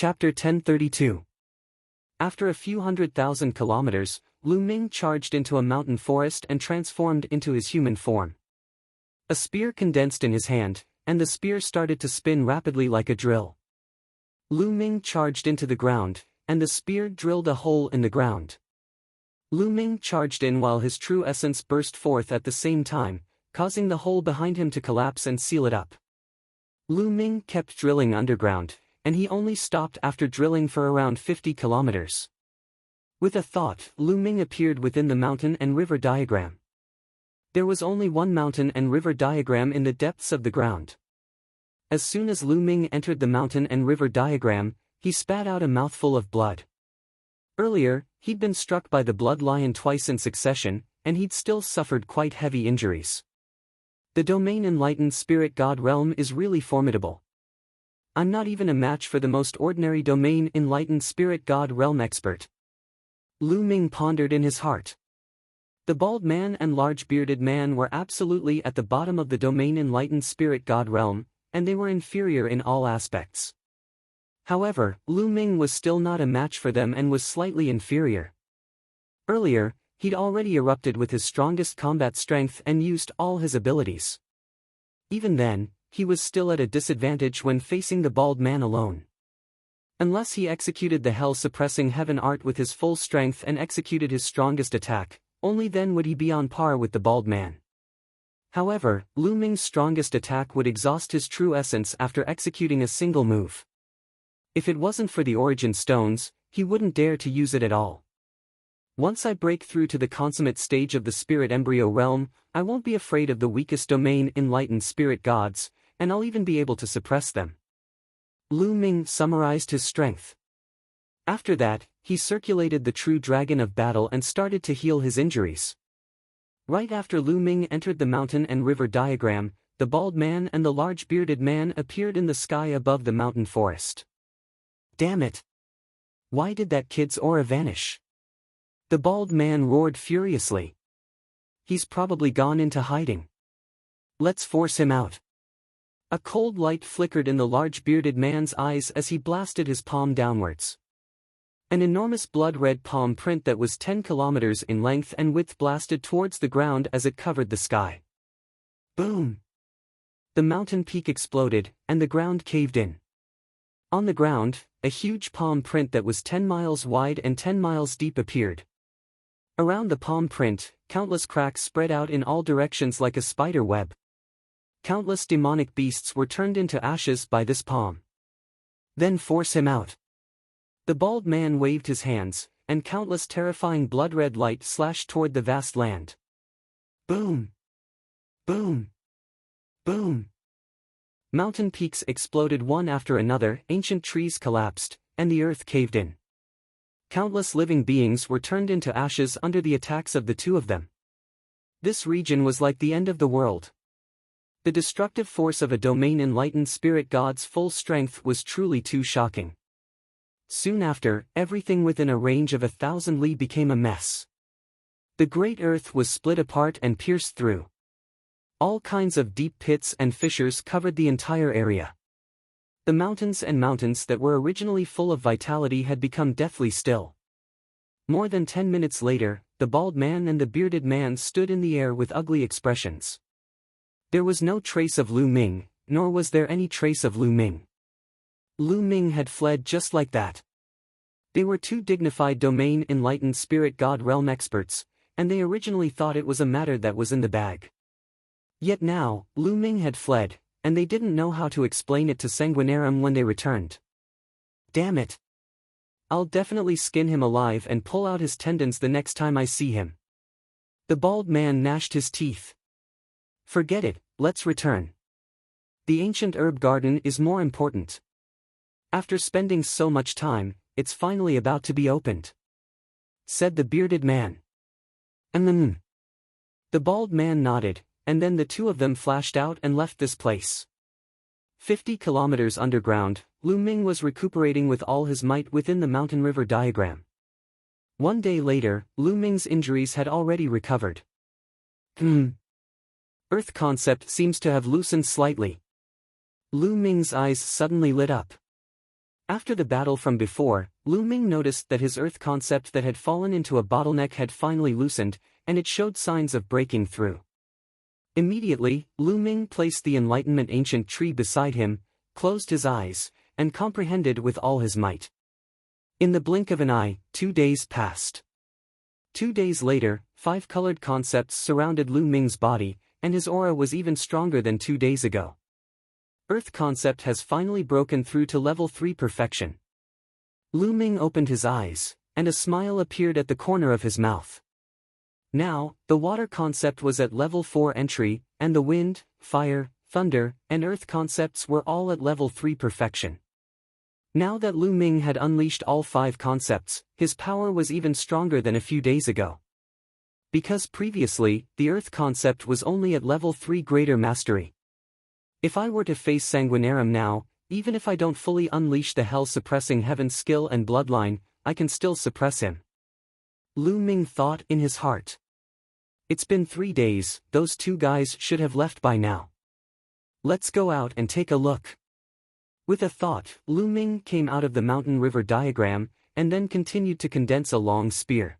Chapter 1032. After a few 100,000 kilometers, Lu Ming charged into a mountain forest and transformed into his human form. A spear condensed in his hand, and the spear started to spin rapidly like a drill. Lu Ming charged into the ground, and the spear drilled a hole in the ground. Lu Ming charged in while his true essence burst forth at the same time, causing the hole behind him to collapse and seal it up. Lu Ming kept drilling underground, and he only stopped after drilling for around 50 kilometers. With a thought, Lu Ming appeared within the mountain and river diagram. There was only one mountain and river diagram in the depths of the ground. As soon as Lu Ming entered the mountain and river diagram, he spat out a mouthful of blood. Earlier, he'd been struck by the blood lion twice in succession, and he'd still suffered quite heavy injuries. The domain enlightened spirit god realm is really formidable. I'm not even a match for the most ordinary domain enlightened spirit god realm expert. Lu Ming pondered in his heart. The bald man and large bearded man were absolutely at the bottom of the domain enlightened spirit god realm, and they were inferior in all aspects. However, Lu Ming was still not a match for them and was slightly inferior. Earlier, he'd already erupted with his strongest combat strength and used all his abilities. Even then, he was still at a disadvantage when facing the bald man alone. Unless he executed the hell-suppressing heaven art with his full strength and executed his strongest attack, only then would he be on par with the bald man. However, Lu Ming's strongest attack would exhaust his true essence after executing a single move. If it wasn't for the origin stones, he wouldn't dare to use it at all. Once I break through to the consummate stage of the spirit embryo realm, I won't be afraid of the weakest domain enlightened spirit gods, and I'll even be able to suppress them. Lu Ming summarized his strength. After that, he circulated the true dragon of battle and started to heal his injuries. Right after Lu Ming entered the mountain and river diagram, the bald man and the large bearded man appeared in the sky above the mountain forest. Damn it! Why did that kid's aura vanish? The bald man roared furiously. He's probably gone into hiding. Let's force him out. A cold light flickered in the large bearded man's eyes as he blasted his palm downwards. An enormous blood-red palm print that was 10 kilometers in length and width blasted towards the ground as it covered the sky. Boom! The mountain peak exploded, and the ground caved in. On the ground, a huge palm print that was 10 miles wide and 10 miles deep appeared. Around the palm print, countless cracks spread out in all directions like a spider web. Countless demonic beasts were turned into ashes by this palm. Then force him out. The bald man waved his hands, and countless terrifying blood-red light slashed toward the vast land. Boom! Boom! Boom! Mountain peaks exploded one after another, ancient trees collapsed, and the earth caved in. Countless living beings were turned into ashes under the attacks of the two of them. This region was like the end of the world. The destructive force of a domain enlightened spirit god's full strength was truly too shocking. Soon after, everything within a range of 1,000 li became a mess. The great earth was split apart and pierced through. All kinds of deep pits and fissures covered the entire area. The mountains and mountains that were originally full of vitality had become deathly still. More than 10 minutes later, the bald man and the bearded man stood in the air with ugly expressions. There was no trace of Lu Ming, nor was there any trace of Lu Ming. Lu Ming had fled just like that. They were two dignified domain enlightened spirit god realm experts, and they originally thought it was a matter that was in the bag. Yet now, Lu Ming had fled, and they didn't know how to explain it to Sanguinarum when they returned. Damn it! I'll definitely skin him alive and pull out his tendons the next time I see him. The bald man gnashed his teeth. Forget it, let's return. The ancient herb garden is more important. After spending so much time, it's finally about to be opened, said the bearded man. The bald man nodded, and then the two of them flashed out and left this place. 50 kilometers underground, Lu Ming was recuperating with all his might within the mountain river diagram. One day later, Lu Ming's injuries had already recovered. Earth concept seems to have loosened slightly. Lu Ming's eyes suddenly lit up. After the battle from before, Lu Ming noticed that his earth concept that had fallen into a bottleneck had finally loosened, and it showed signs of breaking through. Immediately, Lu Ming placed the Enlightenment ancient tree beside him, closed his eyes, and comprehended with all his might. In the blink of an eye, 2 days passed. 2 days later, 5 colored concepts surrounded Lu Ming's body, and his aura was even stronger than 2 days ago. Earth concept has finally broken through to level 3 perfection. Lu Ming opened his eyes, and a smile appeared at the corner of his mouth. Now, the water concept was at level 4 entry, and the wind, fire, thunder, and earth concepts were all at level 3 perfection. Now that Lu Ming had unleashed all 5 concepts, his power was even stronger than a few days ago. Because previously, the earth concept was only at level 3 greater mastery. If I were to face Sanguinarum now, even if I don't fully unleash the hell-suppressing heaven skill and bloodline, I can still suppress him. Lu Ming thought in his heart. It's been 3 days, those 2 guys should have left by now. Let's go out and take a look. With a thought, Lu Ming came out of the mountain river diagram, and then continued to condense a long spear.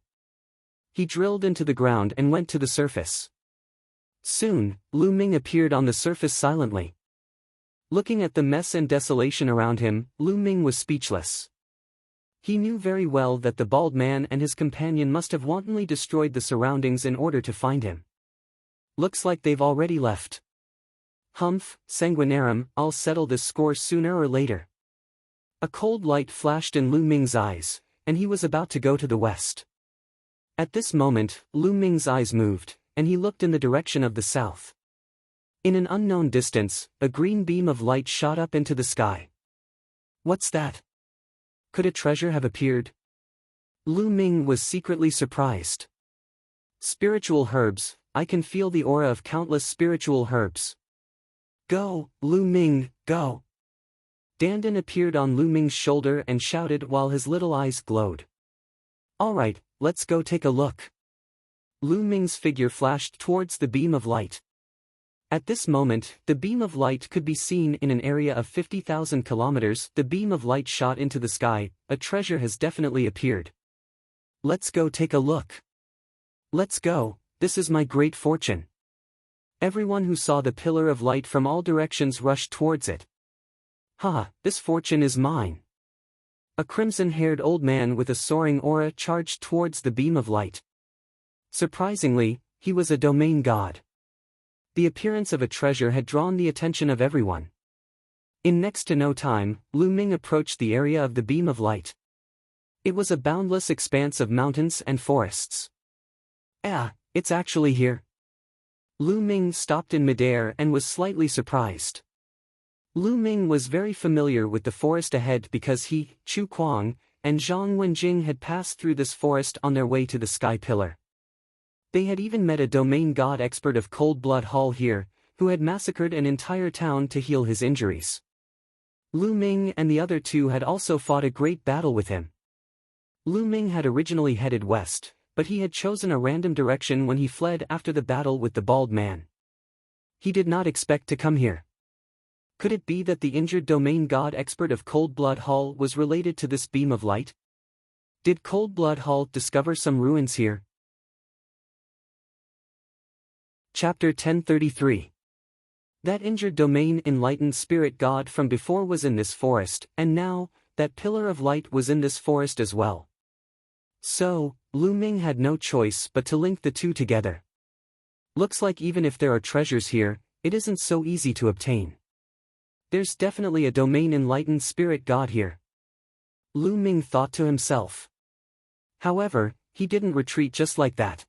He drilled into the ground and went to the surface. Soon, Lu Ming appeared on the surface silently. Looking at the mess and desolation around him, Lu Ming was speechless. He knew very well that the bald man and his companion must have wantonly destroyed the surroundings in order to find him. Looks like they've already left. Humph, Sanguinarum, I'll settle this score sooner or later. A cold light flashed in Lu Ming's eyes, and he was about to go to the west. At this moment, Lu Ming's eyes moved, and he looked in the direction of the south. In an unknown distance, a green beam of light shot up into the sky. What's that? Could a treasure have appeared? Lu Ming was secretly surprised. Spiritual herbs, I can feel the aura of countless spiritual herbs. Go, Lu Ming, go! Dandan appeared on Lu Ming's shoulder and shouted while his little eyes glowed. Alright, let's go take a look. Lu Ming's figure flashed towards the beam of light. At this moment, the beam of light could be seen in an area of 50,000 kilometers. The beam of light shot into the sky. A treasure has definitely appeared. Let's go take a look. Let's go, this is my great fortune. Everyone who saw the pillar of light from all directions rushed towards it. This fortune is mine. A crimson-haired old man with a soaring aura charged towards the beam of light. Surprisingly, he was a domain god. The appearance of a treasure had drawn the attention of everyone. In next to no time, Lu Ming approached the area of the beam of light. It was a boundless expanse of mountains and forests. It's actually here. Lu Ming stopped in midair and was slightly surprised. Lu Ming was very familiar with the forest ahead because he, Chu Kuang, and Zhang Wenjing had passed through this forest on their way to the Sky Pillar. They had even met a domain god expert of Cold Blood Hall here, who had massacred an entire town to heal his injuries. Lu Ming and the other 2 had also fought a great battle with him. Lu Ming had originally headed west, but he had chosen a random direction when he fled after the battle with the bald man. He did not expect to come here. Could it be that the injured domain god expert of Cold Blood Hall was related to this beam of light? Did Cold Blood Hall discover some ruins here? Chapter 1033. That injured domain enlightened spirit god from before was in this forest, and now, that pillar of light was in this forest as well. So, Lu Ming had no choice but to link the 2 together. Looks like even if there are treasures here, it isn't so easy to obtain. There's definitely a domain enlightened spirit god here. Lu Ming thought to himself. However, he didn't retreat just like that.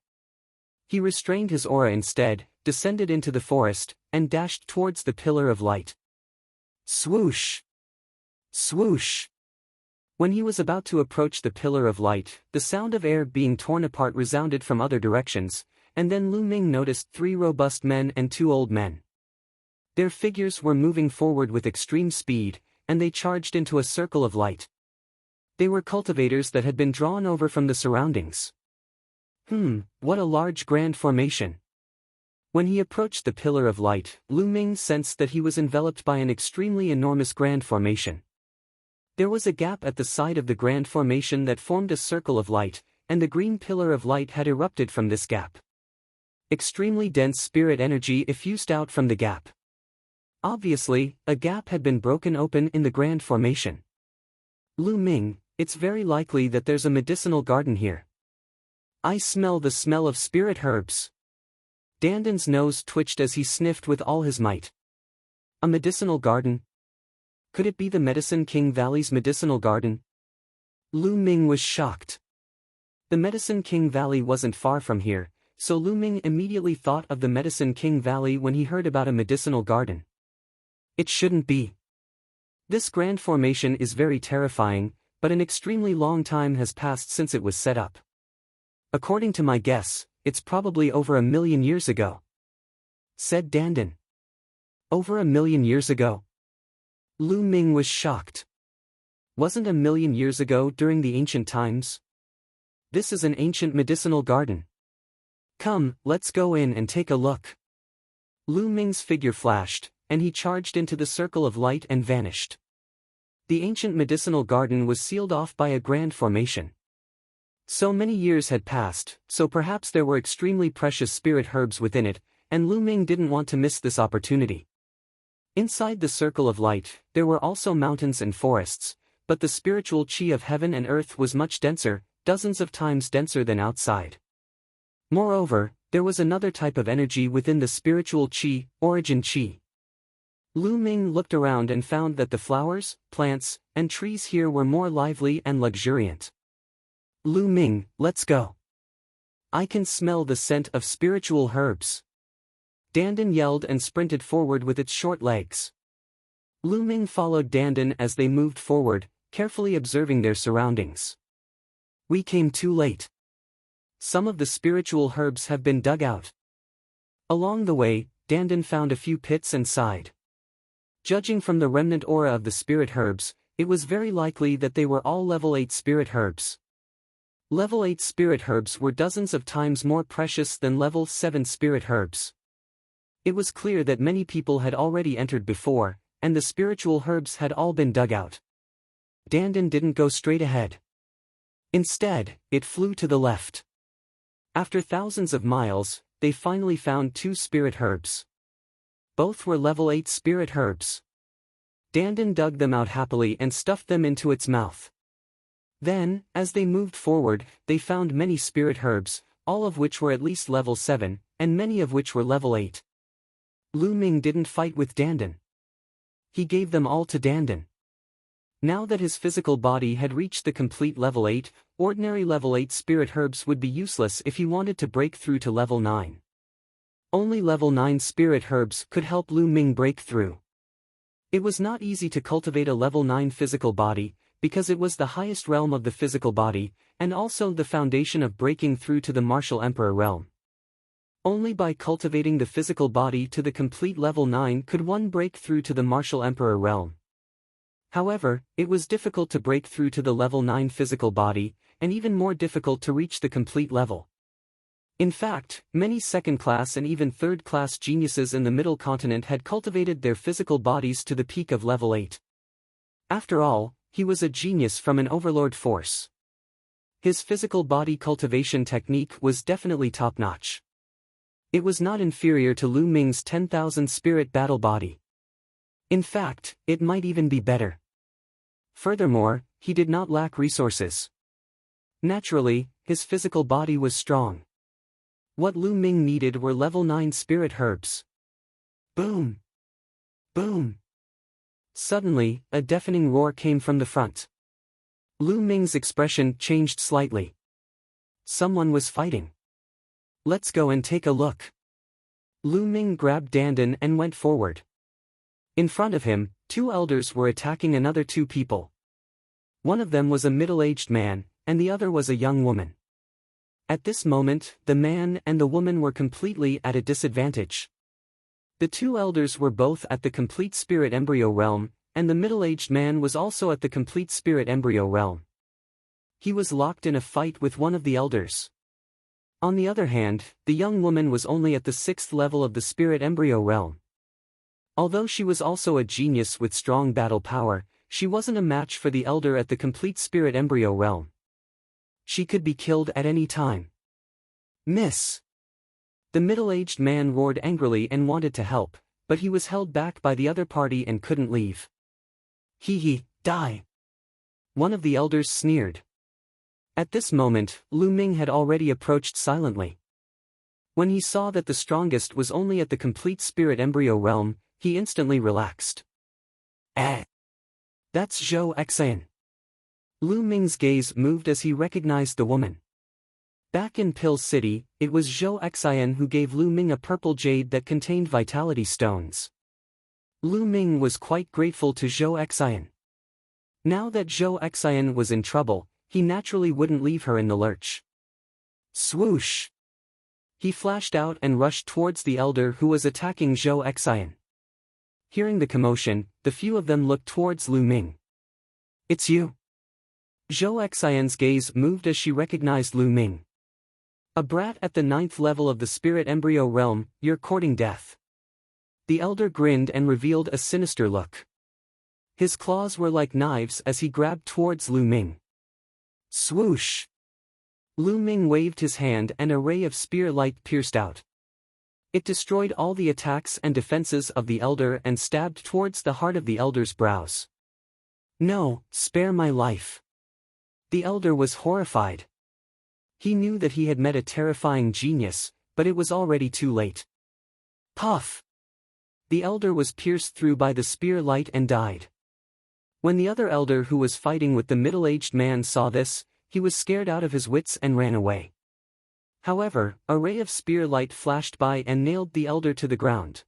He restrained his aura instead, descended into the forest, and dashed towards the pillar of light. Swoosh! Swoosh! When he was about to approach the pillar of light, the sound of air being torn apart resounded from other directions, and then Lu Ming noticed 3 robust men and 2 old men. Their figures were moving forward with extreme speed, and they charged into a circle of light. They were cultivators that had been drawn over from the surroundings. What a large grand formation. When he approached the pillar of light, Lu Ming sensed that he was enveloped by an extremely enormous grand formation. There was a gap at the side of the grand formation that formed a circle of light, and the green pillar of light had erupted from this gap. Extremely dense spirit energy effused out from the gap. Obviously, a gap had been broken open in the grand formation. Lu Ming, it's very likely that there's a medicinal garden here. I smell the smell of spirit herbs. Danden's nose twitched as he sniffed with all his might. A medicinal garden? Could it be the Medicine King Valley's medicinal garden? Lu Ming was shocked. The Medicine King Valley wasn't far from here, so Lu Ming immediately thought of the Medicine King Valley when he heard about a medicinal garden. It shouldn't be. This grand formation is very terrifying, but an extremely long time has passed since it was set up. According to my guess, it's probably over 1,000,000 years ago, said Danden. Over 1,000,000 years ago? Lu Ming was shocked. Wasn't 1,000,000 years ago during the ancient times? This is an ancient medicinal garden. Come, let's go in and take a look. Lu Ming's figure flashed, and he charged into the circle of light and vanished. The ancient medicinal garden was sealed off by a grand formation. So many years had passed, so perhaps there were extremely precious spirit herbs within it, and Lu Ming didn't want to miss this opportunity. Inside the circle of light, there were also mountains and forests, but the spiritual qi of heaven and earth was much denser, dozens of times denser than outside. Moreover, there was another type of energy within the spiritual qi, origin qi. Lu Ming looked around and found that the flowers, plants, and trees here were more lively and luxuriant. Lu Ming, let's go. I can smell the scent of spiritual herbs. Danden yelled and sprinted forward with its short legs. Lu Ming followed Danden as they moved forward, carefully observing their surroundings. We came too late. Some of the spiritual herbs have been dug out. Along the way, Danden found a few pits and sighed. Judging from the remnant aura of the spirit herbs, it was very likely that they were all level 8 spirit herbs. Level 8 spirit herbs were dozens of times more precious than level 7 spirit herbs. It was clear that many people had already entered before, and the spiritual herbs had all been dug out. Danden didn't go straight ahead. Instead, it flew to the left. After thousands of miles, they finally found 2 spirit herbs. Both were level 8 spirit herbs. Danden dug them out happily and stuffed them into its mouth. Then, as they moved forward, they found many spirit herbs, all of which were at least level 7, and many of which were level 8. Lu Ming didn't fight with Danden. He gave them all to Danden. Now that his physical body had reached the complete level 8, ordinary level 8 spirit herbs would be useless if he wanted to break through to level 9. Only level 9 spirit herbs could help Lu Ming break through. It was not easy to cultivate a level 9 physical body, because it was the highest realm of the physical body, and also the foundation of breaking through to the martial emperor realm. Only by cultivating the physical body to the complete level 9 could one break through to the martial emperor realm. However, it was difficult to break through to the level 9 physical body, and even more difficult to reach the complete level. In fact, many second-class and even third-class geniuses in the Middle Continent had cultivated their physical bodies to the peak of level 8. After all, he was a genius from an overlord force. His physical body cultivation technique was definitely top-notch. It was not inferior to Lu Ming's 10,000 spirit battle body. In fact, it might even be better. Furthermore, he did not lack resources. Naturally, his physical body was strong. What Lu Ming needed were level 9 spirit herbs. Boom! Boom! Suddenly, a deafening roar came from the front. Lu Ming's expression changed slightly. Someone was fighting. Let's go and take a look. Lu Ming grabbed Danden and went forward. In front of him, 2 elders were attacking another 2 people. One of them was a middle-aged man, and the other was a young woman. At this moment, the man and the woman were completely at a disadvantage. The 2 elders were both at the complete spirit embryo realm, and the middle-aged man was also at the complete spirit embryo realm. He was locked in a fight with one of the elders. On the other hand, the young woman was only at the 6th level of the spirit embryo realm. Although she was also a genius with strong battle power, she wasn't a match for the elder at the complete spirit embryo realm. She could be killed at any time. Miss! The middle-aged man roared angrily and wanted to help, but he was held back by the other party and couldn't leave. Hee, die! One of the elders sneered. At this moment, Lu Ming had already approached silently. When he saw that the strongest was only at the complete spirit embryo realm, he instantly relaxed. That's Zhou Xian. Lu Ming's gaze moved as he recognized the woman. Back in Pill City, it was Zhou Xian who gave Lu Ming a purple jade that contained vitality stones. Lu Ming was quite grateful to Zhou Xian. Now that Zhou Xian was in trouble, he naturally wouldn't leave her in the lurch. Swoosh! He flashed out and rushed towards the elder who was attacking Zhou Xian. Hearing the commotion, the few of them looked towards Lu Ming. It's you. Zhou Xian's gaze moved as she recognized Lu Ming. A brat at the 9th level of the spirit embryo realm, you're courting death. The elder grinned and revealed a sinister look. His claws were like knives as he grabbed towards Lu Ming. Swoosh! Lu Ming waved his hand and a ray of spear light pierced out. It destroyed all the attacks and defenses of the elder and stabbed towards the heart of the elder's brows. No, spare my life. The elder was horrified. He knew that he had met a terrifying genius, but it was already too late. Puff! The elder was pierced through by the spear light and died. When the other elder who was fighting with the middle-aged man saw this, he was scared out of his wits and ran away. However, a ray of spear light flashed by and nailed the elder to the ground.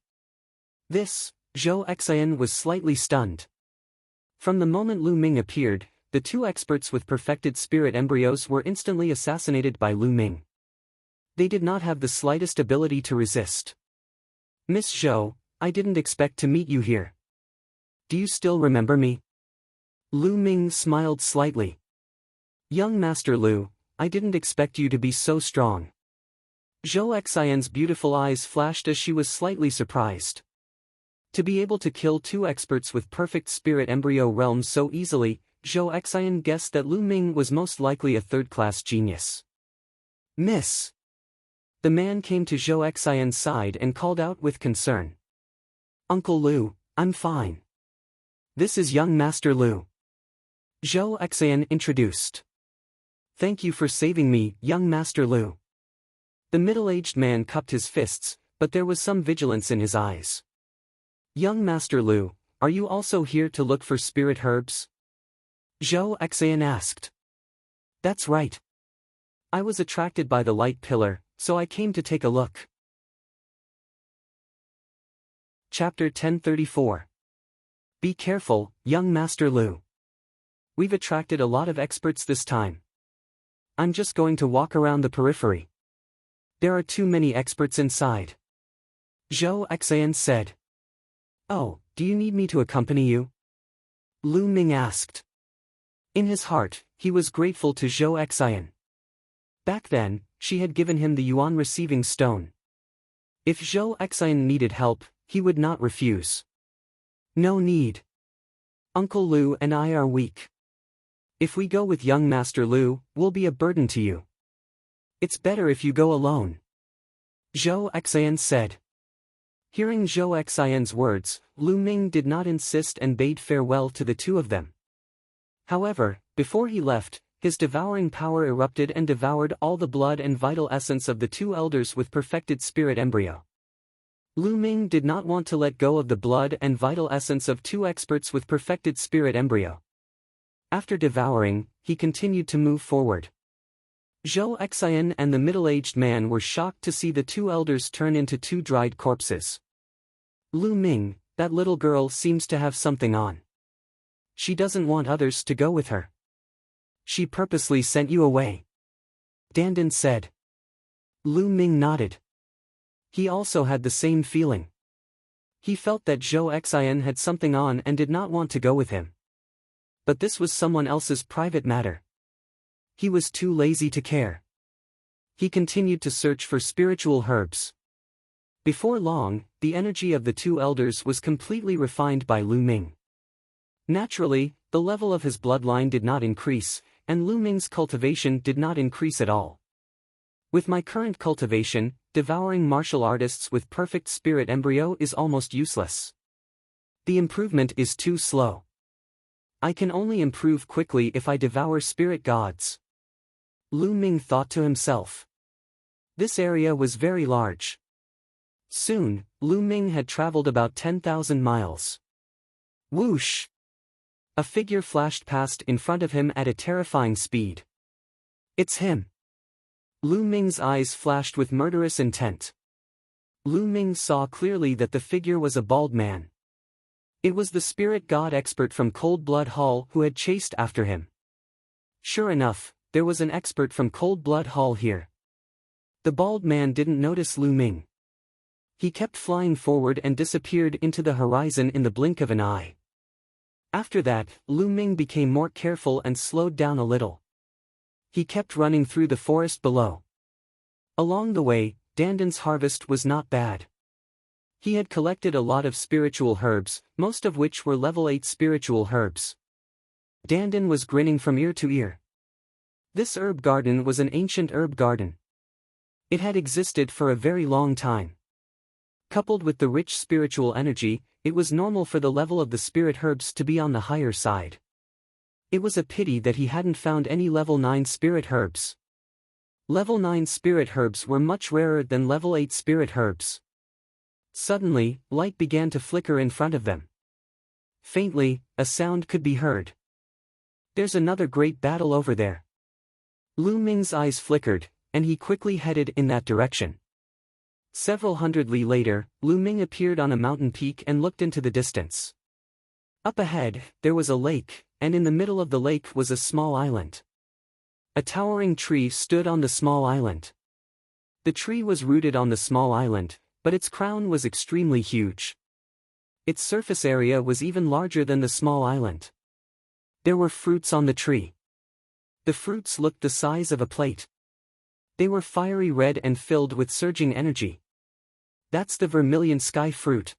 Zhou Xian was slightly stunned. From the moment Lu Ming appeared, the two experts with perfected spirit embryos were instantly assassinated by Lu Ming. They did not have the slightest ability to resist. Miss Zhou, I didn't expect to meet you here. Do you still remember me? Lu Ming smiled slightly. Young Master Lu, I didn't expect you to be so strong. Zhou Xian's beautiful eyes flashed as she was slightly surprised. To be able to kill two experts with perfect spirit embryo realms so easily, Zhou Xian guessed that Lu Ming was most likely a third-class genius. Miss! The man came to Zhou Xian's side and called out with concern. Uncle Lu, I'm fine. This is young Master Lu. Zhou Xian introduced. Thank you for saving me, young Master Lu. The middle-aged man cupped his fists, but there was some vigilance in his eyes. Young Master Lu, are you also here to look for spirit herbs? Zhou Xian asked. That's right. I was attracted by the light pillar, so I came to take a look. Chapter 1034. Be careful, young Master Lu. We've attracted a lot of experts this time. I'm just going to walk around the periphery. There are too many experts inside. Zhou Xian said. Oh, do you need me to accompany you? Lu Ming asked. In his heart, he was grateful to Zhou Xian. Back then, she had given him the Yuan receiving stone. If Zhou Xian needed help, he would not refuse. No need. Uncle Lu and I are weak. If we go with young Master Lu, we'll be a burden to you. It's better if you go alone. Zhou Xian said. Hearing Zhou Xian's words, Lu Ming did not insist and bade farewell to the two of them. However, before he left, his devouring power erupted and devoured all the blood and vital essence of the two elders with perfected spirit embryo. Lu Ming did not want to let go of the blood and vital essence of two experts with perfected spirit embryo. After devouring, he continued to move forward. Zhou Xian and the middle-aged man were shocked to see the two elders turn into two dried corpses. Lu Ming, that little girl seems to have something on. She doesn't want others to go with her. She purposely sent you away. Dandan said. Lu Ming nodded. He also had the same feeling. He felt that Zhou Xian had something on and did not want to go with him. But this was someone else's private matter. He was too lazy to care. He continued to search for spiritual herbs. Before long, the energy of the two elders was completely refined by Lu Ming. Naturally, the level of his bloodline did not increase, and Lu Ming's cultivation did not increase at all. With my current cultivation, devouring martial artists with perfect spirit embryo is almost useless. The improvement is too slow. I can only improve quickly if I devour spirit gods. Lu Ming thought to himself. This area was very large. Soon, Lu Ming had traveled about 10,000 miles. Whoosh! A figure flashed past in front of him at a terrifying speed. It's him. Lu Ming's eyes flashed with murderous intent. Lu Ming saw clearly that the figure was a bald man. It was the spirit god expert from Cold Blood Hall who had chased after him. Sure enough, there was an expert from Cold Blood Hall here. The bald man didn't notice Lu Ming. He kept flying forward and disappeared into the horizon in the blink of an eye. After that, Lu Ming became more careful and slowed down a little. He kept running through the forest below. Along the way, Dandan's harvest was not bad. He had collected a lot of spiritual herbs, most of which were level 8 spiritual herbs. Dandan was grinning from ear to ear. This herb garden was an ancient herb garden. It had existed for a very long time. Coupled with the rich spiritual energy, it was normal for the level of the spirit herbs to be on the higher side. It was a pity that he hadn't found any level 9 spirit herbs. Level 9 spirit herbs were much rarer than level 8 spirit herbs. Suddenly, light began to flicker in front of them. Faintly, a sound could be heard. There's another great battle over there. Lu Ming's eyes flickered, and he quickly headed in that direction. Several hundred li later, Lu Ming appeared on a mountain peak and looked into the distance. Up ahead, there was a lake, and in the middle of the lake was a small island. A towering tree stood on the small island. The tree was rooted on the small island, but its crown was extremely huge. Its surface area was even larger than the small island. There were fruits on the tree. The fruits looked the size of a plate. They were fiery red and filled with surging energy. That's the vermilion sky fruit.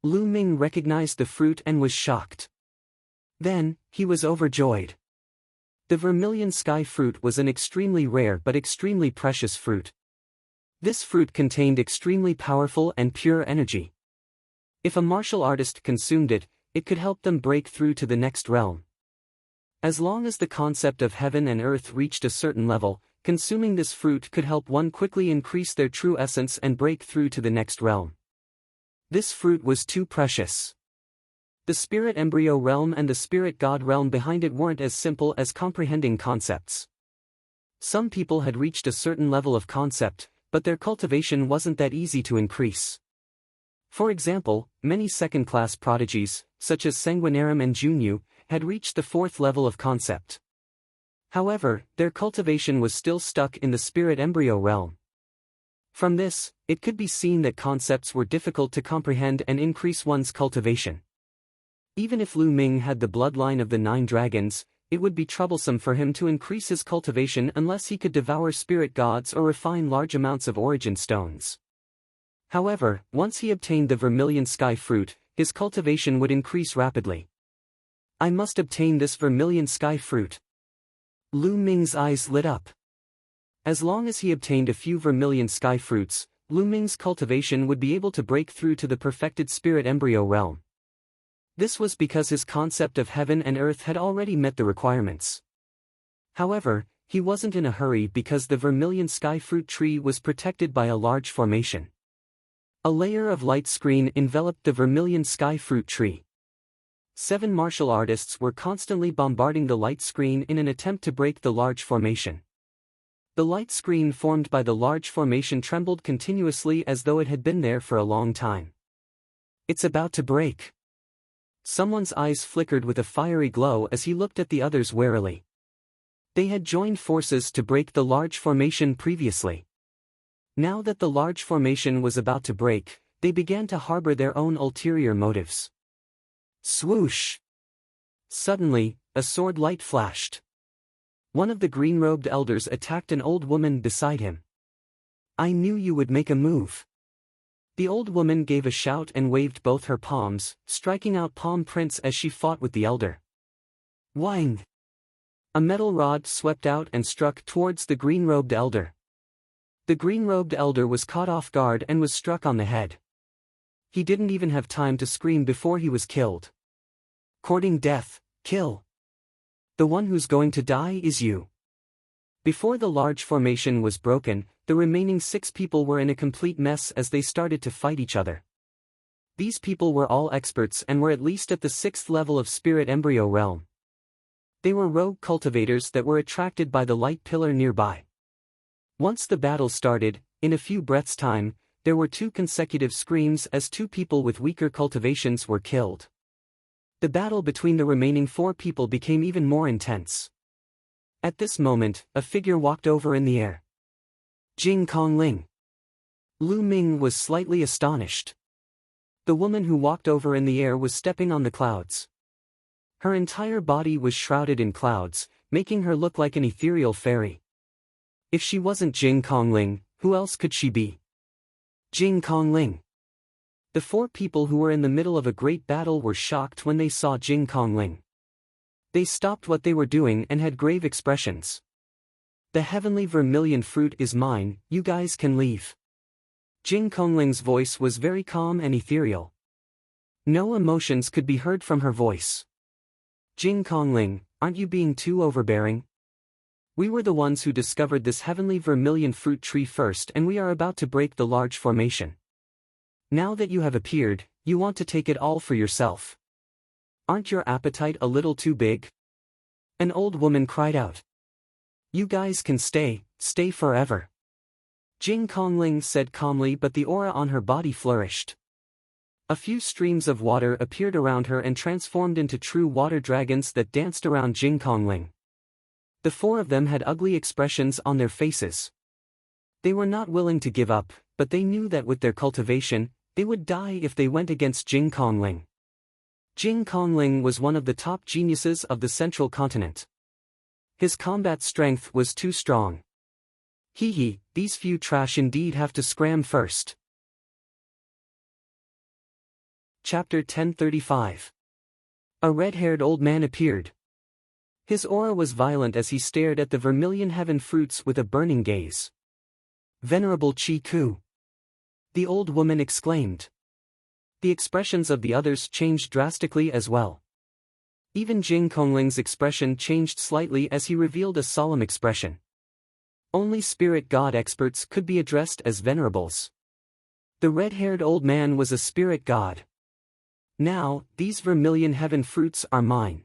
Lu Ming recognized the fruit and was shocked. Then, he was overjoyed. The vermilion sky fruit was an extremely rare but extremely precious fruit. This fruit contained extremely powerful and pure energy. If a martial artist consumed it, it could help them break through to the next realm. As long as the concept of heaven and earth reached a certain level, consuming this fruit could help one quickly increase their true essence and break through to the next realm. This fruit was too precious. The spirit embryo realm and the spirit god realm behind it weren't as simple as comprehending concepts. Some people had reached a certain level of concept, but their cultivation wasn't that easy to increase. For example, many second-class prodigies, such as Sanguinarum and Junyu, had reached the 4th level of concept. However, their cultivation was still stuck in the spirit embryo realm. From this, it could be seen that concepts were difficult to comprehend and increase one's cultivation. Even if Lu Ming had the bloodline of the 9 dragons, it would be troublesome for him to increase his cultivation unless he could devour spirit gods or refine large amounts of origin stones. However, once he obtained the vermilion sky fruit, his cultivation would increase rapidly. I must obtain this vermilion sky fruit. Lu Ming's eyes lit up. As long as he obtained a few vermilion sky fruits, Lu Ming's cultivation would be able to break through to the perfected spirit embryo realm. This was because his concept of heaven and earth had already met the requirements. However, he wasn't in a hurry because the vermilion sky fruit tree was protected by a large formation. A layer of light screen enveloped the vermilion sky fruit tree. 7 martial artists were constantly bombarding the light screen in an attempt to break the large formation. The light screen formed by the large formation trembled continuously as though it had been there for a long time. It's about to break. Someone's eyes flickered with a fiery glow as he looked at the others warily. They had joined forces to break the large formation previously. Now that the large formation was about to break, they began to harbor their own ulterior motives. Swoosh! Suddenly, a sword light flashed. One of the green-robed elders attacked an old woman beside him. I knew you would make a move. The old woman gave a shout and waved both her palms, striking out palm prints as she fought with the elder. Whang! A metal rod swept out and struck towards the green-robed elder. The green-robed elder was caught off guard and was struck on the head. He didn't even have time to scream before he was killed. Courting death, kill. The one who's going to die is you. Before the large formation was broken, the remaining 6 people were in a complete mess as they started to fight each other. These people were all experts and were at least at the 6th level of spirit embryo realm. They were rogue cultivators that were attracted by the light pillar nearby. Once the battle started, in a few breaths' time, there were 2 consecutive screams as 2 people with weaker cultivations were killed. The battle between the remaining 4 people became even more intense. At this moment, a figure walked over in the air. Jing Kongling. Lu Ming was slightly astonished. The woman who walked over in the air was stepping on the clouds. Her entire body was shrouded in clouds, making her look like an ethereal fairy. If she wasn't Jing Kongling, who else could she be? Jing Kongling. The 4 people who were in the middle of a great battle were shocked when they saw Jing Kongling. They stopped what they were doing and had grave expressions. The heavenly vermilion fruit is mine, you guys can leave. Jing Kongling's voice was very calm and ethereal. No emotions could be heard from her voice. Jing Kongling, aren't you being too overbearing? We were the ones who discovered this heavenly vermilion fruit tree first, and we are about to break the large formation. Now that you have appeared, you want to take it all for yourself. Aren't your appetite a little too big? An old woman cried out. You guys can stay forever. Jing Kongling said calmly, but the aura on her body flourished. A few streams of water appeared around her and transformed into true water dragons that danced around Jing Kongling. The 4 of them had ugly expressions on their faces. They were not willing to give up, but they knew that with their cultivation, they would die if they went against Jing Kongling. Jing Kongling was one of the top geniuses of the central continent. His combat strength was too strong. Hee, these few trash indeed have to scram first. Chapter 1035. A red-haired old man appeared. His aura was violent as he stared at the vermilion heaven fruits with a burning gaze. Venerable Chi Ku. The old woman exclaimed. The expressions of the others changed drastically as well. Even Jing Kongling's expression changed slightly as he revealed a solemn expression. Only spirit god experts could be addressed as venerables. The red-haired old man was a spirit god. Now, these vermilion heaven fruits are mine.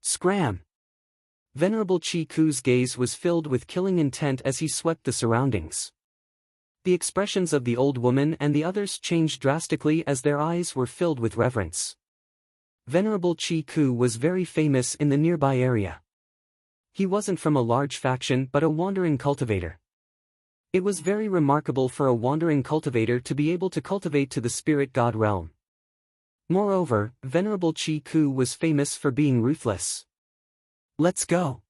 Scram! Venerable Chi Ku's gaze was filled with killing intent as he swept the surroundings. The expressions of the old woman and the others changed drastically as their eyes were filled with reverence. Venerable Chi Ku was very famous in the nearby area. He wasn't from a large faction but a wandering cultivator. It was very remarkable for a wandering cultivator to be able to cultivate to the spirit god realm. Moreover, Venerable Chi Ku was famous for being ruthless. Let's go.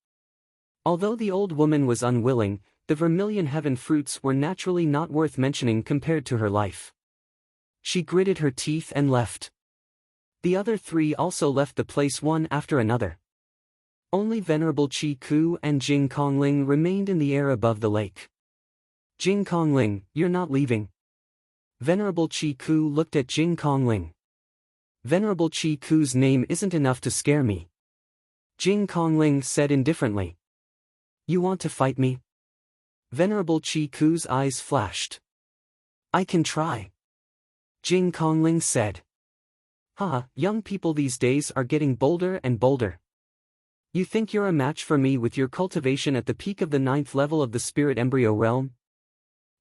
Although the old woman was unwilling, the vermilion heaven fruits were naturally not worth mentioning compared to her life. She gritted her teeth and left. The other 3 also left the place one after another. Only Venerable Chi Ku and Jing Kongling remained in the air above the lake. Jing Kongling, you're not leaving. Venerable Chi Ku looked at Jing Kongling. Venerable Chi Ku's name isn't enough to scare me. Jing Kongling said indifferently. You want to fight me? Venerable Chi Ku's eyes flashed. I can try. Jing Kongling said. Young people these days are getting bolder and bolder. You think you're a match for me with your cultivation at the peak of the 9th level of the spirit embryo realm?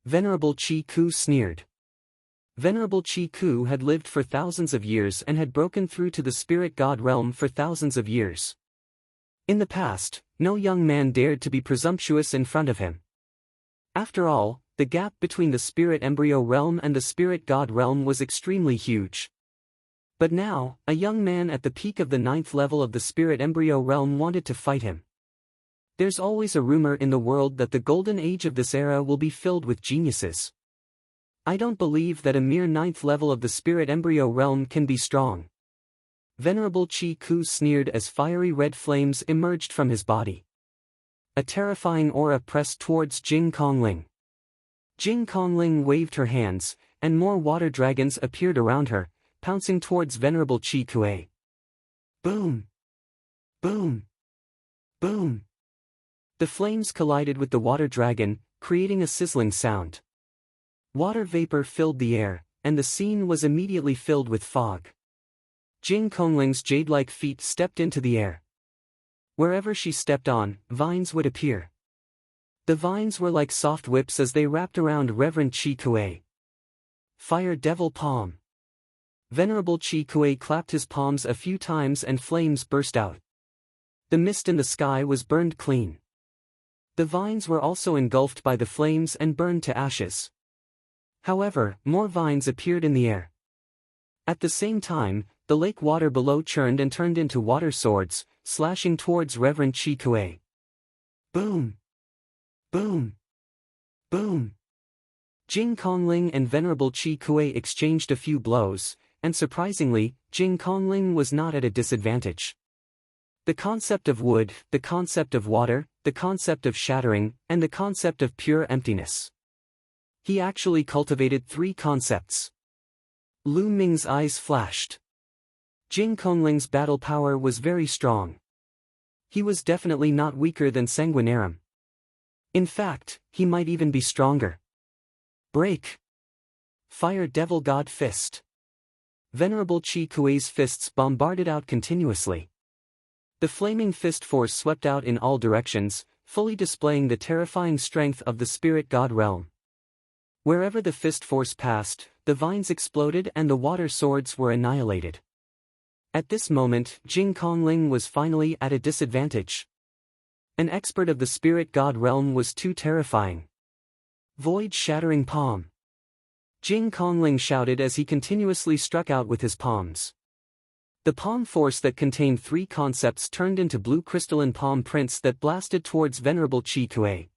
Venerable Chi Ku sneered. Venerable Chi Ku had lived for thousands of years and had broken through to the spirit god realm for thousands of years. In the past, no young man dared to be presumptuous in front of him. After all, the gap between the spirit embryo realm and the spirit god realm was extremely huge. But now, a young man at the peak of the 9th level of the spirit embryo realm wanted to fight him. There's always a rumor in the world that the golden age of this era will be filled with geniuses. I don't believe that a mere 9th level of the spirit embryo realm can be strong. Venerable Chi Ku sneered as fiery red flames emerged from his body. A terrifying aura pressed towards Jing Kongling. Jing Kongling waved her hands, and more water dragons appeared around her, pouncing towards Venerable Chi Kue. Boom! Boom! Boom! The flames collided with the water dragon, creating a sizzling sound. Water vapor filled the air, and the scene was immediately filled with fog. Jing Kongling's jade-like feet stepped into the air. Wherever she stepped on, vines would appear. The vines were like soft whips as they wrapped around Reverend Chi Kue. Fire Devil Palm. Venerable Chi Kue clapped his palms a few times and flames burst out. The mist in the sky was burned clean. The vines were also engulfed by the flames and burned to ashes. However, more vines appeared in the air. At the same time, the lake water below churned and turned into water swords, slashing towards Reverend Chi Kue. Boom! Boom! Boom! Jing Kongling and Venerable Chi Kue exchanged a few blows, and surprisingly, Jing Kongling was not at a disadvantage. The concept of wood, the concept of water, the concept of shattering, and the concept of pure emptiness. He actually cultivated 3 concepts. Lu Ming's eyes flashed. Jing Kongling's battle power was very strong. He was definitely not weaker than Sanguinarum. In fact, he might even be stronger. Break! Fire Devil God Fist. Venerable Chi Kue's fists bombarded out continuously. The flaming fist force swept out in all directions, fully displaying the terrifying strength of the spirit god realm. Wherever the fist force passed, the vines exploded and the water swords were annihilated. At this moment, Jing Kongling was finally at a disadvantage. An expert of the spirit god realm was too terrifying. Void-shattering palm. Jing Kongling shouted as he continuously struck out with his palms. The palm force that contained 3 concepts turned into blue crystalline palm prints that blasted towards Venerable Chi Kue.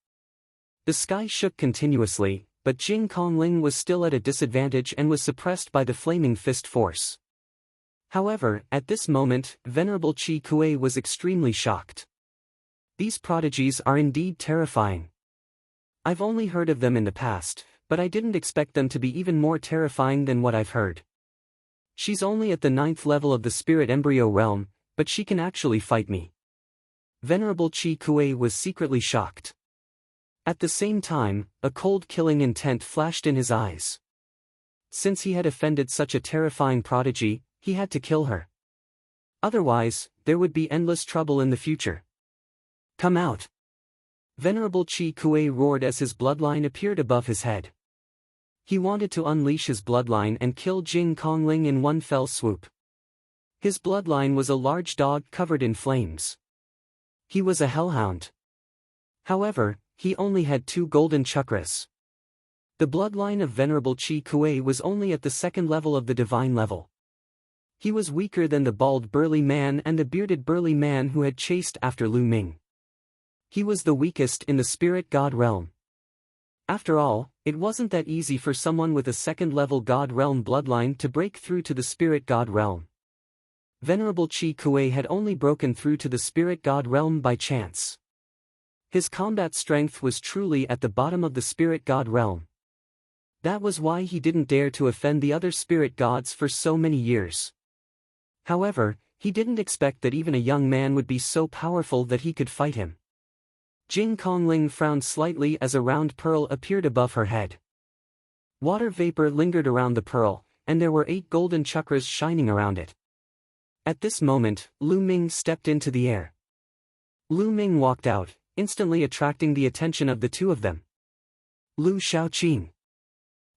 The sky shook continuously, but Jing Kongling was still at a disadvantage and was suppressed by the flaming fist force. However, at this moment, Venerable Chi Kue was extremely shocked. These prodigies are indeed terrifying. I've only heard of them in the past, but I didn't expect them to be even more terrifying than what I've heard. She's only at the 9th level of the spirit embryo realm, but she can actually fight me. Venerable Chi Kue was secretly shocked. At the same time, a cold killing intent flashed in his eyes. Since he had offended such a terrifying prodigy, he had to kill her. Otherwise, there would be endless trouble in the future. Come out! Venerable Chi Kue roared as his bloodline appeared above his head. He wanted to unleash his bloodline and kill Jing Kongling in one fell swoop. His bloodline was a large dog covered in flames. He was a hellhound. However, he only had 2 golden chakras. The bloodline of Venerable Chi Kue was only at the 2nd level of the divine level. He was weaker than the bald burly man and the bearded burly man who had chased after Lu Ming. He was the weakest in the spirit god realm. After all, it wasn't that easy for someone with a 2nd level god realm bloodline to break through to the spirit god realm. Venerable Chi Kue had only broken through to the spirit god realm by chance. His combat strength was truly at the bottom of the spirit god realm. That was why he didn't dare to offend the other spirit gods for so many years. However, he didn't expect that even a young man would be so powerful that he could fight him. Jing Kongling frowned slightly as a round pearl appeared above her head. Water vapor lingered around the pearl, and there were 8 golden chakras shining around it. At this moment, Lu Ming stepped into the air. Lu Ming walked out, instantly attracting the attention of the 2 of them. Lu Shaoqing.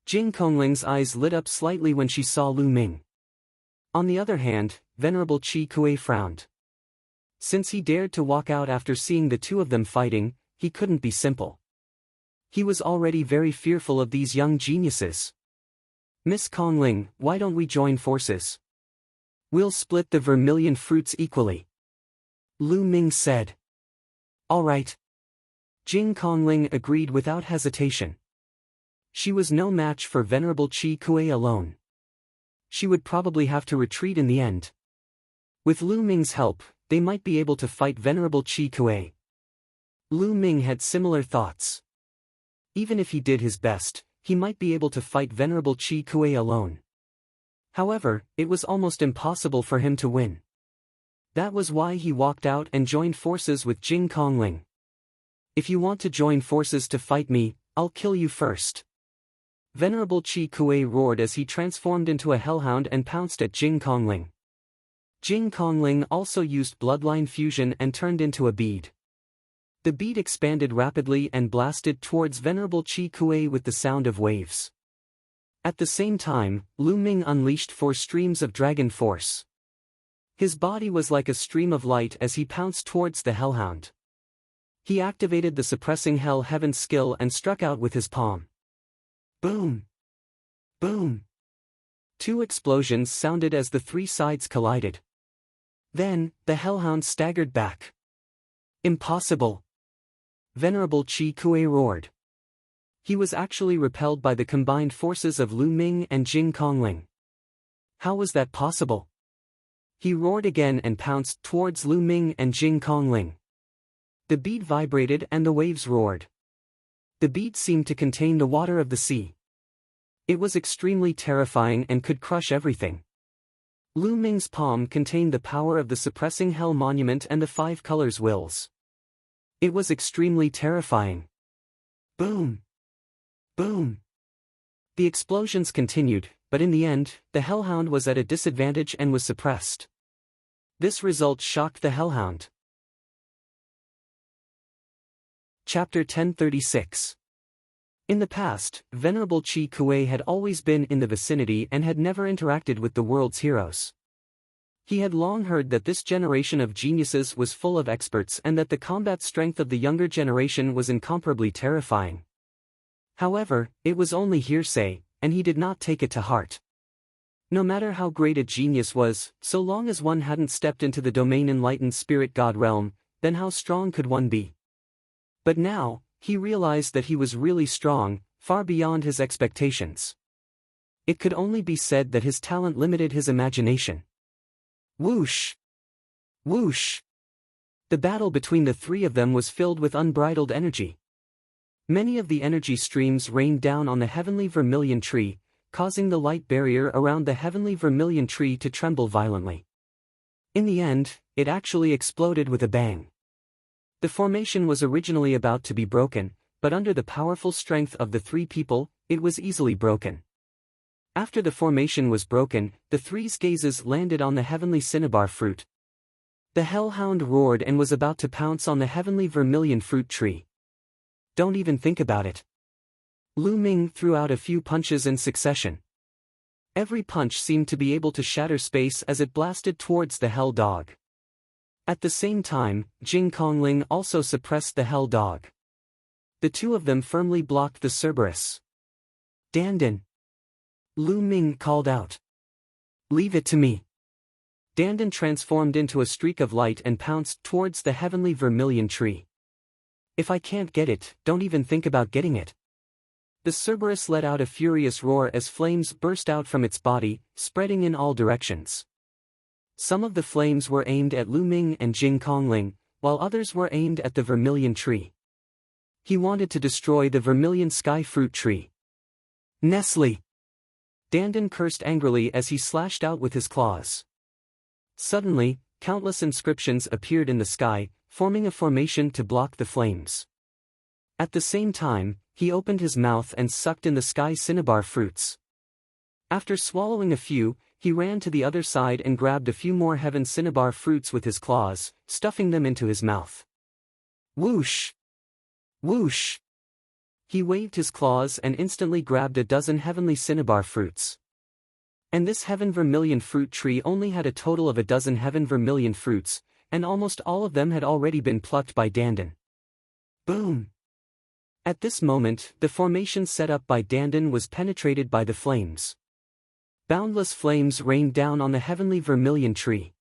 Jing Kongling's eyes lit up slightly when she saw Lu Ming. On the other hand, Venerable Chi Kue frowned. Since he dared to walk out after seeing the 2 of them fighting, he couldn't be simple. He was already very fearful of these young geniuses. Miss Kongling, why don't we join forces? We'll split the vermilion fruits equally. Lu Ming said. All right. Jing Kongling agreed without hesitation. She was no match for Venerable Chi Kuei alone. She would probably have to retreat in the end. With Lu Ming's help, they might be able to fight Venerable Chi Kuei. Lu Ming had similar thoughts. Even if he did his best, he might be able to fight Venerable Chi Kuei alone. However, it was almost impossible for him to win. That was why he walked out and joined forces with Jing Kongling. If you want to join forces to fight me, I'll kill you first. Venerable Chi Kuei roared as he transformed into a hellhound and pounced at Jing Kongling. Jing Kongling also used bloodline fusion and turned into a bead. The bead expanded rapidly and blasted towards Venerable Chi Kuei with the sound of waves. At the same time, Lu Ming unleashed 4 streams of dragon force. His body was like a stream of light as he pounced towards the hellhound. He activated the suppressing hell heaven skill and struck out with his palm. Boom! Boom! 2 explosions sounded as the 3 sides collided. Then, the hellhound staggered back. Impossible! Venerable Chi Kuei roared. He was actually repelled by the combined forces of Lu Ming and Jing Kongling. How was that possible? He roared again and pounced towards Lu Ming and Jing Kongling. The bead vibrated and the waves roared. The bead seemed to contain the water of the sea. It was extremely terrifying and could crush everything. Lu Ming's palm contained the power of the suppressing hell monument and the 5 colors wills. It was extremely terrifying. Boom! Boom! The explosions continued, but in the end, the hellhound was at a disadvantage and was suppressed. This result shocked the hellhound. Chapter 1036. In the past, Venerable Chi Kuei had always been in the vicinity and had never interacted with the world's heroes. He had long heard that this generation of geniuses was full of experts and that the combat strength of the younger generation was incomparably terrifying. However, it was only hearsay, and he did not take it to heart. No matter how great a genius was, so long as one hadn't stepped into the domain enlightened spirit god realm, then how strong could one be? But now, he realized that he was really strong, far beyond his expectations. It could only be said that his talent limited his imagination. Whoosh! Whoosh! The battle between the 3 of them was filled with unbridled energy. Many of the energy streams rained down on the heavenly vermilion tree, causing the light barrier around the heavenly vermilion tree to tremble violently. In the end, it actually exploded with a bang. The formation was originally about to be broken, but under the powerful strength of the 3 people, it was easily broken. After the formation was broken, the 3's gazes landed on the heavenly cinnabar fruit. The hellhound roared and was about to pounce on the heavenly vermilion fruit tree. Don't even think about it. Lu Ming threw out a few punches in succession. Every punch seemed to be able to shatter space as it blasted towards the hell dog. At the same time, Jing Kongling also suppressed the hell dog. The 2 of them firmly blocked the Cerberus. Dandan! Lu Ming called out. Leave it to me. Dandan transformed into a streak of light and pounced towards the heavenly vermilion tree. If I can't get it, don't even think about getting it. The Cerberus let out a furious roar as flames burst out from its body, spreading in all directions. Some of the flames were aimed at Lu Ming and Jing Kongling, while others were aimed at the vermilion tree. He wanted to destroy the vermilion sky fruit tree. Nestle! Dandan cursed angrily as he slashed out with his claws. Suddenly, countless inscriptions appeared in the sky, forming a formation to block the flames. At the same time, he opened his mouth and sucked in the sky cinnabar fruits. After swallowing a few, he ran to the other side and grabbed a few more heaven cinnabar fruits with his claws, stuffing them into his mouth. Whoosh! Whoosh! He waved his claws and instantly grabbed a dozen heavenly cinnabar fruits. And this heaven vermilion fruit tree only had a total of a dozen heaven vermilion fruits, and almost all of them had already been plucked by Dandan. Boom! At this moment, the formation set up by Dandan was penetrated by the flames. Boundless flames rained down on the heavenly vermilion tree.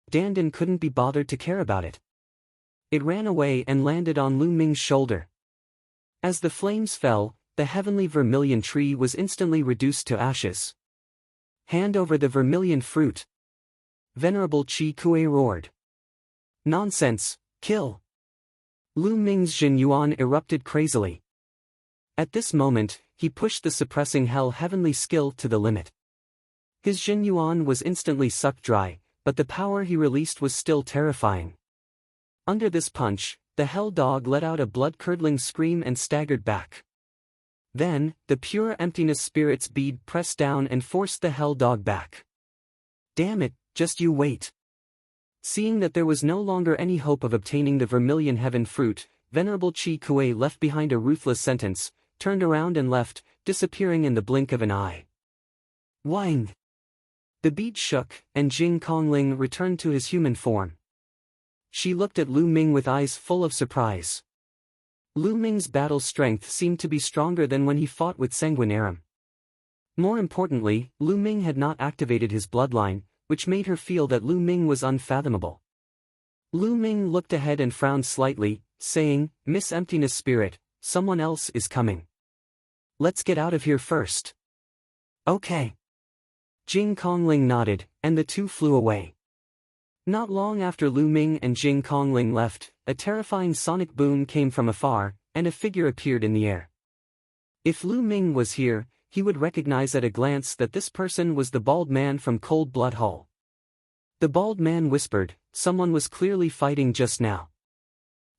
Dandan couldn't be bothered to care about it. It ran away and landed on Lu Ming's shoulder. As the flames fell, the heavenly vermilion tree was instantly reduced to ashes. Hand over the vermilion fruit. Venerable Qi Kuei roared. Nonsense, kill! Lu Ming's Jin Yuan erupted crazily. At this moment, he pushed the suppressing hell heavenly skill to the limit. His Jin Yuan was instantly sucked dry, but the power he released was still terrifying. Under this punch, the hell dog let out a blood-curdling scream and staggered back. Then, the pure emptiness spirit's bead pressed down and forced the hell dog back. Damn it, just you wait. Seeing that there was no longer any hope of obtaining the vermilion heaven fruit, Venerable Qi Kuei left behind a ruthless sentence, turned around and left, disappearing in the blink of an eye. Wang! The bead shook, and Jing Kongling returned to his human form. She looked at Lu Ming with eyes full of surprise. Lu Ming's battle strength seemed to be stronger than when he fought with Sanguine Aram. More importantly, Lu Ming had not activated his bloodline, which made her feel that Lu Ming was unfathomable. Lu Ming looked ahead and frowned slightly, saying, "Miss Emptiness Spirit, someone else is coming. Let's get out of here first." Okay. Jing Kongling nodded, and the two flew away. Not long after Lu Ming and Jing Kongling left, a terrifying sonic boom came from afar, and a figure appeared in the air. If Lu Ming was here, he would recognize at a glance that this person was the bald man from Cold Blood Hall. The bald man whispered, "Someone was clearly fighting just now.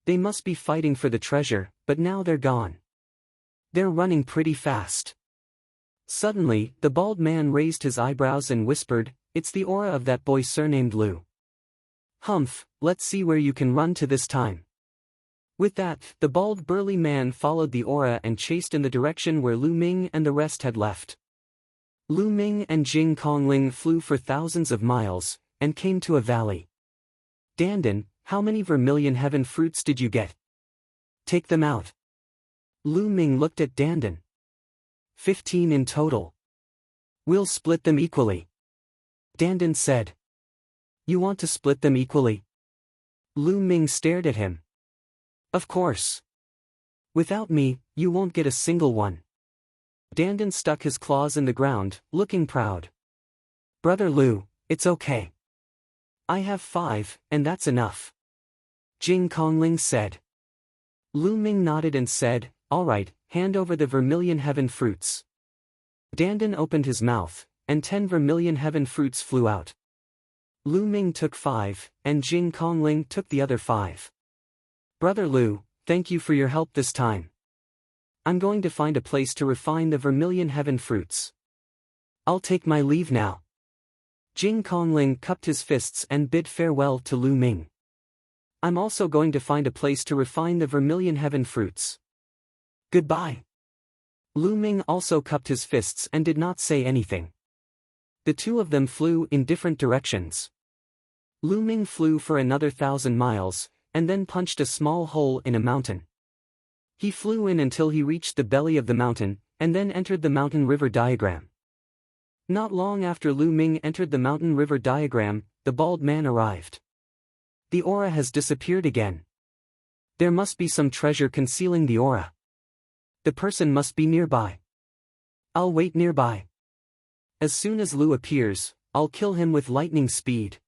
They must be fighting for the treasure, but now they're gone. They're running pretty fast." Suddenly, the bald man raised his eyebrows and whispered, "It's the aura of that boy surnamed Lu. Humph, let's see where you can run to this time." With that, the bald burly man followed the aura and chased in the direction where Lu Ming and the rest had left. Lu Ming and Jing Kongling flew for thousands of miles, and came to a valley. "Dandan, how many vermilion heaven fruits did you get? Take them out." Lu Ming looked at Dandan. 15 in total. We'll split them equally. Dandan said. You want to split them equally? Lu Ming stared at him. Of course. Without me, you won't get a single one. Dandan stuck his claws in the ground, looking proud. Brother Lu, it's okay. I have 5, and that's enough. Jing Kongling said. Lu Ming nodded and said, all right, hand over the vermilion heaven fruits. Dandan opened his mouth, and 10 vermilion heaven fruits flew out. Lu Ming took 5, and Jing Kongling took the other 5. Brother Lu, thank you for your help this time. I'm going to find a place to refine the vermilion heaven fruits. I'll take my leave now. Jing Kongling cupped his fists and bid farewell to Lu Ming. I'm also going to find a place to refine the vermilion heaven fruits. Goodbye. Lu Ming also cupped his fists and did not say anything. The two of them flew in different directions. Lu Ming flew for another 1,000 miles, and then punched a small hole in a mountain. He flew in until he reached the belly of the mountain, and then entered the mountain river diagram. Not long after Lu Ming entered the mountain river diagram, the bald man arrived. The aura has disappeared again. There must be some treasure concealing the aura. The person must be nearby. I'll wait nearby. As soon as Lu appears, I'll kill him with lightning speed.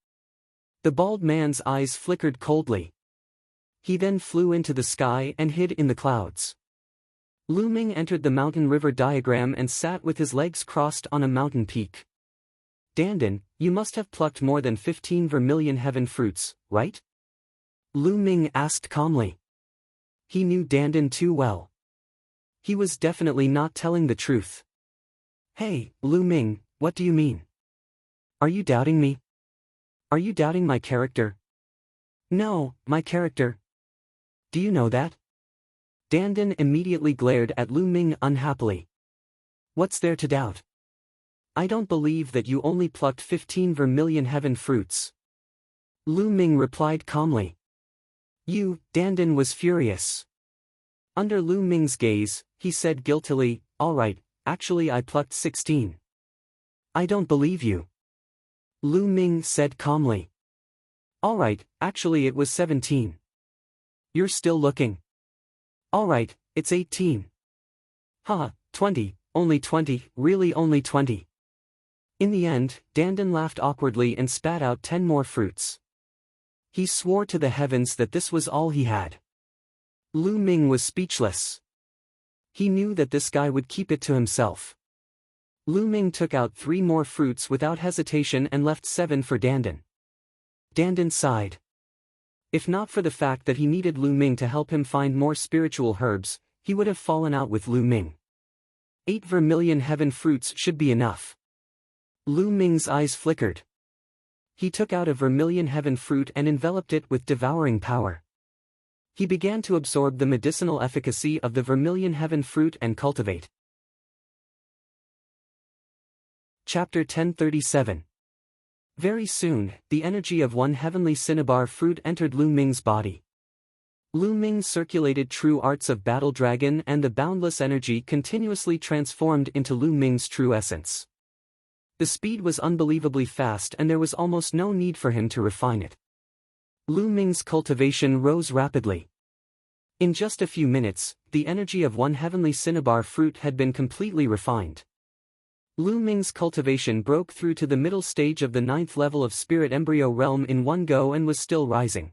The bald man's eyes flickered coldly. He then flew into the sky and hid in the clouds. Lu Ming entered the mountain river diagram and sat with his legs crossed on a mountain peak. Dandan, you must have plucked more than 15 vermilion heaven fruits, right? Lu Ming asked calmly. He knew Dandan too well. He was definitely not telling the truth. Hey, Lu Ming, what do you mean? Are you doubting me? Are you doubting my character? No, my character. Do you know that? Dandan immediately glared at Lu Ming unhappily. What's there to doubt? I don't believe that you only plucked 15 vermilion heaven fruits. Lu Ming replied calmly. Dandan was furious. Under Lu Ming's gaze, he said guiltily, all right, actually I plucked 16. I don't believe you. Lu Ming said calmly. All right, actually it was 17. You're still looking. All right, it's 18. Ha, 20, only 20, really only 20. In the end, Dandan laughed awkwardly and spat out 10 more fruits. He swore to the heavens that this was all he had. Lu Ming was speechless. He knew that this guy would keep it to himself. Lu Ming took out 3 more fruits without hesitation and left 7 for Dandan. Dandan sighed. If not for the fact that he needed Lu Ming to help him find more spiritual herbs, he would have fallen out with Lu Ming. 8 vermilion heaven fruits should be enough. Lu Ming's eyes flickered. He took out a vermilion heaven fruit and enveloped it with devouring power. He began to absorb the medicinal efficacy of the vermilion heaven fruit and cultivate. Chapter 1037. Very soon, the energy of one heavenly cinnabar fruit entered Lu Ming's body. Lu Ming circulated true arts of Battle Dragon and the boundless energy continuously transformed into Lu Ming's true essence. The speed was unbelievably fast and there was almost no need for him to refine it. Lu Ming's cultivation rose rapidly. In just a few minutes, the energy of one heavenly cinnabar fruit had been completely refined. Lu Ming's cultivation broke through to the middle stage of the 9th level of Spirit Embryo Realm in one go and was still rising.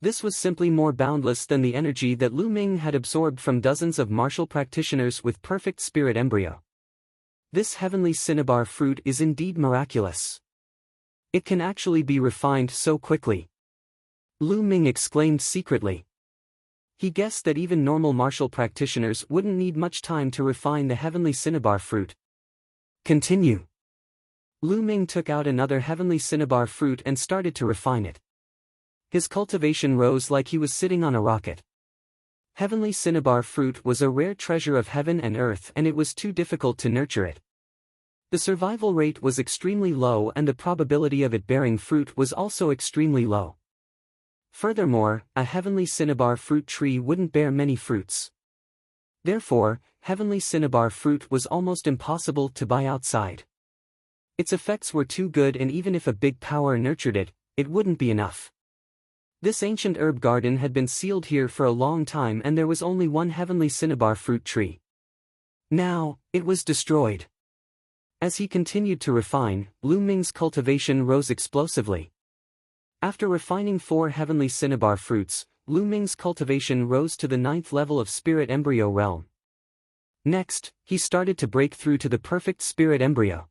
This was simply more boundless than the energy that Lu Ming had absorbed from dozens of martial practitioners with perfect Spirit Embryo. This heavenly cinnabar fruit is indeed miraculous. It can actually be refined so quickly. Lu Ming exclaimed secretly. He guessed that even normal martial practitioners wouldn't need much time to refine the heavenly cinnabar fruit. Continue. Lu Ming took out another heavenly cinnabar fruit and started to refine it. His cultivation rose like he was sitting on a rocket. Heavenly cinnabar fruit was a rare treasure of heaven and earth and it was too difficult to nurture it. The survival rate was extremely low and the probability of it bearing fruit was also extremely low. Furthermore, a heavenly cinnabar fruit tree wouldn't bear many fruits. Therefore, heavenly cinnabar fruit was almost impossible to buy outside. Its effects were too good and even if a big power nurtured it, it wouldn't be enough. This ancient herb garden had been sealed here for a long time and there was only one heavenly cinnabar fruit tree. Now, it was destroyed. As he continued to refine, Lu Ming's cultivation rose explosively. After refining 4 heavenly cinnabar fruits, Lu Ming's cultivation rose to the 9th level of Spirit Embryo Realm. Next, he started to break through to the perfect Spirit Embryo.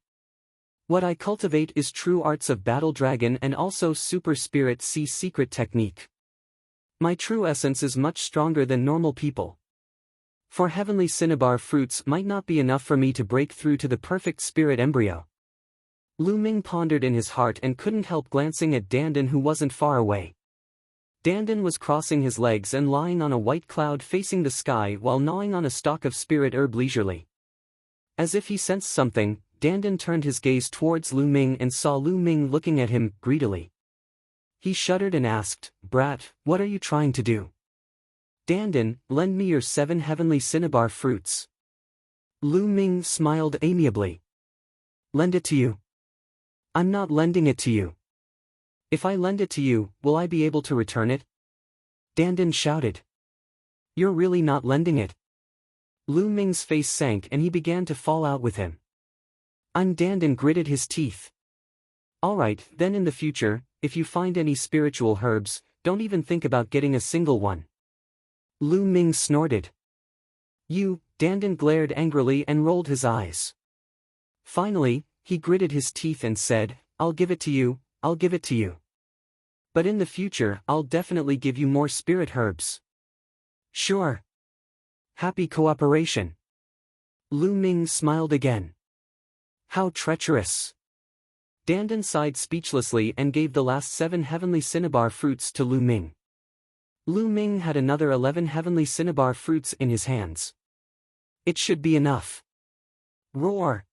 What I cultivate is true arts of Battle Dragon and also Super Spirit Sea secret technique. My true essence is much stronger than normal people. For heavenly cinnabar fruits might not be enough for me to break through to the perfect Spirit Embryo. Lu Ming pondered in his heart and couldn't help glancing at Dandan who wasn't far away. Dandan was crossing his legs and lying on a white cloud facing the sky while gnawing on a stalk of spirit herb leisurely. As if he sensed something, Dandan turned his gaze towards Lu Ming and saw Lu Ming looking at him greedily. He shuddered and asked, "Brat, what are you trying to do?" "Dandan, lend me your 7 heavenly cinnabar fruits." Lu Ming smiled amiably. "Lend it to you?" "I'm not lending it to you." "If I lend it to you, will I be able to return it?" Dandan shouted. "You're really not lending it?" Lu Ming's face sank and he began to fall out with him. Dandan gritted his teeth. "Alright, then in the future, if you find any spiritual herbs, don't even think about getting a single one." Lu Ming snorted. "You," Dandan glared angrily and rolled his eyes. Finally, he gritted his teeth and said, "I'll give it to you, I'll give it to you. But in the future, I'll definitely give you more spirit herbs." "Sure. Happy cooperation." Lu Ming smiled again. "How treacherous." Dandan sighed speechlessly and gave the last 7 heavenly cinnabar fruits to Lu Ming. Lu Ming had another 11 heavenly cinnabar fruits in his hands. It should be enough. Roar!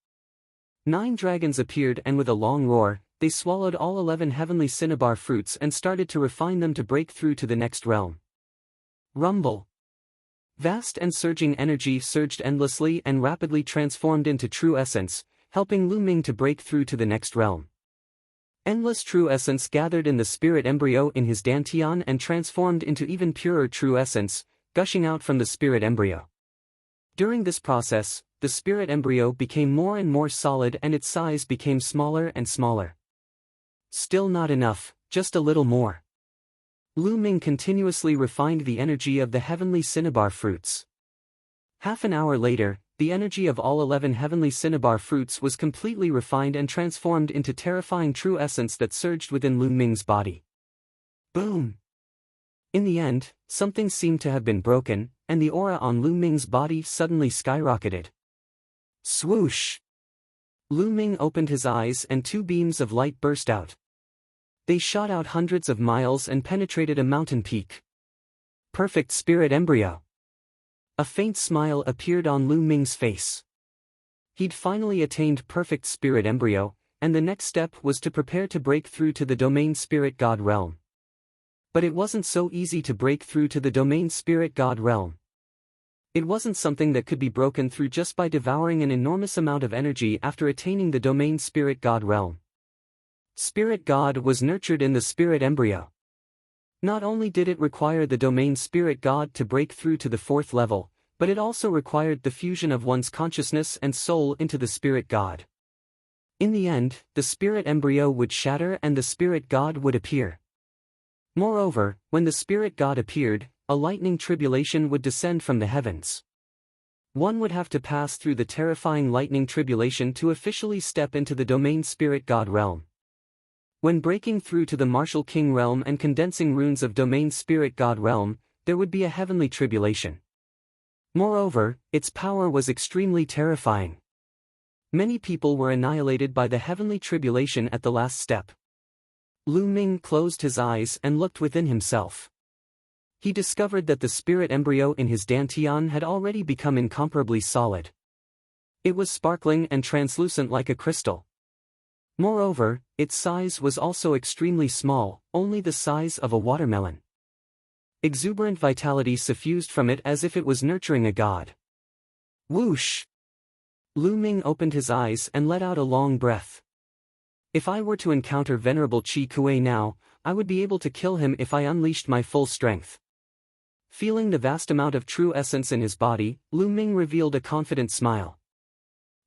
9 dragons appeared and with a long roar, they swallowed all 11 heavenly cinnabar fruits and started to refine them to break through to the next realm. Rumble! Vast and surging energy surged endlessly and rapidly transformed into true essence, helping Lu Ming to break through to the next realm. Endless true essence gathered in the spirit embryo in his dantian and transformed into even purer true essence, gushing out from the spirit embryo. During this process, the spirit embryo became more and more solid and its size became smaller and smaller. Still not enough, just a little more. Lu Ming continuously refined the energy of the heavenly cinnabar fruits. Half an hour later, the energy of all 11 heavenly cinnabar fruits was completely refined and transformed into terrifying true essence that surged within Lu Ming's body. Boom! In the end, something seemed to have been broken, and the aura on Lu Ming's body suddenly skyrocketed. Swoosh! Lu Ming opened his eyes and 2 beams of light burst out. They shot out hundreds of miles and penetrated a mountain peak. Perfect spirit embryo. A faint smile appeared on Lu Ming's face. He'd finally attained perfect spirit embryo, and the next step was to prepare to break through to the domain spirit god realm. But it wasn't so easy to break through to the domain spirit god realm. It wasn't something that could be broken through just by devouring an enormous amount of energy after attaining the domain spirit god realm. Spirit god was nurtured in the spirit embryo. Not only did it require the domain spirit god to break through to the 4th level, but it also required the fusion of one's consciousness and soul into the spirit god. In the end, the spirit embryo would shatter and the spirit god would appear. Moreover, when the spirit god appeared, a lightning tribulation would descend from the heavens. One would have to pass through the terrifying lightning tribulation to officially step into the domain spirit god realm. When breaking through to the martial king realm and condensing runes of domain spirit god realm, there would be a heavenly tribulation. Moreover, its power was extremely terrifying. Many people were annihilated by the heavenly tribulation at the last step. Lu Ming closed his eyes and looked within himself. He discovered that the spirit embryo in his dantian had already become incomparably solid. It was sparkling and translucent like a crystal. Moreover, its size was also extremely small, only the size of a watermelon. Exuberant vitality suffused from it as if it was nurturing a god. Whoosh! Lu Ming opened his eyes and let out a long breath. If I were to encounter Venerable Qi Kuei now, I would be able to kill him if I unleashed my full strength. Feeling the vast amount of true essence in his body, Lu Ming revealed a confident smile.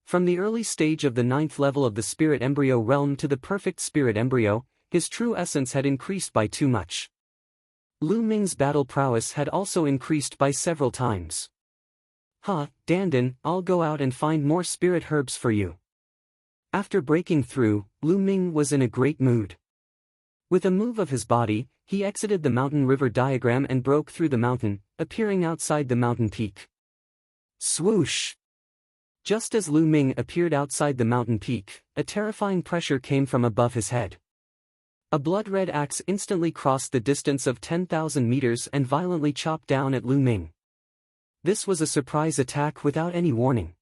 From the early stage of the 9th level of the spirit embryo realm to the perfect spirit embryo, his true essence had increased by too much. Lu Ming's battle prowess had also increased by several times. Dandan, I'll go out and find more spirit herbs for you. After breaking through, Lu Ming was in a great mood. With a move of his body, he exited the mountain river diagram and broke through the mountain, appearing outside the mountain peak. Swoosh! Just as Lu Ming appeared outside the mountain peak, a terrifying pressure came from above his head. A blood-red axe instantly crossed the distance of 10,000 meters and violently chopped down at Lu Ming. This was a surprise attack without any warning.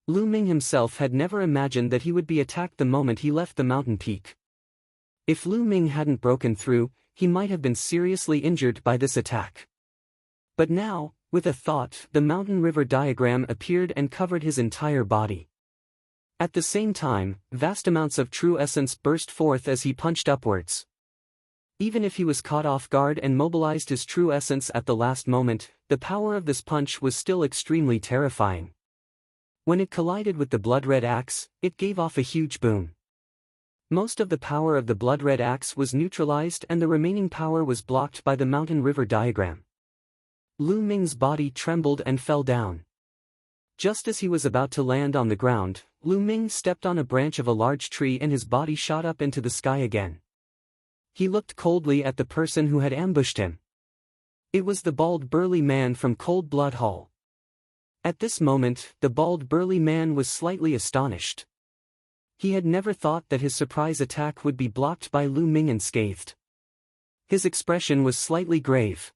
Lu Ming himself had never imagined that he would be attacked the moment he left the mountain peak. If Lu Ming hadn't broken through, he might have been seriously injured by this attack. But now, with a thought, the mountain river diagram appeared and covered his entire body. At the same time, vast amounts of true essence burst forth as he punched upwards. Even if he was caught off guard and mobilized his true essence at the last moment, the power of this punch was still extremely terrifying. When it collided with the blood-red axe, it gave off a huge boom. Most of the power of the blood-red axe was neutralized and the remaining power was blocked by the mountain river diagram. Lu Ming's body trembled and fell down. Just as he was about to land on the ground, Lu Ming stepped on a branch of a large tree and his body shot up into the sky again. He looked coldly at the person who had ambushed him. It was the bald burly man from Cold Blood Hall. At this moment, the bald burly man was slightly astonished. He had never thought that his surprise attack would be blocked by Lu Ming unscathed. His expression was slightly grave.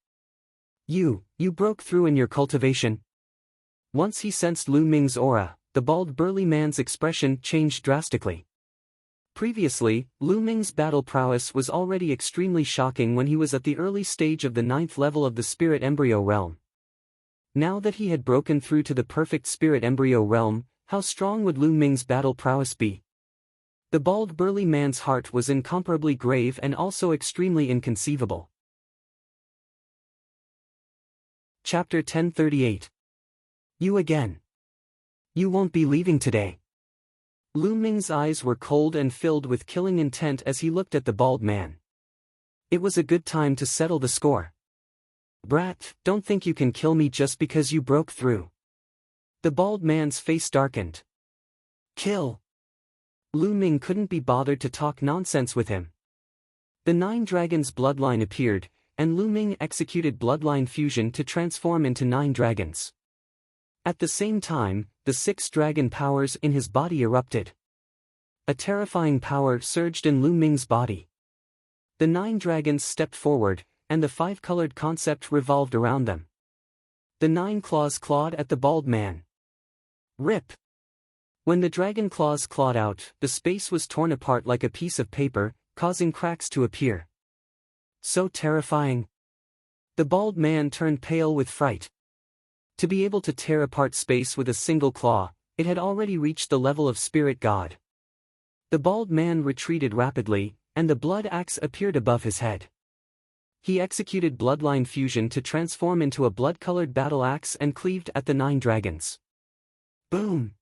You broke through in your cultivation? Once he sensed Lu Ming's aura, the bald burly man's expression changed drastically. Previously, Lu Ming's battle prowess was already extremely shocking when he was at the early stage of the 9th level of the spirit embryo realm. Now that he had broken through to the perfect spirit embryo realm, how strong would Lu Ming's battle prowess be? The bald burly man's heart was incomparably grave and also extremely inconceivable. Chapter 1038. You again. You won't be leaving today. Lu Ming's eyes were cold and filled with killing intent as he looked at the bald man. It was a good time to settle the score. Brat, don't think you can kill me just because you broke through. The bald man's face darkened. Kill. Lu Ming couldn't be bothered to talk nonsense with him. The 9 dragons' bloodline appeared, and Lu Ming executed bloodline fusion to transform into 9 dragons. At the same time, the 6 dragon powers in his body erupted. A terrifying power surged in Lu Ming's body. The 9 dragons stepped forward, and the 5-colored concept revolved around them. The 9 claws clawed at the bald man. Rip! When the dragon claws clawed out, the space was torn apart like a piece of paper, causing cracks to appear. So terrifying. The bald man turned pale with fright. To be able to tear apart space with a single claw, it had already reached the level of spirit god. The bald man retreated rapidly, and the blood axe appeared above his head. He executed bloodline fusion to transform into a blood-colored battle axe and cleaved at the 9 dragons. Boom!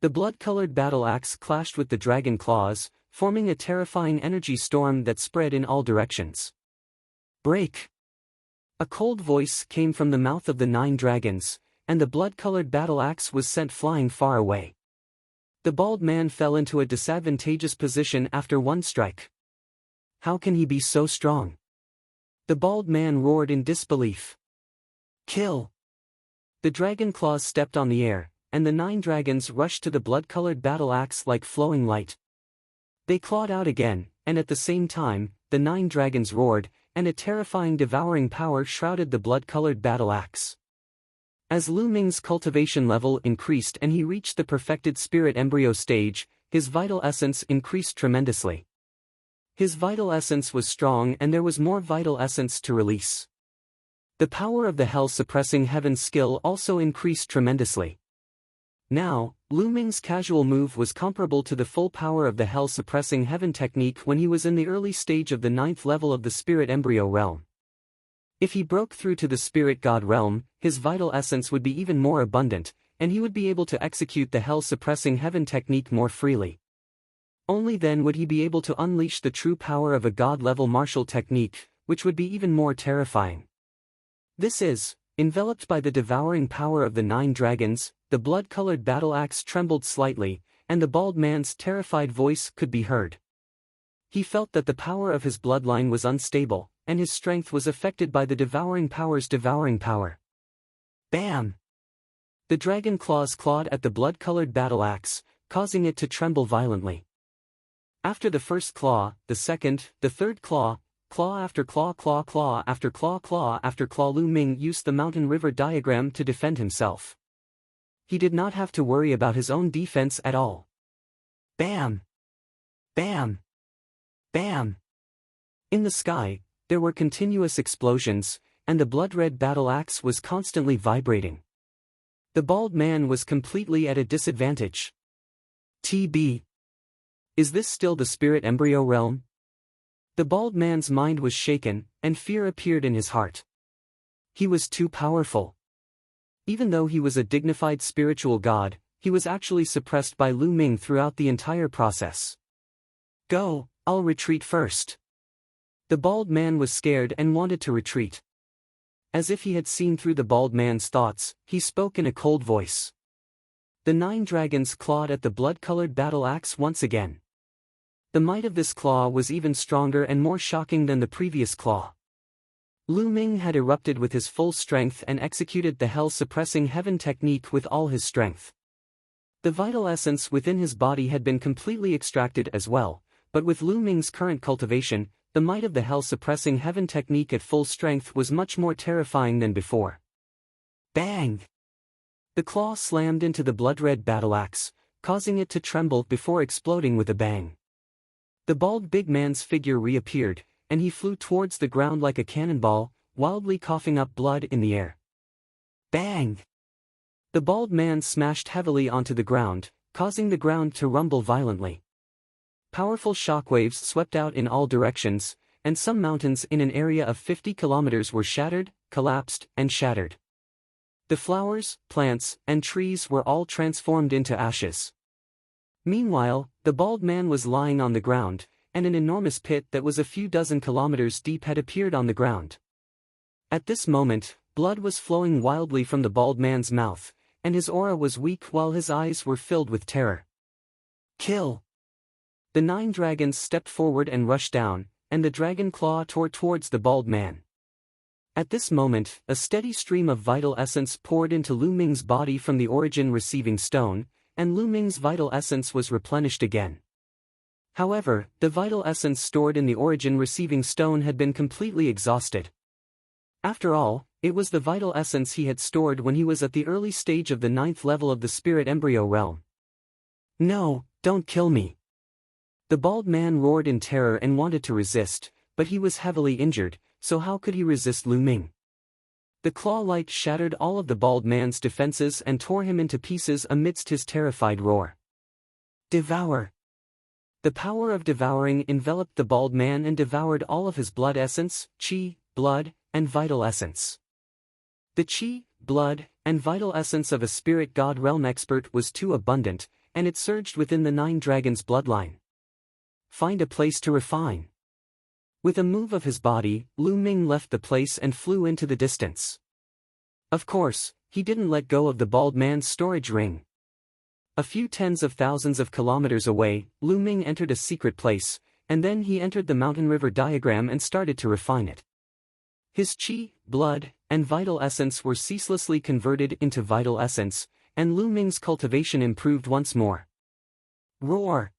The blood-colored battle axe clashed with the dragon claws, forming a terrifying energy storm that spread in all directions. Break! A cold voice came from the mouth of the 9 dragons, and the blood-colored battle axe was sent flying far away. The bald man fell into a disadvantageous position after one strike. How can he be so strong? The bald man roared in disbelief. Kill! The dragon claws stepped on the air, and the 9 dragons rushed to the blood-colored battle axe like flowing light. They clawed out again, and at the same time, the 9 dragons roared, and a terrifying devouring power shrouded the blood-colored battle axe. As Lu Ming's cultivation level increased and he reached the perfected spirit embryo stage, his vital essence increased tremendously. His vital essence was strong and there was more vital essence to release. The power of the hell-suppressing heaven skill also increased tremendously. Now, Lu Ming's casual move was comparable to the full power of the hell-suppressing heaven technique when he was in the early stage of the 9th level of the spirit embryo realm. If he broke through to the spirit god realm, his vital essence would be even more abundant, and he would be able to execute the hell-suppressing heaven technique more freely. Only then would he be able to unleash the true power of a god-level martial technique, which would be even more terrifying. This is, enveloped by the devouring power of the 9 dragons, the blood-colored battle axe trembled slightly, and the bald man's terrified voice could be heard. He felt that the power of his bloodline was unstable, and his strength was affected by the devouring power's devouring power. Bam! The dragon claws clawed at the blood-colored battle axe, causing it to tremble violently. After the first claw, the second, the third claw after claw after claw after claw, Lu Ming used the mountain river diagram to defend himself. He did not have to worry about his own defense at all. Bam! Bam! Bam! In the sky, there were continuous explosions, and the blood-red battle axe was constantly vibrating. The bald man was completely at a disadvantage. TB. Is this still the spirit embryo realm? The bald man's mind was shaken, and fear appeared in his heart. He was too powerful. Even though he was a dignified spiritual god, he was actually suppressed by Lu Ming throughout the entire process. Go, I'll retreat first. The bald man was scared and wanted to retreat. As if he had seen through the bald man's thoughts, he spoke in a cold voice. The 9 dragons clawed at the blood-colored battle axe once again. The might of this claw was even stronger and more shocking than the previous claw. Lu Ming had erupted with his full strength and executed the hell-suppressing heaven technique with all his strength. The vital essence within his body had been completely extracted as well, but with Lu Ming's current cultivation, the might of the hell-suppressing heaven technique at full strength was much more terrifying than before. Bang! The claw slammed into the blood-red battle axe, causing it to tremble before exploding with a bang. The bald big man's figure reappeared, and he flew towards the ground like a cannonball, wildly coughing up blood in the air. Bang! The bald man smashed heavily onto the ground, causing the ground to rumble violently. Powerful shockwaves swept out in all directions, and some mountains in an area of 50 kilometers were shattered, collapsed, and shattered. The flowers, plants, and trees were all transformed into ashes. Meanwhile, the bald man was lying on the ground, and an enormous pit that was a few dozen kilometers deep had appeared on the ground. At this moment, blood was flowing wildly from the bald man's mouth, and his aura was weak while his eyes were filled with terror. Kill! The 9 dragons stepped forward and rushed down, and the dragon claw tore towards the bald man. At this moment, a steady stream of vital essence poured into Lu Ming's body from the origin receiving stone, and Lu Ming's vital essence was replenished again. However, the vital essence stored in the origin receiving stone had been completely exhausted. After all, it was the vital essence he had stored when he was at the early stage of the 9th level of the spirit embryo realm. No, don't kill me! The bald man roared in terror and wanted to resist, but he was heavily injured, so how could he resist Lu Ming? The claw light shattered all of the bald man's defenses and tore him into pieces amidst his terrified roar. Devour! The power of devouring enveloped the bald man and devoured all of his blood essence, chi, blood, and vital essence. The chi, blood, and vital essence of a spirit god realm expert was too abundant, and it surged within the 9 dragons' bloodline. Find a place to refine. With a move of his body, Lu Ming left the place and flew into the distance. Of course, he didn't let go of the bald man's storage ring. A few tens of thousands of kilometers away, Lu Ming entered a secret place, and then he entered the mountain river diagram and started to refine it. His chi, blood, and vital essence were ceaselessly converted into vital essence, and Lu Ming's cultivation improved once more. Roar!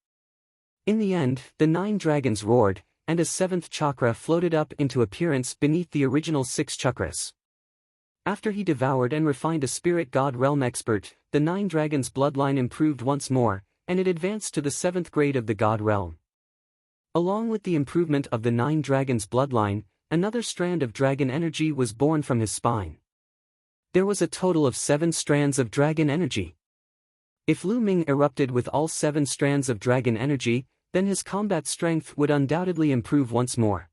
In the end, the 9 dragons roared, and a 7th chakra floated up into appearance beneath the original 6 chakras. After he devoured and refined a spirit god realm expert, the 9 dragons' bloodline improved once more, and it advanced to the 7th grade of the god realm. Along with the improvement of the 9 dragons' bloodline, another strand of dragon energy was born from his spine. There was a total of 7 strands of dragon energy. If Lu Ming erupted with all 7 strands of dragon energy, then his combat strength would undoubtedly improve once more.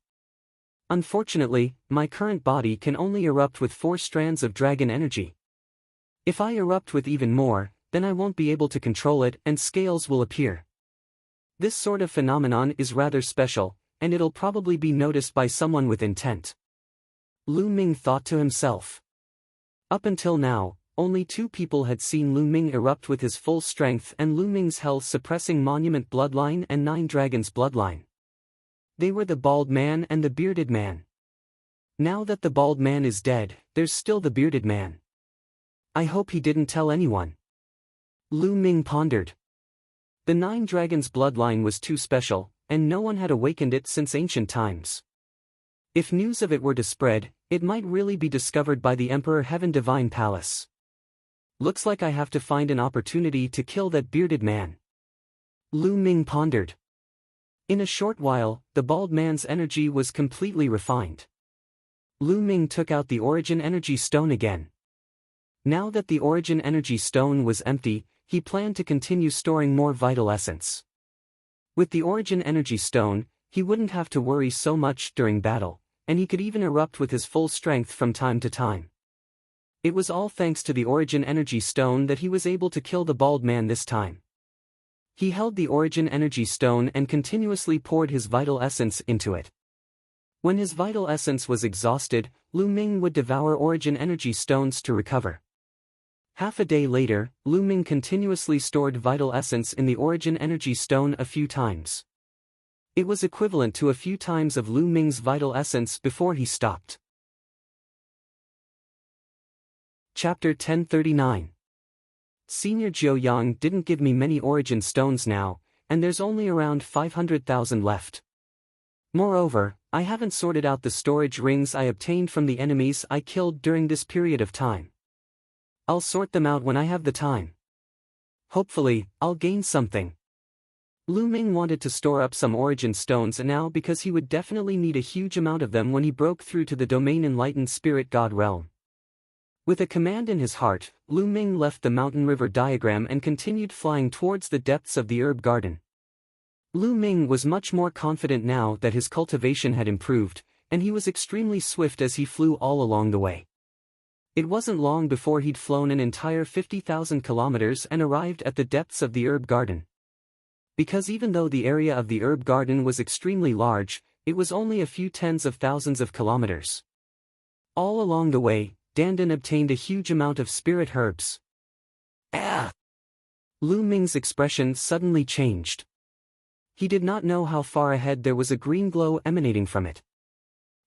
Unfortunately, my current body can only erupt with 4 strands of dragon energy. If I erupt with even more, then I won't be able to control it and scales will appear. This sort of phenomenon is rather special, and it'll probably be noticed by someone with intent. Lu Ming thought to himself. Up until now, only 2 people had seen Lu Ming erupt with his full strength and Lu Ming's health-suppressing monument bloodline and 9 dragons bloodline. They were the bald man and the bearded man. Now that the bald man is dead, there's still the bearded man. I hope he didn't tell anyone. Lu Ming pondered. The 9 dragons bloodline was too special, and no one had awakened it since ancient times. If news of it were to spread, it might really be discovered by the Emperor Heaven Divine Palace. Looks like I have to find an opportunity to kill that bearded man. Lu Ming pondered. In a short while, the bald man's energy was completely refined. Lu Ming took out the origin energy stone again. Now that the origin energy stone was empty, he planned to continue storing more vital essence. With the origin energy stone, he wouldn't have to worry so much during battle, and he could even erupt with his full strength from time to time. It was all thanks to the origin energy stone that he was able to kill the bald man this time. He held the origin energy stone and continuously poured his vital essence into it. When his vital essence was exhausted, Lu Ming would devour origin energy stones to recover. Half a day later, Lu Ming continuously stored vital essence in the origin energy stone a few times. It was equivalent to a few times of Lu Ming's vital essence before he stopped. Chapter 1039. Senior Jiu Yang didn't give me many origin stones now, and there's only around 500,000 left. Moreover, I haven't sorted out the storage rings I obtained from the enemies I killed during this period of time. I'll sort them out when I have the time. Hopefully, I'll gain something. Lu Ming wanted to store up some origin stones now because he would definitely need a huge amount of them when he broke through to the domain enlightened spirit god realm. With a command in his heart, Lu Ming left the mountain river diagram and continued flying towards the depths of the herb garden. Lu Ming was much more confident now that his cultivation had improved, and he was extremely swift as he flew all along the way. It wasn't long before he'd flown an entire 50,000 kilometers and arrived at the depths of the herb garden. Because even though the area of the herb garden was extremely large, it was only a few tens of thousands of kilometers. All along the way, Dandan obtained a huge amount of spirit herbs. Ah! Lu Ming's expression suddenly changed. He did not know how far ahead there was a green glow emanating from it.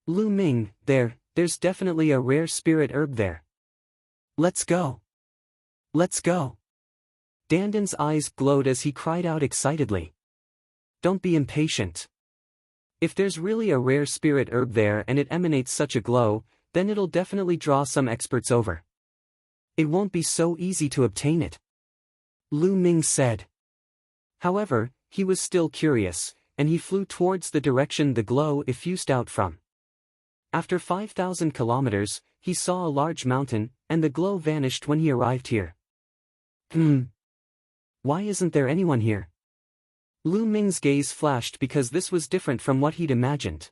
Lu Ming, there's definitely a rare spirit herb there. Let's go. Let's go. Dandan's eyes glowed as he cried out excitedly. Don't be impatient. If there's really a rare spirit herb there and it emanates such a glow, then it'll definitely draw some experts over. It won't be so easy to obtain it. Lu Ming said. However, he was still curious, and he flew towards the direction the glow effused out from. After 5,000 kilometers, he saw a large mountain, and the glow vanished when he arrived here. Why isn't there anyone here? Lu Ming's gaze flashed because this was different from what he'd imagined.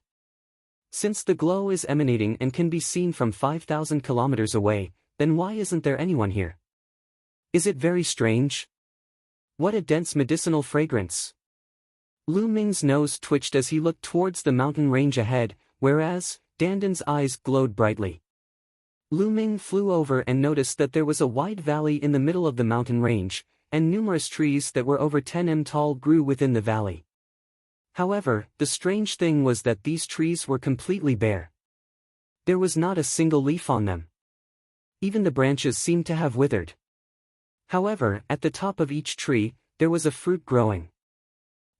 Since the glow is emanating and can be seen from 5,000 kilometers away, then why isn't there anyone here? Is it very strange? What a dense medicinal fragrance. Lu Ming's nose twitched as he looked towards the mountain range ahead, whereas Dandan's eyes glowed brightly. Lu Ming flew over and noticed that there was a wide valley in the middle of the mountain range, and numerous trees that were over 10 m tall grew within the valley. However, the strange thing was that these trees were completely bare. There was not a single leaf on them. Even the branches seemed to have withered. However, at the top of each tree, there was a fruit growing.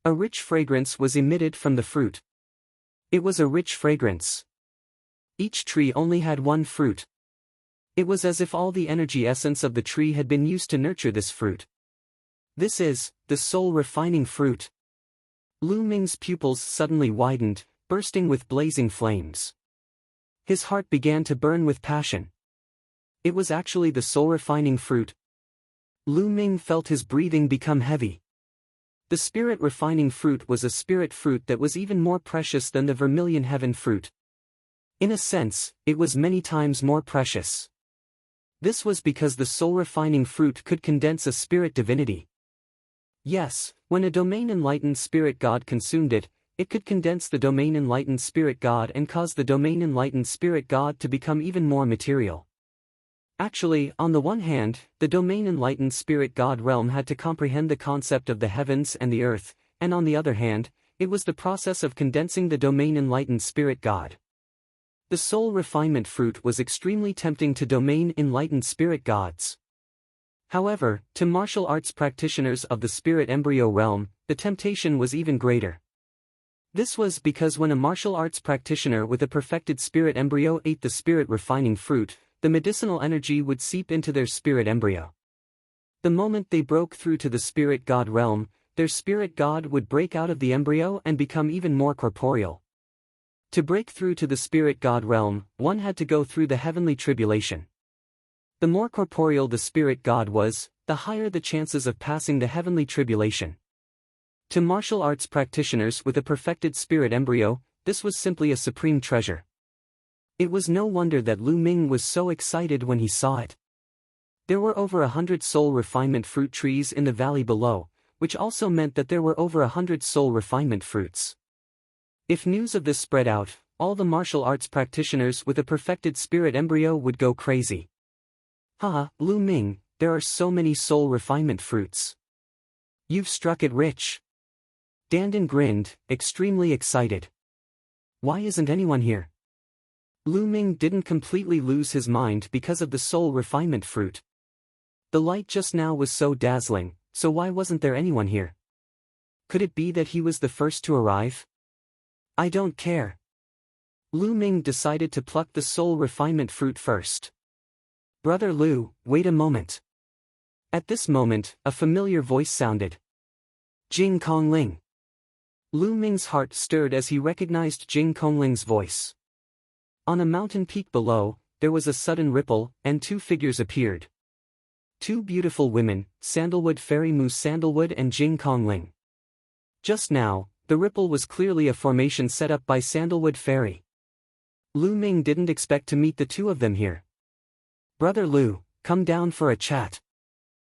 A rich fragrance was emitted from the fruit. It was a rich fragrance. Each tree only had one fruit. It was as if all the energy essence of the tree had been used to nurture this fruit. This is the soul-refining fruit. Lu Ming's pupils suddenly widened, bursting with blazing flames. His heart began to burn with passion. It was actually the soul-refining fruit. Lu Ming felt his breathing become heavy. The spirit-refining fruit was a spirit fruit that was even more precious than the vermilion heaven fruit. In a sense, it was many times more precious. This was because the soul-refining fruit could condense a spirit divinity. Yes, when a domain-enlightened spirit god consumed it, it could condense the domain-enlightened spirit god and cause the domain-enlightened spirit god to become even more material. Actually, on the one hand, the domain-enlightened spirit god realm had to comprehend the concept of the heavens and the earth, and on the other hand, it was the process of condensing the domain-enlightened spirit god. The soul refinement fruit was extremely tempting to domain-enlightened spirit gods. However, to martial arts practitioners of the spirit embryo realm, the temptation was even greater. This was because when a martial arts practitioner with a perfected spirit embryo ate the spirit refining fruit, the medicinal energy would seep into their spirit embryo. The moment they broke through to the spirit god realm, their spirit god would break out of the embryo and become even more corporeal. To break through to the spirit god realm, one had to go through the heavenly tribulation. The more corporeal the spirit god was, the higher the chances of passing the heavenly tribulation. To martial arts practitioners with a perfected spirit embryo, this was simply a supreme treasure. It was no wonder that Lu Ming was so excited when he saw it. There were over 100 soul refinement fruit trees in the valley below, which also meant that there were over 100 soul refinement fruits. If news of this spread out, all the martial arts practitioners with a perfected spirit embryo would go crazy. Haha, Lu Ming, there are so many soul refinement fruits. You've struck it rich. Dandan grinned, extremely excited. Why isn't anyone here? Lu Ming didn't completely lose his mind because of the soul refinement fruit. The light just now was so dazzling, so why wasn't there anyone here? Could it be that he was the first to arrive? I don't care. Lu Ming decided to pluck the soul refinement fruit first. Brother Lu, wait a moment. At this moment, a familiar voice sounded. Jing Kongling. Lu Ming's heart stirred as he recognized Jing Kongling's voice. On a mountain peak below, there was a sudden ripple, and two figures appeared. Two beautiful women, Sandalwood Fairy Mu Sandalwood and Jing Kongling. Just now, the ripple was clearly a formation set up by Sandalwood Fairy. Lu Ming didn't expect to meet the two of them here. Brother Lu, come down for a chat.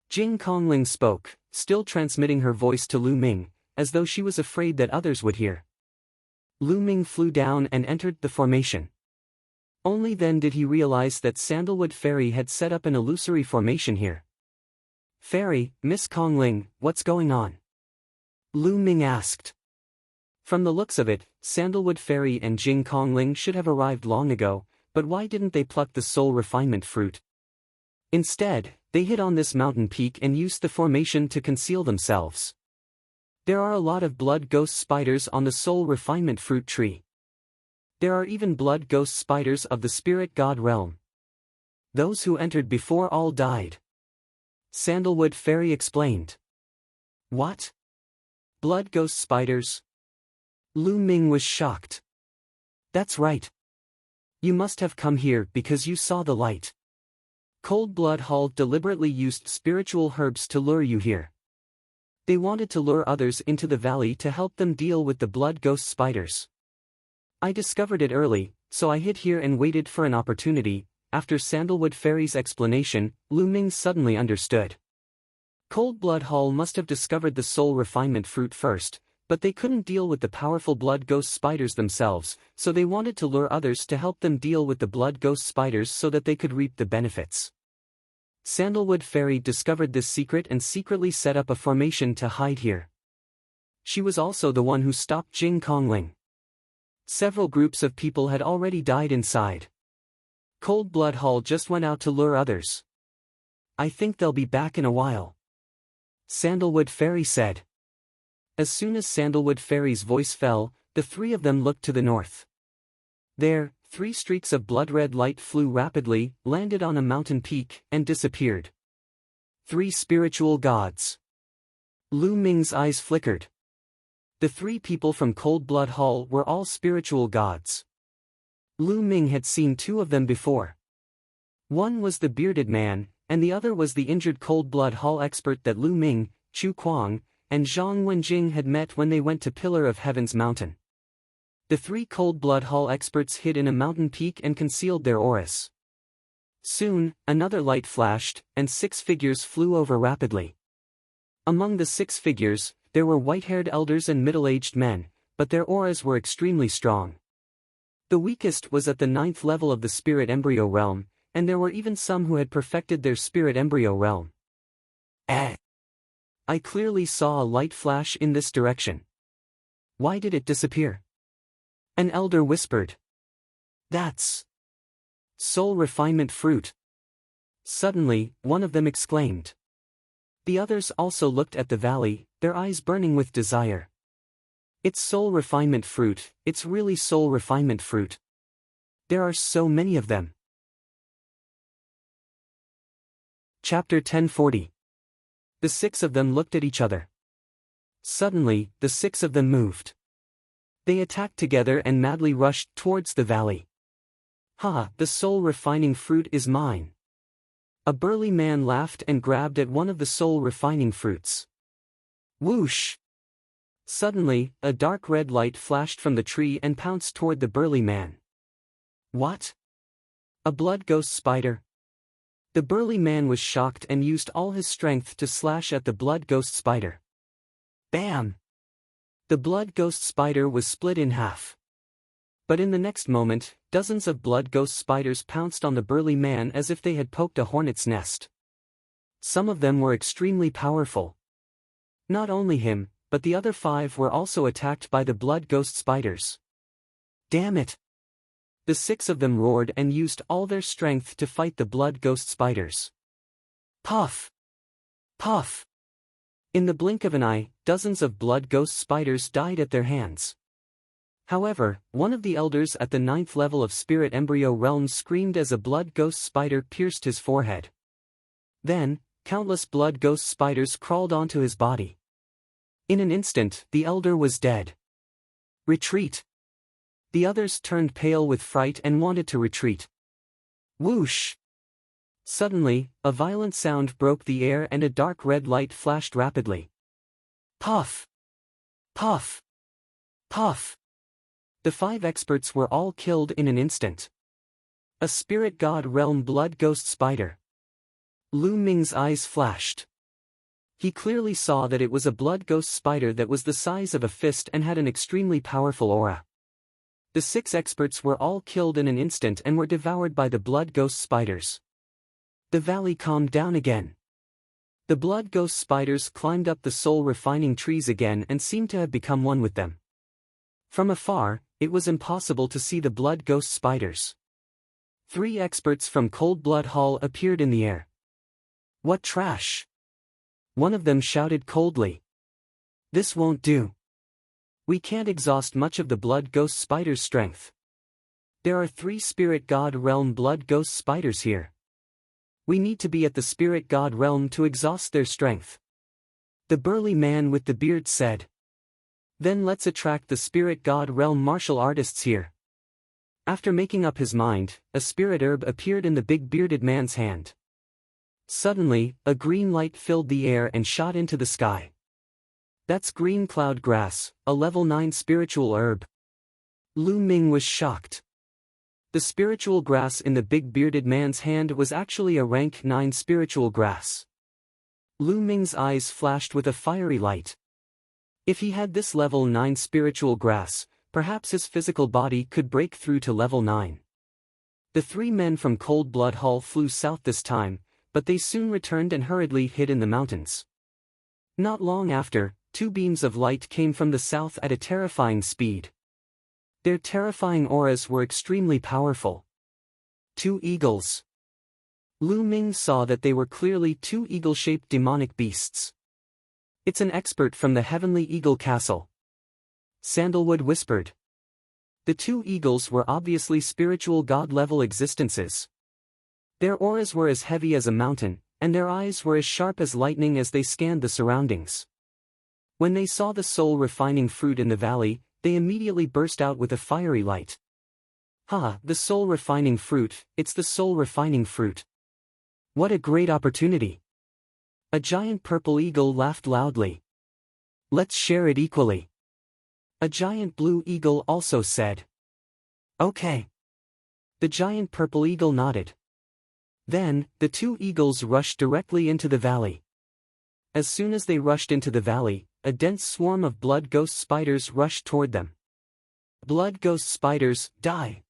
Jing Kongling spoke, still transmitting her voice to Lu Ming, as though she was afraid that others would hear. Lu Ming flew down and entered the formation. Only then did he realize that Sandalwood Fairy had set up an illusory formation here. Fairy, Miss Kongling, what's going on? Lu Ming asked. From the looks of it, Sandalwood Fairy and Jing Kongling should have arrived long ago, but why didn't they pluck the soul refinement fruit? Instead, they hid on this mountain peak and used the formation to conceal themselves. There are a lot of blood ghost spiders on the soul refinement fruit tree. There are even blood ghost spiders of the spirit god realm. Those who entered before all died. Sandalwood Fairy explained. What? Blood ghost spiders? Lu Ming was shocked. That's right. You must have come here because you saw the light. Cold Blood Hall deliberately used spiritual herbs to lure you here. They wanted to lure others into the valley to help them deal with the blood ghost spiders. I discovered it early, so I hid here and waited for an opportunity. After Sandalwood Fairy's explanation, Lu Ming suddenly understood. Cold Blood Hall must have discovered the soul refinement fruit first, but they couldn't deal with the powerful blood ghost spiders themselves, so they wanted to lure others to help them deal with the blood ghost spiders so that they could reap the benefits. Sandalwood Fairy discovered this secret and secretly set up a formation to hide here. She was also the one who stopped Jing Kongling. Several groups of people had already died inside. Cold Blood Hall just went out to lure others. I think they'll be back in a while. Sandalwood Fairy said. As soon as Sandalwood Fairy's voice fell, the three of them looked to the north. There, 3 streaks of blood-red light flew rapidly, landed on a mountain peak, and disappeared. 3 spiritual gods. Lu Ming's eyes flickered. The 3 people from Cold Blood Hall were all spiritual gods. Lu Ming had seen 2 of them before. One was the bearded man, and the other was the injured Cold Blood Hall expert that Lu Ming, Chu Kuang, and Zhang Wenjing had met when they went to Pillar of Heaven's mountain. The 3 Cold Blood Hall experts hid in a mountain peak and concealed their auras. Soon, another light flashed, and 6 figures flew over rapidly. Among the 6 figures, there were white-haired elders and middle-aged men, but their auras were extremely strong. The weakest was at the 9th level of the spirit embryo realm, and there were even some who had perfected their spirit embryo realm. I clearly saw a light flash in this direction. Why did it disappear? An elder whispered. That's soul refinement fruit. Suddenly, one of them exclaimed. The others also looked at the valley, their eyes burning with desire. It's soul refinement fruit, it's really soul refinement fruit. There are so many of them. Chapter 1040. The 6 of them looked at each other. Suddenly, the 6 of them moved. They attacked together and madly rushed towards the valley. Ha! The soul refining fruit is mine. A burly man laughed and grabbed at one of the soul refining fruits. Whoosh! Suddenly, a dark red light flashed from the tree and pounced toward the burly man. What? A blood ghost spider? The burly man was shocked and used all his strength to slash at the blood ghost spider. Bam! The blood ghost spider was split in half. But in the next moment, dozens of blood ghost spiders pounced on the burly man as if they had poked a hornet's nest. Some of them were extremely powerful. Not only him, but the other 5 were also attacked by the blood ghost spiders. Damn it! The 6 of them roared and used all their strength to fight the blood ghost spiders. Puff! Puff! In the blink of an eye, dozens of blood ghost spiders died at their hands. However, one of the elders at the 9th level of spirit embryo realm screamed as a blood ghost spider pierced his forehead. Then, countless blood ghost spiders crawled onto his body. In an instant, the elder was dead. Retreat! The others turned pale with fright and wanted to retreat. Whoosh! Suddenly, a violent sound broke the air and a dark red light flashed rapidly. Puff! Puff! Puff! The 5 experts were all killed in an instant. A spirit god realm blood ghost spider. Lu Ming's eyes flashed. He clearly saw that it was a blood ghost spider that was the size of a fist and had an extremely powerful aura. The 6 experts were all killed in an instant and were devoured by the blood ghost spiders. The valley calmed down again. The blood ghost spiders climbed up the soul-refining trees again and seemed to have become one with them. From afar, it was impossible to see the blood ghost spiders. 3 experts from Cold Blood Hall appeared in the air. What trash! One of them shouted coldly. This won't do. We can't exhaust much of the blood ghost spider's strength. There are 3 spirit god realm blood ghost spiders here. We need to be at the spirit god realm to exhaust their strength. The burly man with the beard said. Then let's attract the spirit god realm martial artists here. After making up his mind, a spirit herb appeared in the big bearded man's hand. Suddenly, a green light filled the air and shot into the sky. That's green cloud grass, a level 9 spiritual herb. Lu Ming was shocked. The spiritual grass in the big bearded man's hand was actually a rank 9 spiritual grass. Lu Ming's eyes flashed with a fiery light. If he had this level 9 spiritual grass, perhaps his physical body could break through to level 9. The 3 men from Cold Blood Hall flew south this time, but they soon returned and hurriedly hid in the mountains. Not long after, 2 beams of light came from the south at a terrifying speed. Their terrifying auras were extremely powerful. 2 eagles. Lu Ming saw that they were clearly 2 eagle-shaped demonic beasts. It's an expert from the Heavenly Eagle Castle. Sandalwood whispered. The 2 eagles were obviously spiritual god-level existences. Their auras were as heavy as a mountain, and their eyes were as sharp as lightning as they scanned the surroundings. When they saw the soul-refining fruit in the valley, they immediately burst out with a fiery light. Ha, the soul-refining fruit, it's the soul-refining fruit. What a great opportunity! A giant purple eagle laughed loudly. Let's share it equally. A giant blue eagle also said. Okay. The giant purple eagle nodded. Then, the 2 eagles rushed directly into the valley. As soon as they rushed into the valley, a dense swarm of blood ghost spiders rushed toward them. Blood ghost spiders, die!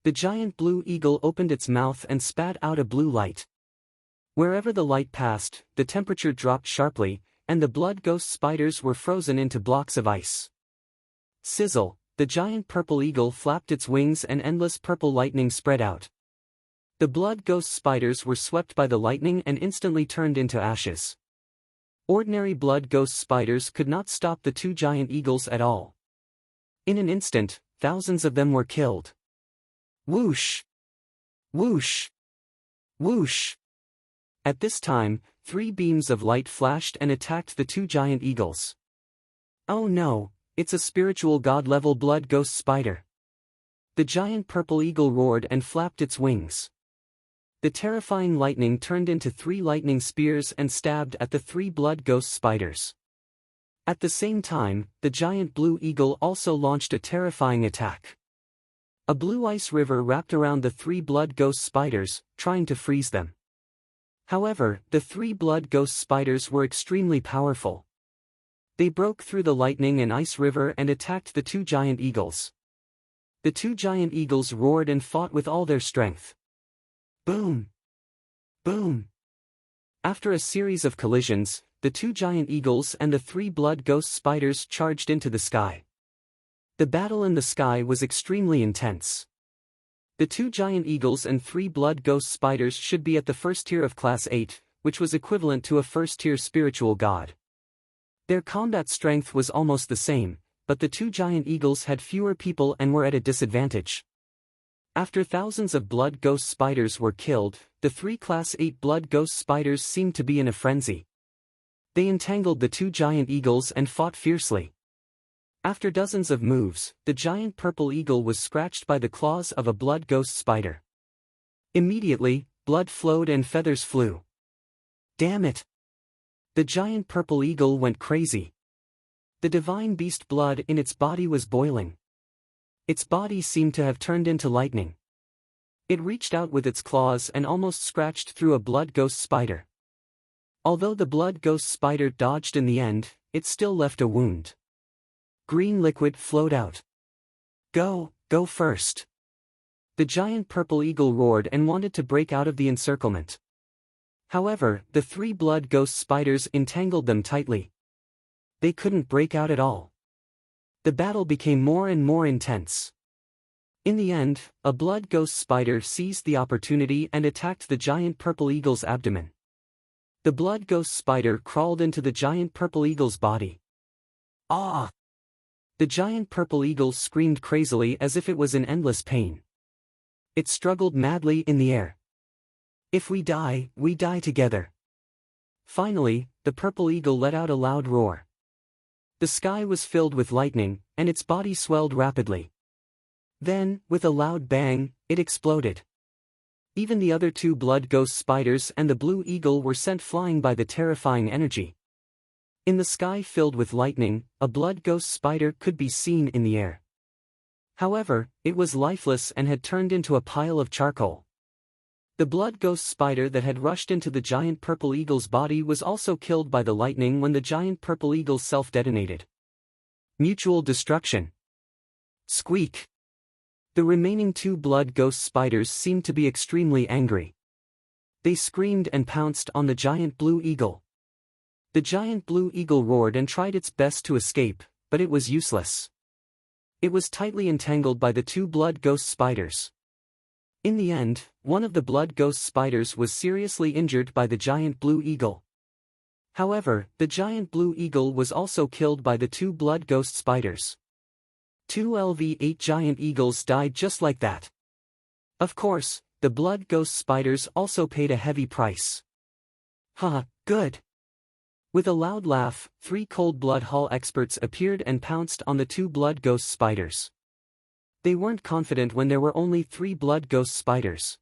The giant blue eagle opened its mouth and spat out a blue light. Wherever the light passed, the temperature dropped sharply, and the blood ghost spiders were frozen into blocks of ice. Sizzle, the giant purple eagle flapped its wings and endless purple lightning spread out. The blood ghost spiders were swept by the lightning and instantly turned into ashes. Ordinary blood ghost spiders could not stop the 2 giant eagles at all. In an instant, thousands of them were killed. Whoosh! Whoosh! Whoosh! At this time, 3 beams of light flashed and attacked the 2 giant eagles. Oh no, it's a spiritual god-level blood ghost spider. The giant purple eagle roared and flapped its wings. The terrifying lightning turned into 3 lightning spears and stabbed at the 3 blood ghost spiders. At the same time, the giant blue eagle also launched a terrifying attack. A blue ice river wrapped around the 3 blood ghost spiders, trying to freeze them. However, the 3 blood ghost spiders were extremely powerful. They broke through the lightning and ice river and attacked the 2 giant eagles. The 2 giant eagles roared and fought with all their strength. Boom! Boom! After a series of collisions, the 2 giant eagles and the 3 blood ghost spiders charged into the sky. The battle in the sky was extremely intense. The 2 giant eagles and 3 blood ghost spiders should be at the first tier of Class 8, which was equivalent to a first-tier spiritual god. Their combat strength was almost the same, but the 2 giant eagles had fewer people and were at a disadvantage. After thousands of blood ghost spiders were killed, the 3 Class 8 blood ghost spiders seemed to be in a frenzy. They entangled the 2 giant eagles and fought fiercely. After dozens of moves, the giant purple eagle was scratched by the claws of a blood ghost spider. Immediately, blood flowed and feathers flew. Damn it! The giant purple eagle went crazy. The divine beast blood in its body was boiling. Its body seemed to have turned into lightning. It reached out with its claws and almost scratched through a blood ghost spider. Although the blood ghost spider dodged in the end, it still left a wound. Green liquid flowed out. Go first. The giant purple eagle roared and wanted to break out of the encirclement. However, the 3 blood ghost spiders entangled them tightly. They couldn't break out at all. The battle became more and more intense. In the end, a blood ghost spider seized the opportunity and attacked the giant purple eagle's abdomen. The blood ghost spider crawled into the giant purple eagle's body. Ah! The giant purple eagle screamed crazily as if it was in endless pain. It struggled madly in the air. If we die together. Finally, the purple eagle let out a loud roar. The sky was filled with lightning, and its body swelled rapidly. Then, with a loud bang, it exploded. Even the other 2 blood ghost spiders and the blue eagle were sent flying by the terrifying energy. In the sky filled with lightning, a blood ghost spider could be seen in the air. However, it was lifeless and had turned into a pile of charcoal. The blood ghost spider that had rushed into the giant purple eagle's body was also killed by the lightning when the giant purple eagle self-detonated. Mutual destruction. Squeak. The remaining 2 blood ghost spiders seemed to be extremely angry. They screamed and pounced on the giant blue eagle. The giant blue eagle roared and tried its best to escape, but it was useless. It was tightly entangled by the 2 blood ghost spiders. In the end, one of the blood ghost spiders was seriously injured by the giant blue eagle. However, the giant blue eagle was also killed by the 2 blood ghost spiders. 2 LV8 giant eagles died just like that. Of course, the blood ghost spiders also paid a heavy price. Haha, good. With a loud laugh, 3 cold blood hall experts appeared and pounced on the 2 blood ghost spiders. They weren't confident when there were only 3 blood ghost spiders.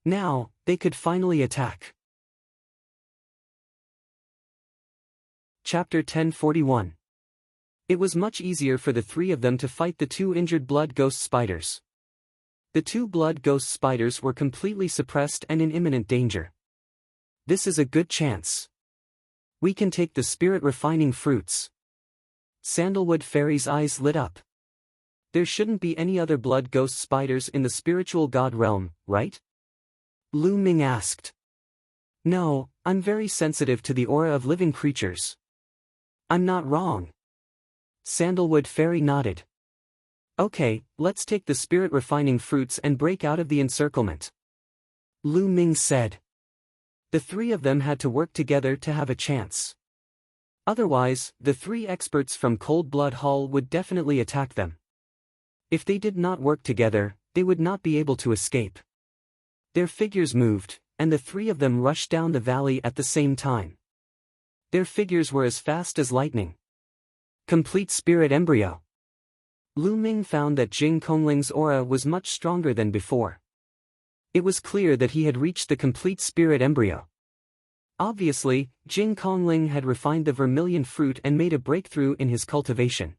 Now, they could finally attack. Chapter 1041. It was much easier for the 3 of them to fight the 2 injured blood ghost spiders. The 2 blood ghost spiders were completely suppressed and in imminent danger. This is a good chance. We can take the spirit refining fruits. Sandalwood Fairy's eyes lit up. There shouldn't be any other blood ghost spiders in the spiritual god realm, right? Lu Ming asked. No, I'm very sensitive to the aura of living creatures. I'm not wrong. Sandalwood Fairy nodded. Okay, let's take the spirit refining fruits and break out of the encirclement. Lu Ming said. The 3 of them had to work together to have a chance. Otherwise, the 3 experts from Cold Blood Hall would definitely attack them. If they did not work together, they would not be able to escape. Their figures moved, and the 3 of them rushed down the valley at the same time. Their figures were as fast as lightning. Complete spirit embryo. Lu Ming found that Jing Kongling's aura was much stronger than before. It was clear that he had reached the complete spirit embryo. Obviously, Jing Kongling had refined the vermilion fruit and made a breakthrough in his cultivation.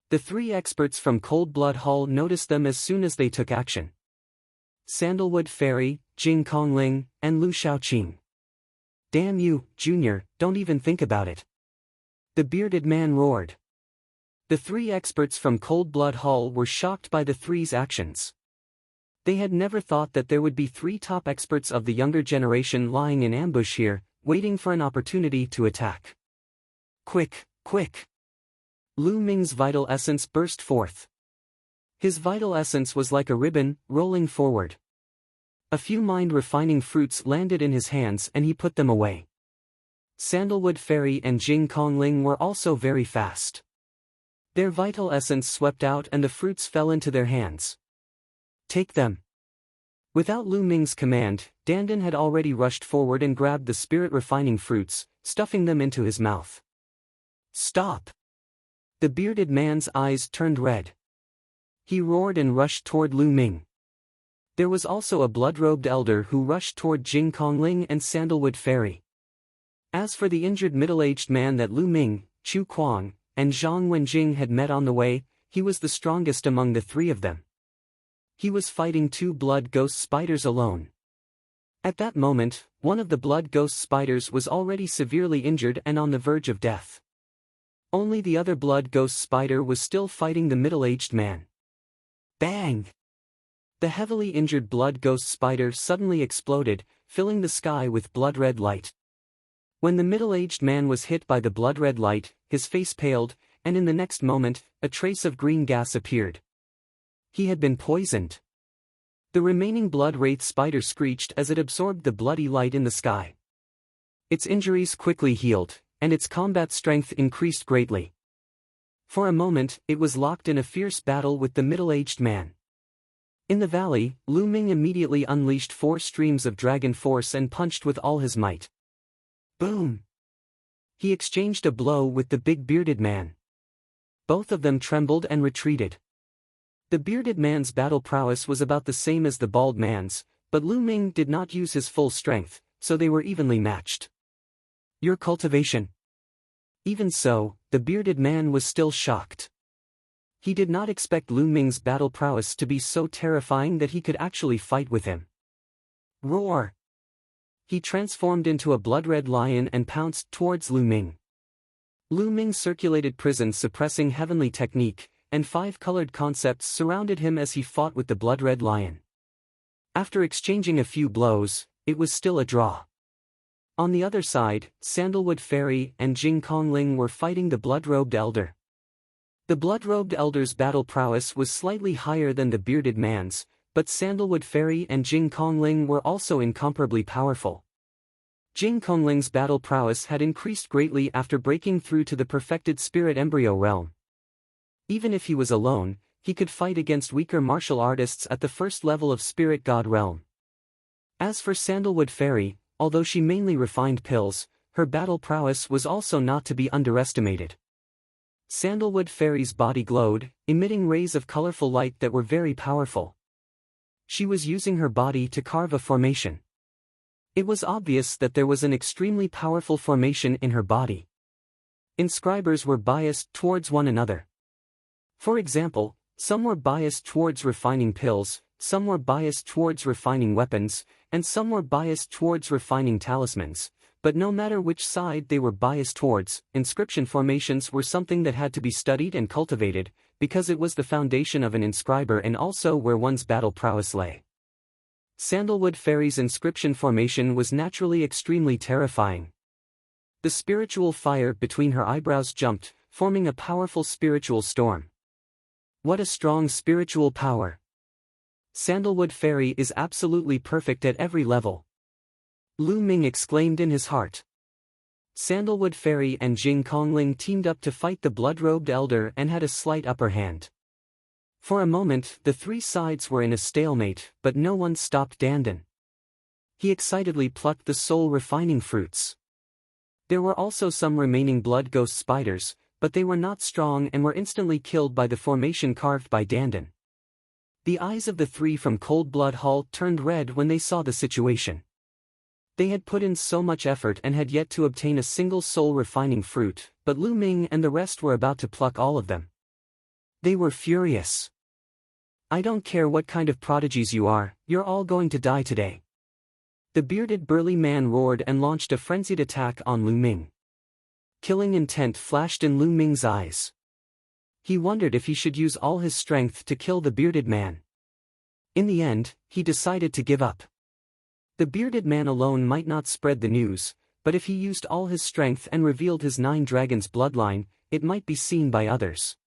The 3 experts from Cold Blood Hall noticed them as soon as they took action. Sandalwood Fairy, Jing Kongling, and Lu Shaoqing. Damn you, Junior, don't even think about it. The bearded man roared. The 3 experts from Cold Blood Hall were shocked by the 3's actions. They had never thought that there would be 3 top experts of the younger generation lying in ambush here, waiting for an opportunity to attack. Quick, quick! Lu Ming's vital essence burst forth. His vital essence was like a ribbon, rolling forward. A few mind-refining fruits landed in his hands and he put them away. Sandalwood Fairy and Jing Kongling were also very fast. Their vital essence swept out and the fruits fell into their hands. Take them. Without Lu Ming's command, Dandan had already rushed forward and grabbed the spirit-refining fruits, stuffing them into his mouth. Stop! The bearded man's eyes turned red. He roared and rushed toward Lu Ming. There was also a blood-robed elder who rushed toward Jing Kongling and Sandalwood Fairy. As for the injured middle-aged man that Lu Ming, Chu Kuang, and Zhang Wenjing had met on the way, he was the strongest among the 3 of them. He was fighting 2 blood ghost spiders alone. At that moment, one of the blood ghost spiders was already severely injured and on the verge of death. Only the other blood ghost spider was still fighting the middle-aged man. Bang! The heavily injured blood ghost spider suddenly exploded, filling the sky with blood-red light. When the middle-aged man was hit by the blood-red light, his face paled, and in the next moment, a trace of green gas appeared. He had been poisoned. The remaining blood-wraith spider screeched as it absorbed the bloody light in the sky. Its injuries quickly healed, and its combat strength increased greatly. For a moment, it was locked in a fierce battle with the middle-aged man. In the valley, Lu Ming immediately unleashed 4 streams of dragon force and punched with all his might. Boom! He exchanged a blow with the big bearded man. Both of them trembled and retreated. The bearded man's battle prowess was about the same as the bald man's, but Lu Ming did not use his full strength, so they were evenly matched. Your cultivation. Even so, the bearded man was still shocked. He did not expect Lu Ming's battle prowess to be so terrifying that he could actually fight with him. Roar! He transformed into a blood-red lion and pounced towards Lu Ming. Lu Ming's circulated prison-suppressing heavenly technique, and 5 colored concepts surrounded him as he fought with the blood-red lion. After exchanging a few blows, it was still a draw. On the other side, Sandalwood Fairy and Jing Kongling were fighting the blood-robed elder. The blood-robed elder's battle prowess was slightly higher than the bearded man's, but Sandalwood Fairy and Jing Kongling were also incomparably powerful. Jing Kongling's battle prowess had increased greatly after breaking through to the perfected spirit embryo realm. Even if he was alone, he could fight against weaker martial artists at the first level of spirit god realm. As for Sandalwood Fairy, although she mainly refined pills, her battle prowess was also not to be underestimated. Sandalwood Fairy's body glowed, emitting rays of colorful light that were very powerful. She was using her body to carve a formation. It was obvious that there was an extremely powerful formation in her body. Inscribers were biased towards one another. For example, some were biased towards refining pills, some were biased towards refining weapons, and some were biased towards refining talismans, but no matter which side they were biased towards, inscription formations were something that had to be studied and cultivated, because it was the foundation of an inscriber and also where one's battle prowess lay. Sandalwood Fairy's inscription formation was naturally extremely terrifying. The spiritual fire between her eyebrows jumped, forming a powerful spiritual storm. What a strong spiritual power! Sandalwood Fairy is absolutely perfect at every level. Lu Ming exclaimed in his heart. Sandalwood Fairy and Jing Kongling teamed up to fight the blood-robed elder and had a slight upper hand. For a moment, the 3 sides were in a stalemate, but no one stopped Dandan. He excitedly plucked the soul-refining fruits. There were also some remaining blood ghost spiders, but they were not strong and were instantly killed by the formation carved by Dandan. The eyes of the 3 from Cold Blood Hall turned red when they saw the situation. They had put in so much effort and had yet to obtain a single soul-refining fruit, but Lu Ming and the rest were about to pluck all of them. They were furious. I don't care what kind of prodigies you are, you're all going to die today. The bearded burly man roared and launched a frenzied attack on Lu Ming. Killing intent flashed in Lu Ming's eyes. He wondered if he should use all his strength to kill the bearded man. In the end, he decided to give up. The bearded man alone might not spread the news, but if he used all his strength and revealed his 9 dragons' bloodline, it might be seen by others.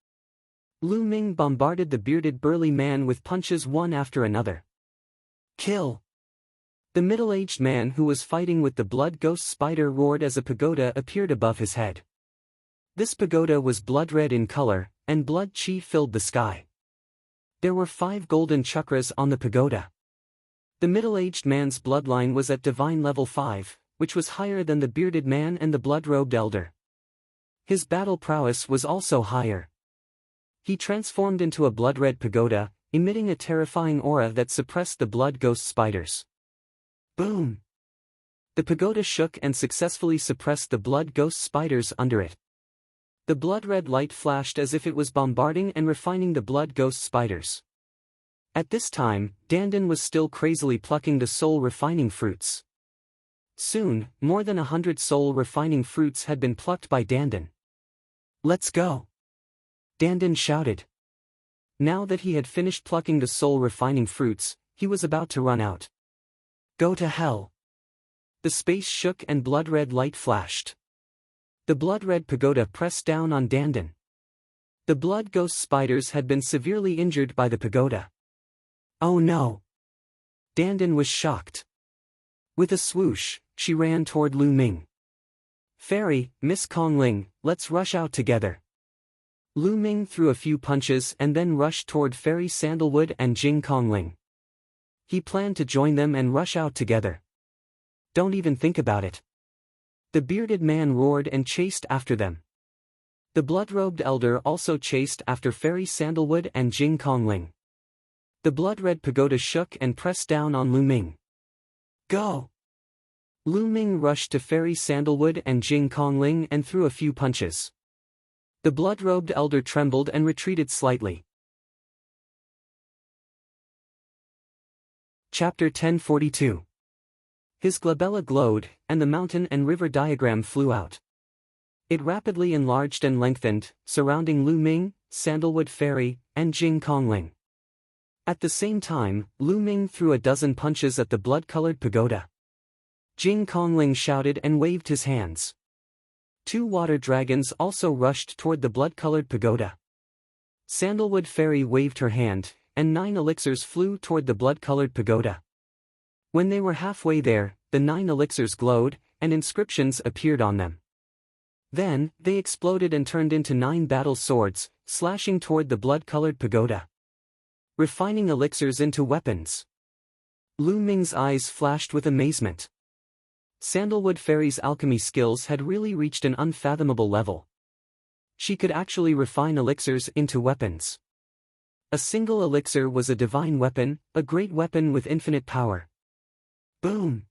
Lu Ming bombarded the bearded burly man with punches one after another. Kill! The middle-aged man who was fighting with the blood ghost spider roared as a pagoda appeared above his head. This pagoda was blood-red in color, and blood chi filled the sky. There were 5 golden chakras on the pagoda. The middle-aged man's bloodline was at divine level 5, which was higher than the bearded man and the blood-robed elder. His battle prowess was also higher. He transformed into a blood-red pagoda, emitting a terrifying aura that suppressed the blood ghost spiders. Boom! The pagoda shook and successfully suppressed the blood ghost spiders under it. The blood-red light flashed as if it was bombarding and refining the blood ghost spiders. At this time, Dandan was still crazily plucking the soul-refining fruits. Soon, more than 100 soul-refining fruits had been plucked by Dandan. "Let's go!" Dandan shouted. Now that he had finished plucking the soul-refining fruits, he was about to run out. "Go to hell!" The space shook and blood-red light flashed. The blood-red pagoda pressed down on Dandan. The blood ghost spiders had been severely injured by the pagoda. "Oh no!" Dandan was shocked. With a swoosh, she ran toward Lu Ming. "Fairy, Miss Kongling, let's rush out together." Lu Ming threw a few punches and then rushed toward Fairy Sandalwood and Jing Kongling. He planned to join them and rush out together. "Don't even think about it." The bearded man roared and chased after them. The blood-robed elder also chased after Fairy Sandalwood and Jing Kongling. The blood-red pagoda shook and pressed down on Lu Ming. "Go!" Lu Ming rushed to Fairy Sandalwood and Jing Kongling and threw a few punches. The blood-robed elder trembled and retreated slightly. Chapter 1042. His glabella glowed, and the mountain and river diagram flew out. It rapidly enlarged and lengthened, surrounding Lu Ming, Sandalwood Fairy, and Jing Kongling. At the same time, Lu Ming threw a dozen punches at the blood-colored pagoda. Jing Kongling shouted and waved his hands. 2 water dragons also rushed toward the blood-colored pagoda. Sandalwood Fairy waved her hand, and 9 elixirs flew toward the blood-colored pagoda. When they were halfway there, the 9 elixirs glowed, and inscriptions appeared on them. Then, they exploded and turned into 9 battle swords, slashing toward the blood-colored pagoda. Refining elixirs into weapons. Lu Ming's eyes flashed with amazement. Sandalwood Fairy's alchemy skills had really reached an unfathomable level. She could actually refine elixirs into weapons. A single elixir was a divine weapon, a great weapon with infinite power. Boom!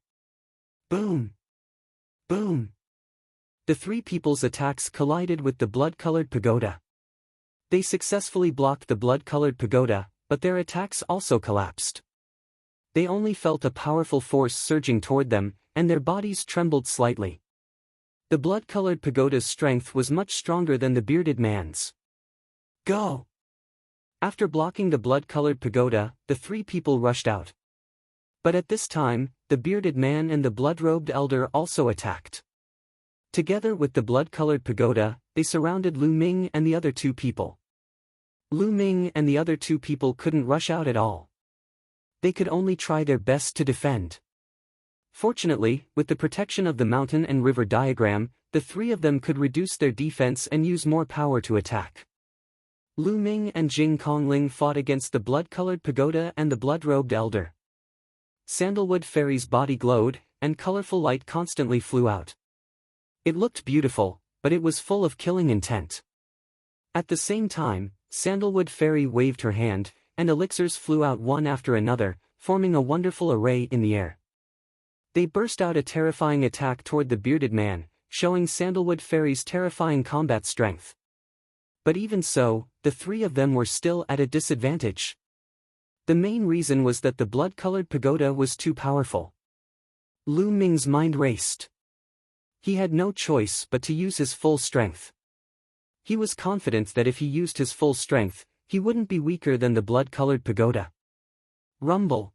Boom! Boom! The 3 people's attacks collided with the blood-colored pagoda. They successfully blocked the blood-colored pagoda, but their attacks also collapsed. They only felt a powerful force surging toward them, and their bodies trembled slightly. The blood-colored pagoda's strength was much stronger than the bearded man's. "Go!" After blocking the blood-colored pagoda, the 3 people rushed out. But at this time, the bearded man and the blood-robed elder also attacked. Together with the blood-colored pagoda, they surrounded Lu Ming and the other 2 people. Lu Ming and the other 2 people couldn't rush out at all. They could only try their best to defend. Fortunately, with the protection of the mountain and river diagram, the 3 of them could reduce their defense and use more power to attack. Lu Ming and Jing Kongling fought against the blood-colored pagoda and the blood-robed elder. Sandalwood Fairy's body glowed, and colorful light constantly flew out. It looked beautiful, but it was full of killing intent. At the same time, Sandalwood Fairy waved her hand, and elixirs flew out one after another, forming a wonderful array in the air. They burst out a terrifying attack toward the bearded man, showing Sandalwood Fairy's terrifying combat strength. But even so, the 3 of them were still at a disadvantage. The main reason was that the blood-colored pagoda was too powerful. Lu Ming's mind raced. He had no choice but to use his full strength. He was confident that if he used his full strength, he wouldn't be weaker than the blood-colored pagoda. Rumble.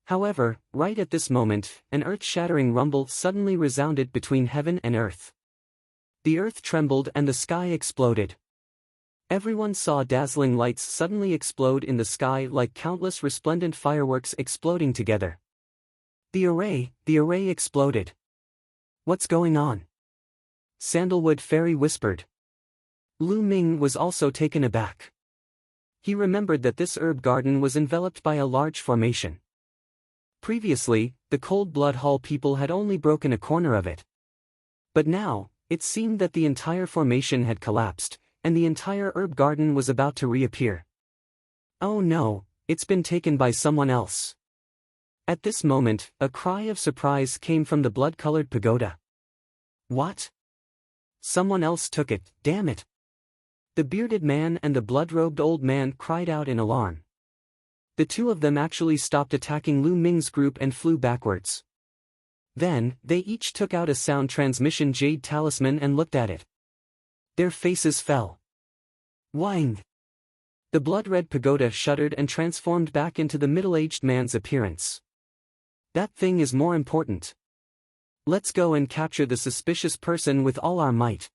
However, right at this moment, an earth-shattering rumble suddenly resounded between heaven and earth. The earth trembled and the sky exploded. Everyone saw dazzling lights suddenly explode in the sky like countless resplendent fireworks exploding together. The array exploded. "What's going on?" Sandalwood Fairy whispered. Lu Ming was also taken aback. He remembered that this herb garden was enveloped by a large formation. Previously, the Cold Blood Hall people had only broken a corner of it. But now, it seemed that the entire formation had collapsed, and the entire herb garden was about to reappear. "Oh no, it's been taken by someone else." At this moment, a cry of surprise came from the blood-colored pagoda. "What? Someone else took it, damn it!" The bearded man and the blood-robed old man cried out in alarm. The two of them actually stopped attacking Lu Ming's group and flew backwards. Then, they each took out a sound transmission jade talisman and looked at it. Their faces fell. Wang! The blood-red pagoda shuddered and transformed back into the middle-aged man's appearance. That thing is more important. Let's go and capture the suspicious person with all our might.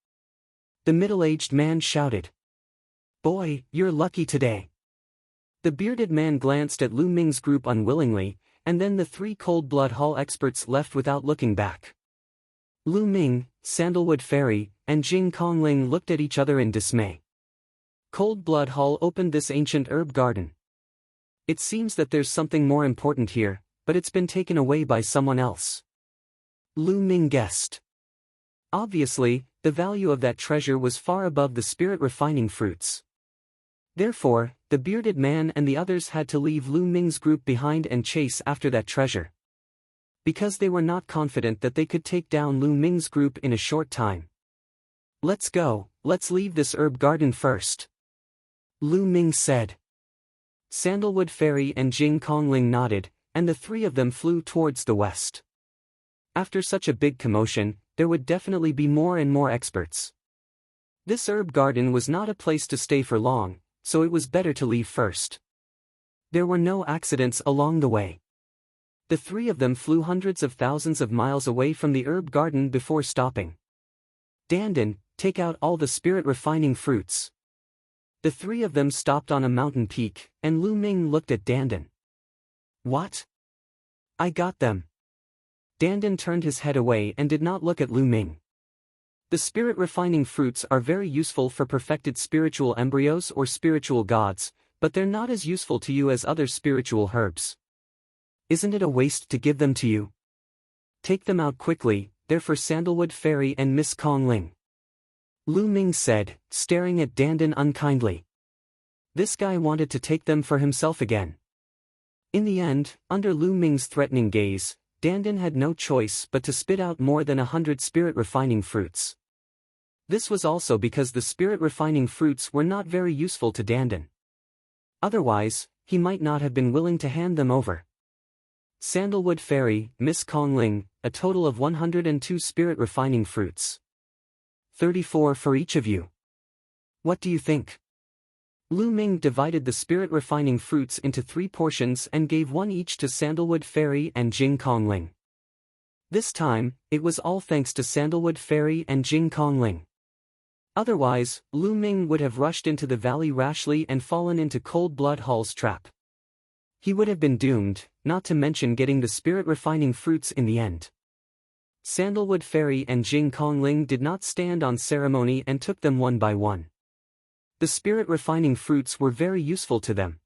The middle-aged man shouted. Boy, you're lucky today. The bearded man glanced at Lu Ming's group unwillingly, and then the three cold-blood hall experts left without looking back. Lu Ming, Sandalwood Fairy, and Jing Kongling looked at each other in dismay. Cold Blood Hall opened this ancient herb garden. It seems that there's something more important here, but it's been taken away by someone else. Lu Ming guessed. Obviously, the value of that treasure was far above the spirit-refining fruits. Therefore, the bearded man and the others had to leave Lu Ming's group behind and chase after that treasure. Because they were not confident that they could take down Lu Ming's group in a short time. Let's go, let's leave this herb garden first. Lu Ming said. Sandalwood Fairy and Jing Kongling nodded, and the three of them flew towards the west. After such a big commotion, there would definitely be more and more experts. This herb garden was not a place to stay for long, so it was better to leave first. There were no accidents along the way. The three of them flew hundreds of thousands of miles away from the herb garden before stopping. Dandan, take out all the spirit-refining fruits. The three of them stopped on a mountain peak, and Lu Ming looked at Dandan. What? I got them. Dandan turned his head away and did not look at Lu Ming. The spirit-refining fruits are very useful for perfected spiritual embryos or spiritual gods, but they're not as useful to you as other spiritual herbs. Isn't it a waste to give them to you? Take them out quickly, they're for Sandalwood Fairy and Miss Kongling. Lu Ming said, staring at Dandan unkindly. This guy wanted to take them for himself again. In the end, under Lu Ming's threatening gaze, Dandan had no choice but to spit out more than 100 spirit-refining fruits. This was also because the spirit-refining fruits were not very useful to Dandan. Otherwise, he might not have been willing to hand them over. Sandalwood Fairy, Miss Kongling, a total of 102 spirit-refining fruits. 34 for each of you. What do you think? Lu Ming divided the spirit-refining fruits into 3 portions and gave one each to Sandalwood Fairy and Jing Kongling. This time, it was all thanks to Sandalwood Fairy and Jing Kongling. Otherwise, Lu Ming would have rushed into the valley rashly and fallen into Cold Blood Hall's trap. He would have been doomed, not to mention getting the spirit-refining fruits in the end. Sandalwood Fairy and Jing Kongling did not stand on ceremony and took them one by one. The spirit-refining fruits were very useful to them.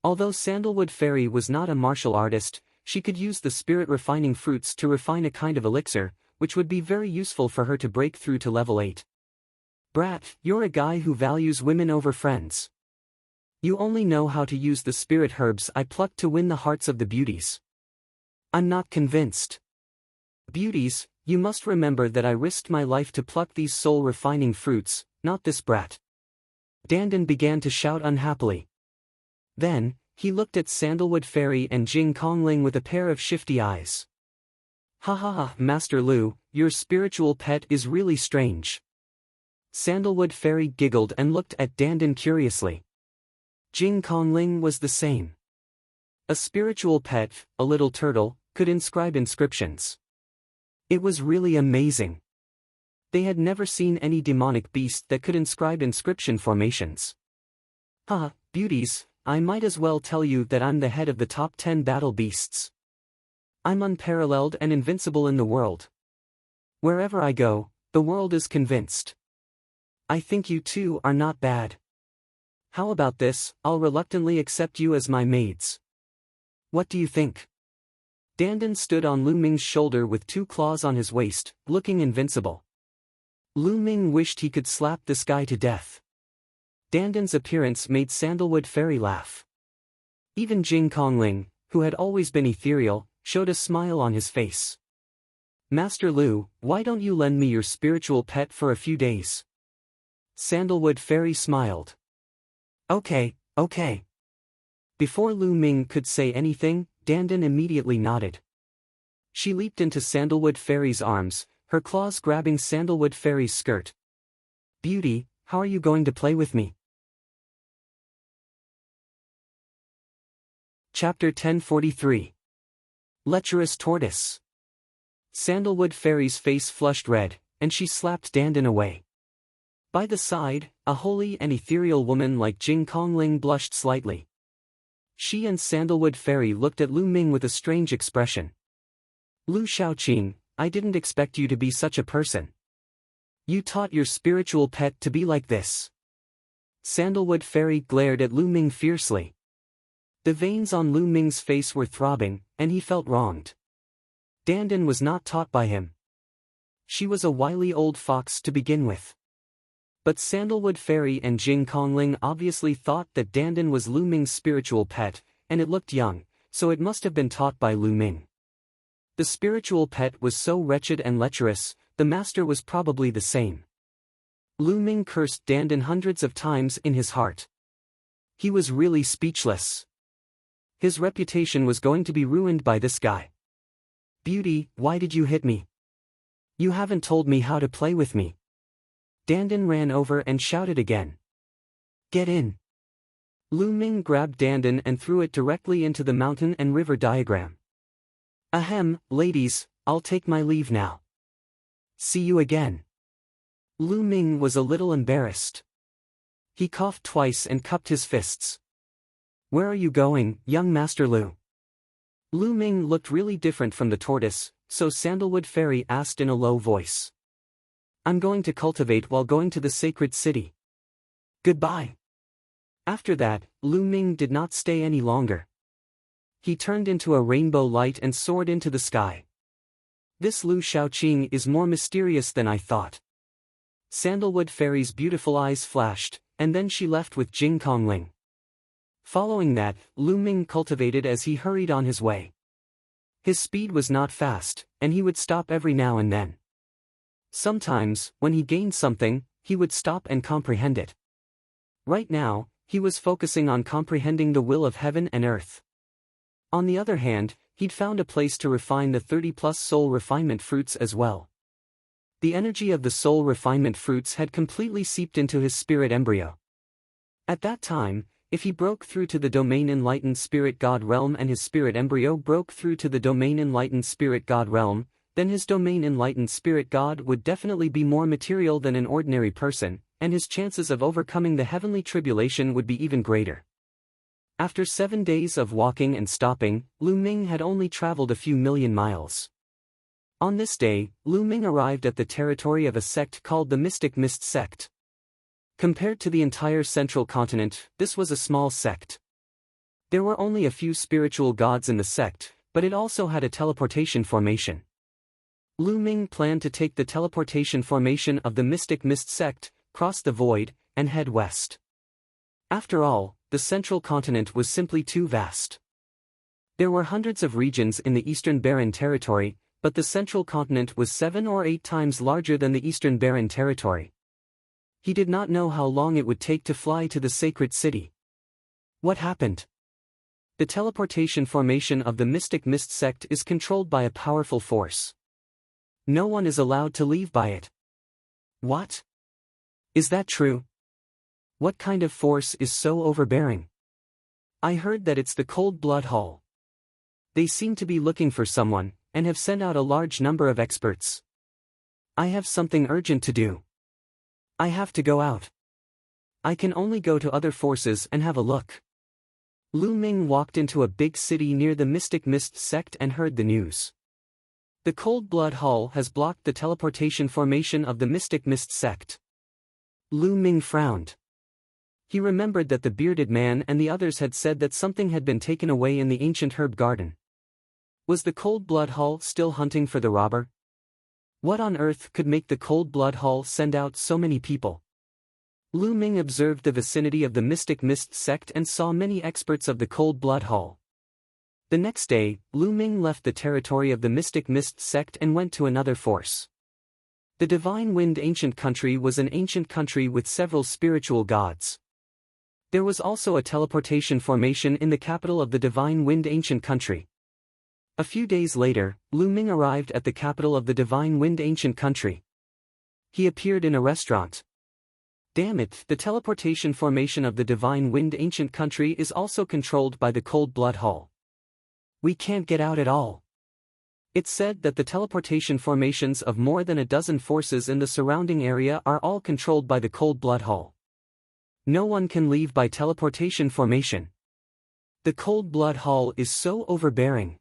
Although Sandalwood Fairy was not a martial artist, she could use the spirit-refining fruits to refine a kind of elixir, which would be very useful for her to break through to level 8. Brat, you're a guy who values women over friends. You only know how to use the spirit herbs I plucked to win the hearts of the beauties. I'm not convinced. Beauties, you must remember that I risked my life to pluck these soul-refining fruits, not this brat. Dandan began to shout unhappily. Then, he looked at Sandalwood Fairy and Jing Kongling with a pair of shifty eyes. Ha ha ha, Master Lu, your spiritual pet is really strange. Sandalwood Fairy giggled and looked at Dandan curiously. Jing Kongling was the same. A spiritual pet, a little turtle, could inscribe inscriptions. It was really amazing. They had never seen any demonic beast that could inscribe inscription formations. Beauties, I might as well tell you that I'm the head of the top 10 battle beasts. I'm unparalleled and invincible in the world. Wherever I go, the world is convinced. I think you two are not bad. How about this, I'll reluctantly accept you as my maids. What do you think? Dandan stood on Lu Ming's shoulder with 2 claws on his waist, looking invincible. Lu Ming wished he could slap this guy to death. Dandan's appearance made Sandalwood Fairy laugh. Even Jing Kongling, who had always been ethereal, showed a smile on his face. Master Lu, why don't you lend me your spiritual pet for a few days? Sandalwood Fairy smiled. Okay. Before Lu Ming could say anything, Dandan immediately nodded. She leaped into Sandalwood Fairy's arms, her claws grabbing Sandalwood Fairy's skirt. "Beauty, how are you going to play with me?" Chapter 1043. Lecherous Tortoise. Sandalwood Fairy's face flushed red, and she slapped Dandan away. By the side, a holy and ethereal woman like Jing Kongling blushed slightly. She and Sandalwood Fairy looked at Lu Ming with a strange expression. "Lu Shaoqing, I didn't expect you to be such a person. You taught your spiritual pet to be like this." Sandalwood Fairy glared at Lu Ming fiercely. The veins on Lu Ming's face were throbbing, and he felt wronged. Dandan was not taught by him. She was a wily old fox to begin with. But Sandalwood Fairy and Jing Kongling obviously thought that Dandan was Lu Ming's spiritual pet, and it looked young, so it must have been taught by Lu Ming. The spiritual pet was so wretched and lecherous, the master was probably the same. Lu Ming cursed Dandan hundreds of times in his heart. He was really speechless. His reputation was going to be ruined by this guy. "Beauty, why did you hit me? You haven't told me how to play with me." Dandan ran over and shouted again. "Get in." Lu Ming grabbed Dandan and threw it directly into the mountain and river diagram. "Ahem, ladies, I'll take my leave now. See you again." Lu Ming was a little embarrassed. He coughed twice and cupped his fists. "Where are you going, young Master Lu?" Lu Ming looked really different from the tortoise, so Sandalwood Fairy asked in a low voice. "I'm going to cultivate while going to the sacred city. Goodbye." After that, Lu Ming did not stay any longer. He turned into a rainbow light and soared into the sky. "This Lu Shaoqing is more mysterious than I thought." Sandalwood Fairy's beautiful eyes flashed, and then she left with Jing Kongling. Following that, Lu Ming cultivated as he hurried on his way. His speed was not fast, and he would stop every now and then. Sometimes, when he gained something, he would stop and comprehend it. Right now, he was focusing on comprehending the will of heaven and earth. On the other hand, he'd found a place to refine the 30-plus soul refinement fruits as well. The energy of the soul refinement fruits had completely seeped into his spirit embryo. At that time, if he broke through to the domain enlightened spirit god realm and his spirit embryo broke through to the domain enlightened spirit god realm, then his domain enlightened spirit god would definitely be more material than an ordinary person, and his chances of overcoming the heavenly tribulation would be even greater. After 7 days of walking and stopping, Lu Ming had only traveled a few million miles. On this day, Lu Ming arrived at the territory of a sect called the Mystic Mist Sect. Compared to the entire central continent, this was a small sect. There were only a few spiritual gods in the sect, but it also had a teleportation formation. Lu Ming planned to take the teleportation formation of the Mystic Mist Sect, cross the void, and head west. After all, the central continent was simply too vast. There were hundreds of regions in the Eastern Barren Territory, but the central continent was 7 or 8 times larger than the Eastern Barren Territory. He did not know how long it would take to fly to the sacred city. What happened? The teleportation formation of the Mystic Mist Sect is controlled by a powerful force. No one is allowed to leave by it. What? Is that true? What kind of force is so overbearing? I heard that it's the Cold Blood Hall. They seem to be looking for someone, and have sent out a large number of experts. I have something urgent to do. I have to go out. I can only go to other forces and have a look. Lu Ming walked into a big city near the Mystic Mist Sect and heard the news. The Cold Blood Hall has blocked the teleportation formation of the Mystic Mist Sect. Lu Ming frowned. He remembered that the bearded man and the others had said that something had been taken away in the ancient herb garden. Was the Cold Blood Hall still hunting for the robber? What on earth could make the Cold Blood Hall send out so many people? Lu Ming observed the vicinity of the Mystic Mist Sect and saw many experts of the Cold Blood Hall. The next day, Lu Ming left the territory of the Mystic Mist Sect and went to another force. The Divine Wind Ancient Country was an ancient country with several spiritual gods. There was also a teleportation formation in the capital of the Divine Wind ancient country. A few days later, Lu Ming arrived at the capital of the Divine Wind ancient country. He appeared in a restaurant. Damn it, the teleportation formation of the Divine Wind ancient country is also controlled by the Cold Blood Hall. We can't get out at all. It's said that the teleportation formations of more than a dozen forces in the surrounding area are all controlled by the Cold Blood Hall. No one can leave by teleportation formation. The Cold Blood Hall is so overbearing.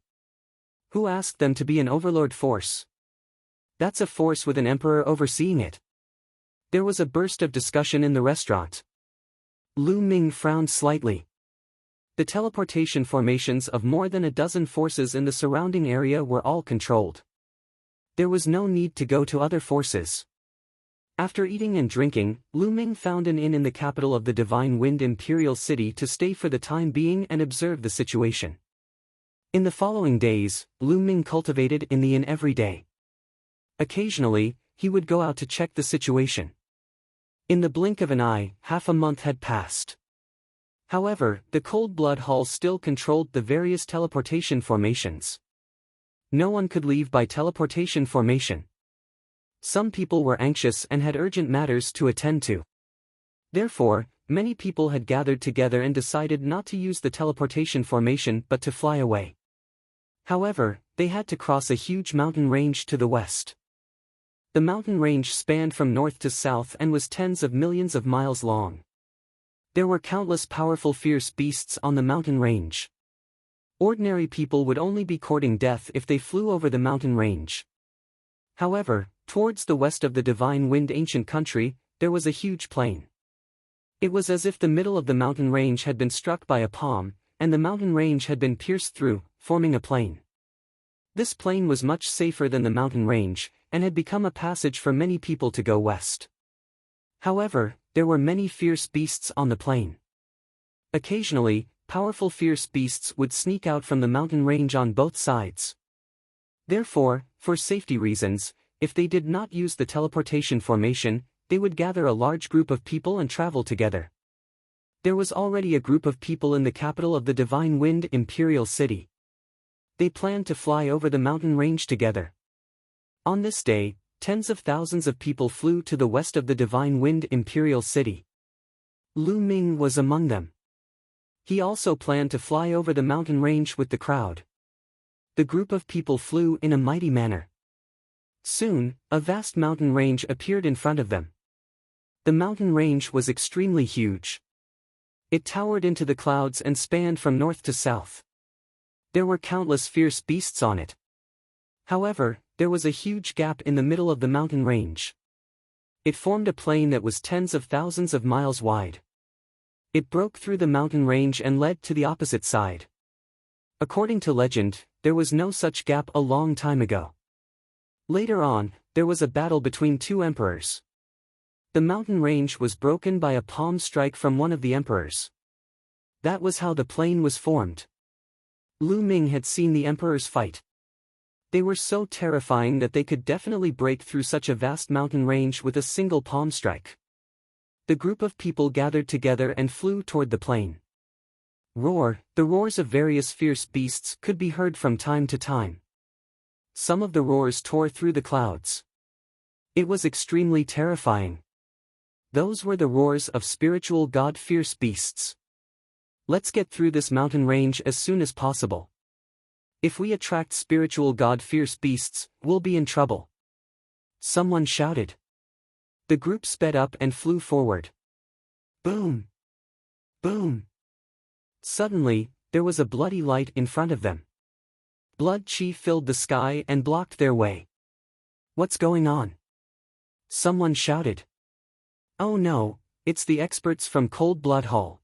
Who asked them to be an overlord force? That's a force with an emperor overseeing it. There was a burst of discussion in the restaurant. Lu Ming frowned slightly. The teleportation formations of more than a dozen forces in the surrounding area were all controlled. There was no need to go to other forces. After eating and drinking, Lu Ming found an inn in the capital of the Divine Wind Imperial City to stay for the time being and observe the situation. In the following days, Lu Ming cultivated in the inn every day. Occasionally, he would go out to check the situation. In the blink of an eye, half a month had passed. However, the Cold Blood Hall still controlled the various teleportation formations. No one could leave by teleportation formation. Some people were anxious and had urgent matters to attend to. Therefore, many people had gathered together and decided not to use the teleportation formation but to fly away. However, they had to cross a huge mountain range to the west. The mountain range spanned from north to south and was tens of millions of miles long. There were countless powerful fierce beasts on the mountain range. Ordinary people would only be courting death if they flew over the mountain range. However, towards the west of the Divine Wind ancient country, there was a huge plain. It was as if the middle of the mountain range had been struck by a palm, and the mountain range had been pierced through, forming a plain. This plain was much safer than the mountain range, and had become a passage for many people to go west. However, there were many fierce beasts on the plain. Occasionally, powerful fierce beasts would sneak out from the mountain range on both sides. Therefore, for safety reasons, if they did not use the teleportation formation, they would gather a large group of people and travel together. There was already a group of people in the capital of the Divine Wind Imperial City. They planned to fly over the mountain range together. On this day, tens of thousands of people flew to the west of the Divine Wind Imperial City. Lu Ming was among them. He also planned to fly over the mountain range with the crowd. The group of people flew in a mighty manner. Soon, a vast mountain range appeared in front of them. The mountain range was extremely huge. It towered into the clouds and spanned from north to south. There were countless fierce beasts on it. However, there was a huge gap in the middle of the mountain range. It formed a plain that was tens of thousands of miles wide. It broke through the mountain range and led to the opposite side. According to legend, there was no such gap a long time ago. Later on, there was a battle between two emperors. The mountain range was broken by a palm strike from one of the emperors. That was how the plain was formed. Lu Ming had seen the emperors fight. They were so terrifying that they could definitely break through such a vast mountain range with a single palm strike. The group of people gathered together and flew toward the plain. The roars of various fierce beasts could be heard from time to time. Some of the roars tore through the clouds. It was extremely terrifying. Those were the roars of spiritual god fierce beasts. Let's get through this mountain range as soon as possible. If we attract spiritual god fierce beasts, we'll be in trouble. Someone shouted. The group sped up and flew forward. Boom! Boom! Suddenly, there was a bloody light in front of them. Blood chi filled the sky and blocked their way. What's going on? Someone shouted. Oh no, it's the experts from Cold Blood Hall.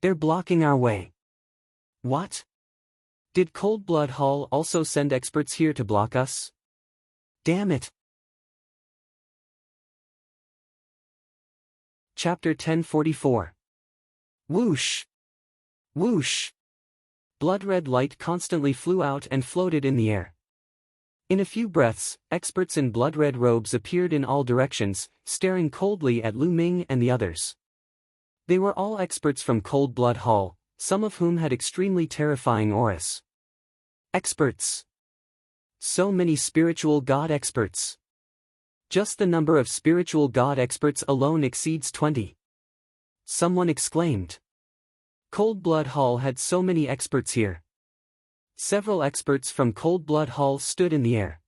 They're blocking our way. What? Did Cold Blood Hall also send experts here to block us? Damn it. Chapter 1044. Whoosh! Whoosh! Blood-red light constantly flew out and floated in the air. In a few breaths, experts in blood-red robes appeared in all directions, staring coldly at Lu Ming and the others. They were all experts from Cold Blood Hall, some of whom had extremely terrifying auras. Experts. So many spiritual god experts. Just the number of spiritual god experts alone exceeds 20. Someone exclaimed. Cold Blood Hall had so many experts here. Several experts from Cold Blood Hall stood in the air.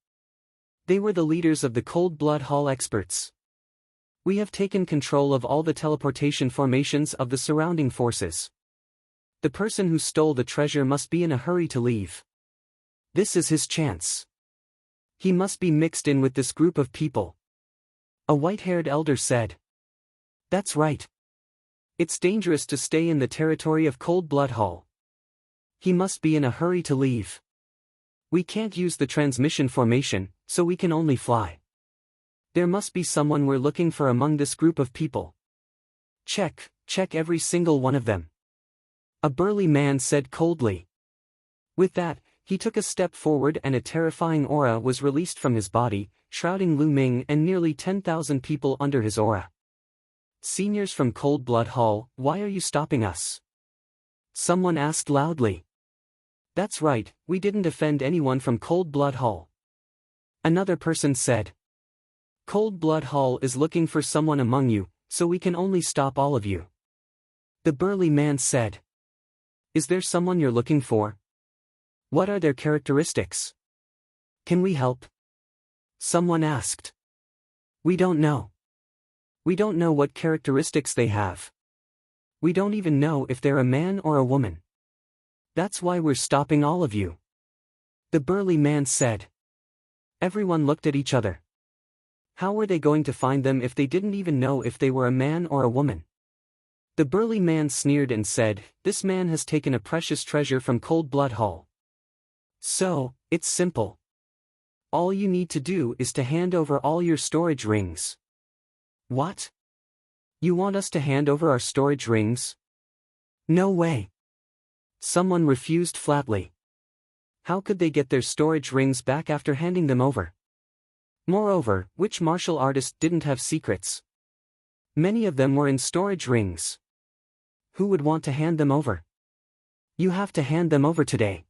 They were the leaders of the Cold Blood Hall experts. We have taken control of all the teleportation formations of the surrounding forces. The person who stole the treasure must be in a hurry to leave. This is his chance. He must be mixed in with this group of people. A white-haired elder said. That's right. It's dangerous to stay in the territory of Cold Blood Hall. He must be in a hurry to leave. We can't use the transmission formation, so we can only fly. There must be someone we're looking for among this group of people. Check every single one of them. A burly man said coldly. With that, he took a step forward and a terrifying aura was released from his body, shrouding Lu Ming and nearly 10,000 people under his aura. Seniors from Cold Blood Hall, why are you stopping us? Someone asked loudly. That's right, we didn't offend anyone from Cold Blood Hall. Another person said. Cold Blood Hall is looking for someone among you, so we can only stop all of you. The burly man said. Is there someone you're looking for? What are their characteristics? Can we help? Someone asked. We don't know. We don't know what characteristics they have. We don't even know if they're a man or a woman. That's why we're stopping all of you. The burly man said. Everyone looked at each other. How were they going to find them if they didn't even know if they were a man or a woman? The burly man sneered and said, this man has taken a precious treasure from Cold Blood Hall. So, it's simple. All you need to do is to hand over all your storage rings. What? You want us to hand over our storage rings? No way. Someone refused flatly. How could they get their storage rings back after handing them over? Moreover, which martial artist didn't have secrets? Many of them were in storage rings. Who would want to hand them over? You have to hand them over today.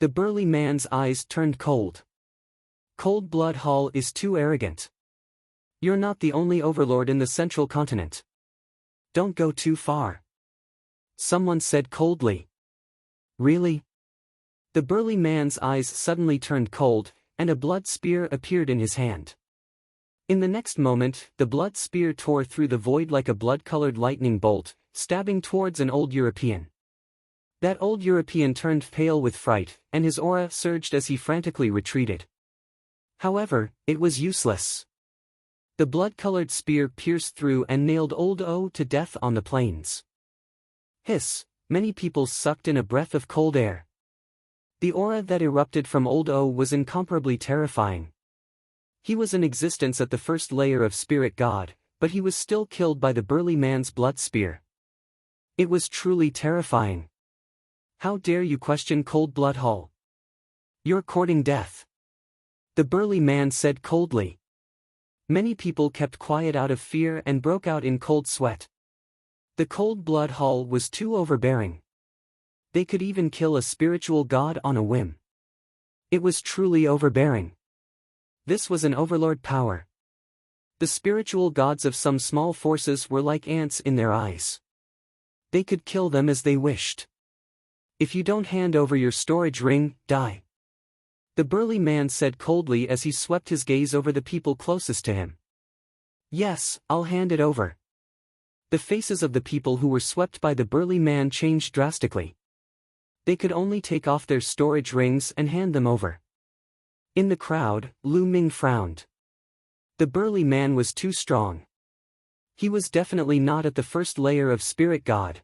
The burly man's eyes turned cold. Cold Blood Hall is too arrogant. You're not the only overlord in the central continent. Don't go too far. Someone said coldly. Really? The burly man's eyes suddenly turned cold, and a blood spear appeared in his hand. In the next moment, the blood spear tore through the void like a blood-colored lightning bolt, stabbing towards an old European. That old European turned pale with fright, and his aura surged as he frantically retreated. However, it was useless. The blood-colored spear pierced through and nailed Old O to death on the plains. Hiss, many people sucked in a breath of cold air. The aura that erupted from Old O was incomparably terrifying. He was in existence at the first layer of Spirit God, but he was still killed by the burly man's blood spear. It was truly terrifying. How dare you question Cold Blood Hall? You're courting death. The burly man said coldly. Many people kept quiet out of fear and broke out in cold sweat. The Cold Blood Hall was too overbearing. They could even kill a spiritual god on a whim. It was truly overbearing. This was an overlord power. The spiritual gods of some small forces were like ants in their eyes. They could kill them as they wished. If you don't hand over your storage ring, die. The burly man said coldly as he swept his gaze over the people closest to him. Yes, I'll hand it over. The faces of the people who were swept by the burly man changed drastically. They could only take off their storage rings and hand them over. In the crowd, Lu Ming frowned. The burly man was too strong. He was definitely not at the first layer of Spirit God.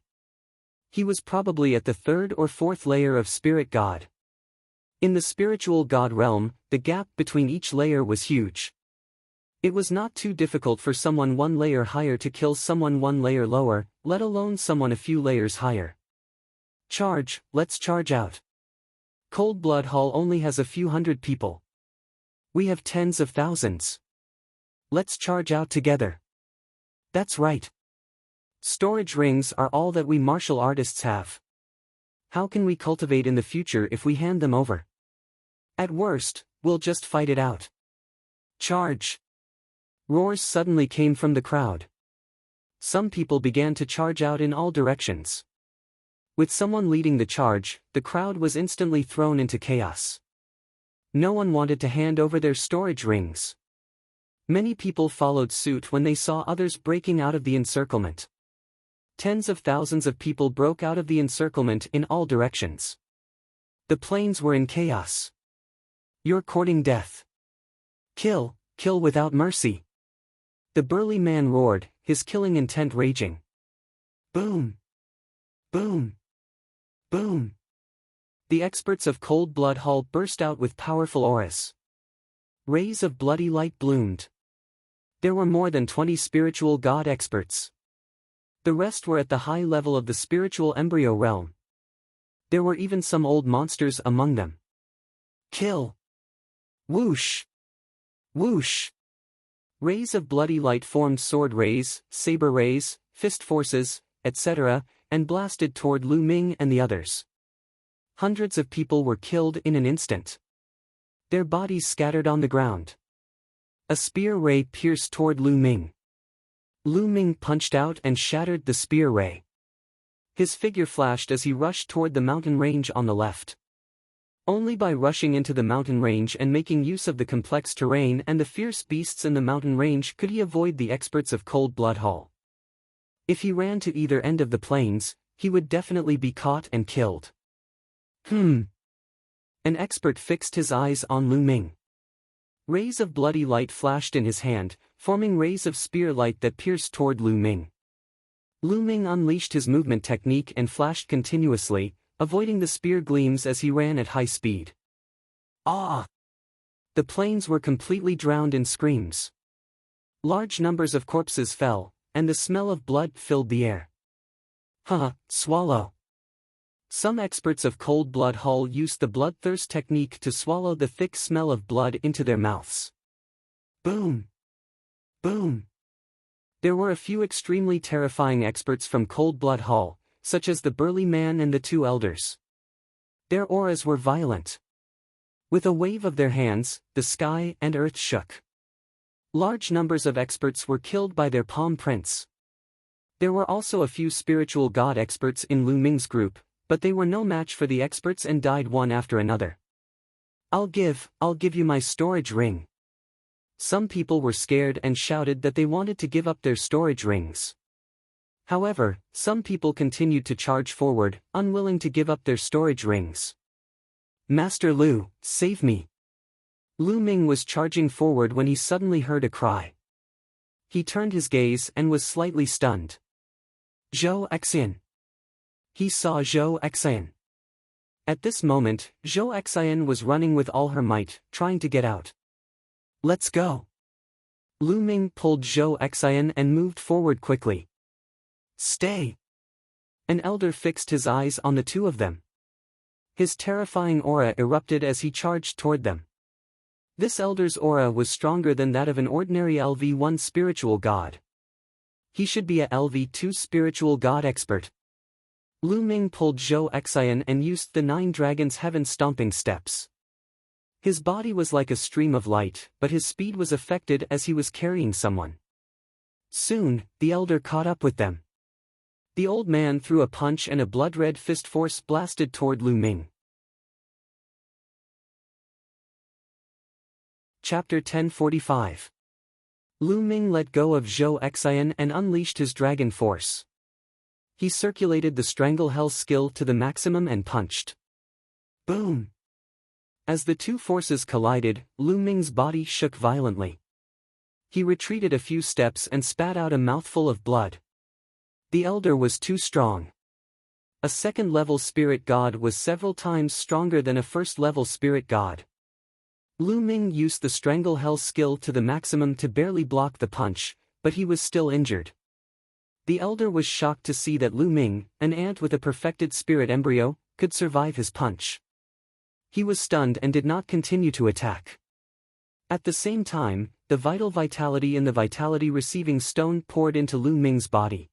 He was probably at the third or fourth layer of Spirit God. In the spiritual God realm, the gap between each layer was huge. It was not too difficult for someone one layer higher to kill someone one layer lower, let alone someone a few layers higher. Charge, let's charge out. Cold Blood Hall only has a few hundred people. We have tens of thousands. Let's charge out together. That's right. Storage rings are all that we martial artists have. How can we cultivate in the future if we hand them over? At worst, we'll just fight it out. Charge! Roars suddenly came from the crowd. Some people began to charge out in all directions. With someone leading the charge, the crowd was instantly thrown into chaos. No one wanted to hand over their storage rings. Many people followed suit when they saw others breaking out of the encirclement. Tens of thousands of people broke out of the encirclement in all directions. The planes were in chaos. You're courting death. Kill, kill without mercy. The burly man roared, his killing intent raging. Boom! Boom! Boom! The experts of Cold Blood Hall burst out with powerful auras. Rays of bloody light bloomed. There were more than 20 spiritual god experts. The rest were at the high level of the spiritual embryo realm. There were even some old monsters among them. Kill! Whoosh! Whoosh! Rays of bloody light formed sword rays, saber rays, fist forces, etc., and blasted toward Lu Ming and the others. Hundreds of people were killed in an instant. Their bodies scattered on the ground. A spear ray pierced toward Lu Ming. Lu Ming punched out and shattered the spear ray. His figure flashed as he rushed toward the mountain range on the left. Only by rushing into the mountain range and making use of the complex terrain and the fierce beasts in the mountain range could he avoid the experts of Cold Blood Hall. If he ran to either end of the plains, he would definitely be caught and killed. An expert fixed his eyes on Lu Ming. Rays of bloody light flashed in his hand, forming rays of spear light that pierced toward Lu Ming. Lu Ming unleashed his movement technique and flashed continuously, avoiding the spear gleams as he ran at high speed. Ah! The plains were completely drowned in screams. Large numbers of corpses fell, and the smell of blood filled the air. Swallow. Some experts of Cold Blood Hall used the bloodthirst technique to swallow the thick smell of blood into their mouths. Boom! Boom! There were a few extremely terrifying experts from Cold Blood Hall, such as the burly man and the two elders. Their auras were violent. With a wave of their hands, the sky and earth shook. Large numbers of experts were killed by their palm prints. There were also a few spiritual god experts in Lu Ming's group, but they were no match for the experts and died one after another. I'll give you my storage ring. Some people were scared and shouted that they wanted to give up their storage rings. However, some people continued to charge forward, unwilling to give up their storage rings. Master Lu, save me! Lu Ming was charging forward when he suddenly heard a cry. He turned his gaze and was slightly stunned. Zhou Xian. He saw Zhou Xian. At this moment, Zhou Xian was running with all her might, trying to get out. Let's go! Lu Ming pulled Zhou Xian and moved forward quickly. Stay! An elder fixed his eyes on the two of them. His terrifying aura erupted as he charged toward them. This elder's aura was stronger than that of an ordinary LV1 spiritual god. He should be a LV2 spiritual god expert. Lu Ming pulled Zhou Xian and used the 9 Dragons' Heaven Stomping Steps. His body was like a stream of light, but his speed was affected as he was carrying someone. Soon, the elder caught up with them. The old man threw a punch and a blood-red fist force blasted toward Lu Ming. Chapter 1045. Lu Ming let go of Zhou Xian and unleashed his dragon force. He circulated the Strangle Hell skill to the maximum and punched. Boom! As the two forces collided, Lu Ming's body shook violently. He retreated a few steps and spat out a mouthful of blood. The elder was too strong. A second-level spirit god was several times stronger than a first-level spirit god. Lu Ming used the Strangle Hell skill to the maximum to barely block the punch, but he was still injured. The elder was shocked to see that Lu Ming, an ant with a perfected spirit embryo, could survive his punch. He was stunned and did not continue to attack. At the same time, the vital vitality in the vitality-receiving stone poured into Lu Ming's body.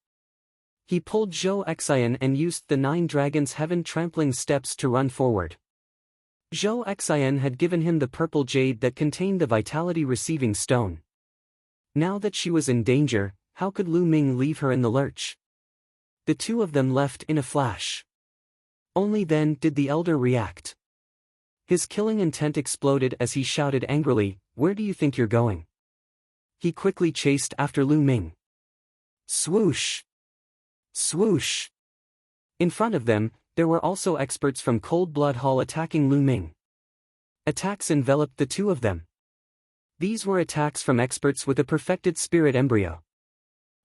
He pulled Zhou Xian and used the 9 dragons' heaven-trampling steps to run forward. Zhou Xian had given him the purple jade that contained the vitality-receiving stone. Now that she was in danger, how could Lu Ming leave her in the lurch? The two of them left in a flash. Only then did the elder react. His killing intent exploded as he shouted angrily, "Where do you think you're going?" He quickly chased after Lu Ming. Swoosh! Swoosh! In front of them, there were also experts from Cold Blood Hall attacking Lu Ming. Attacks enveloped the two of them. These were attacks from experts with a perfected spirit embryo.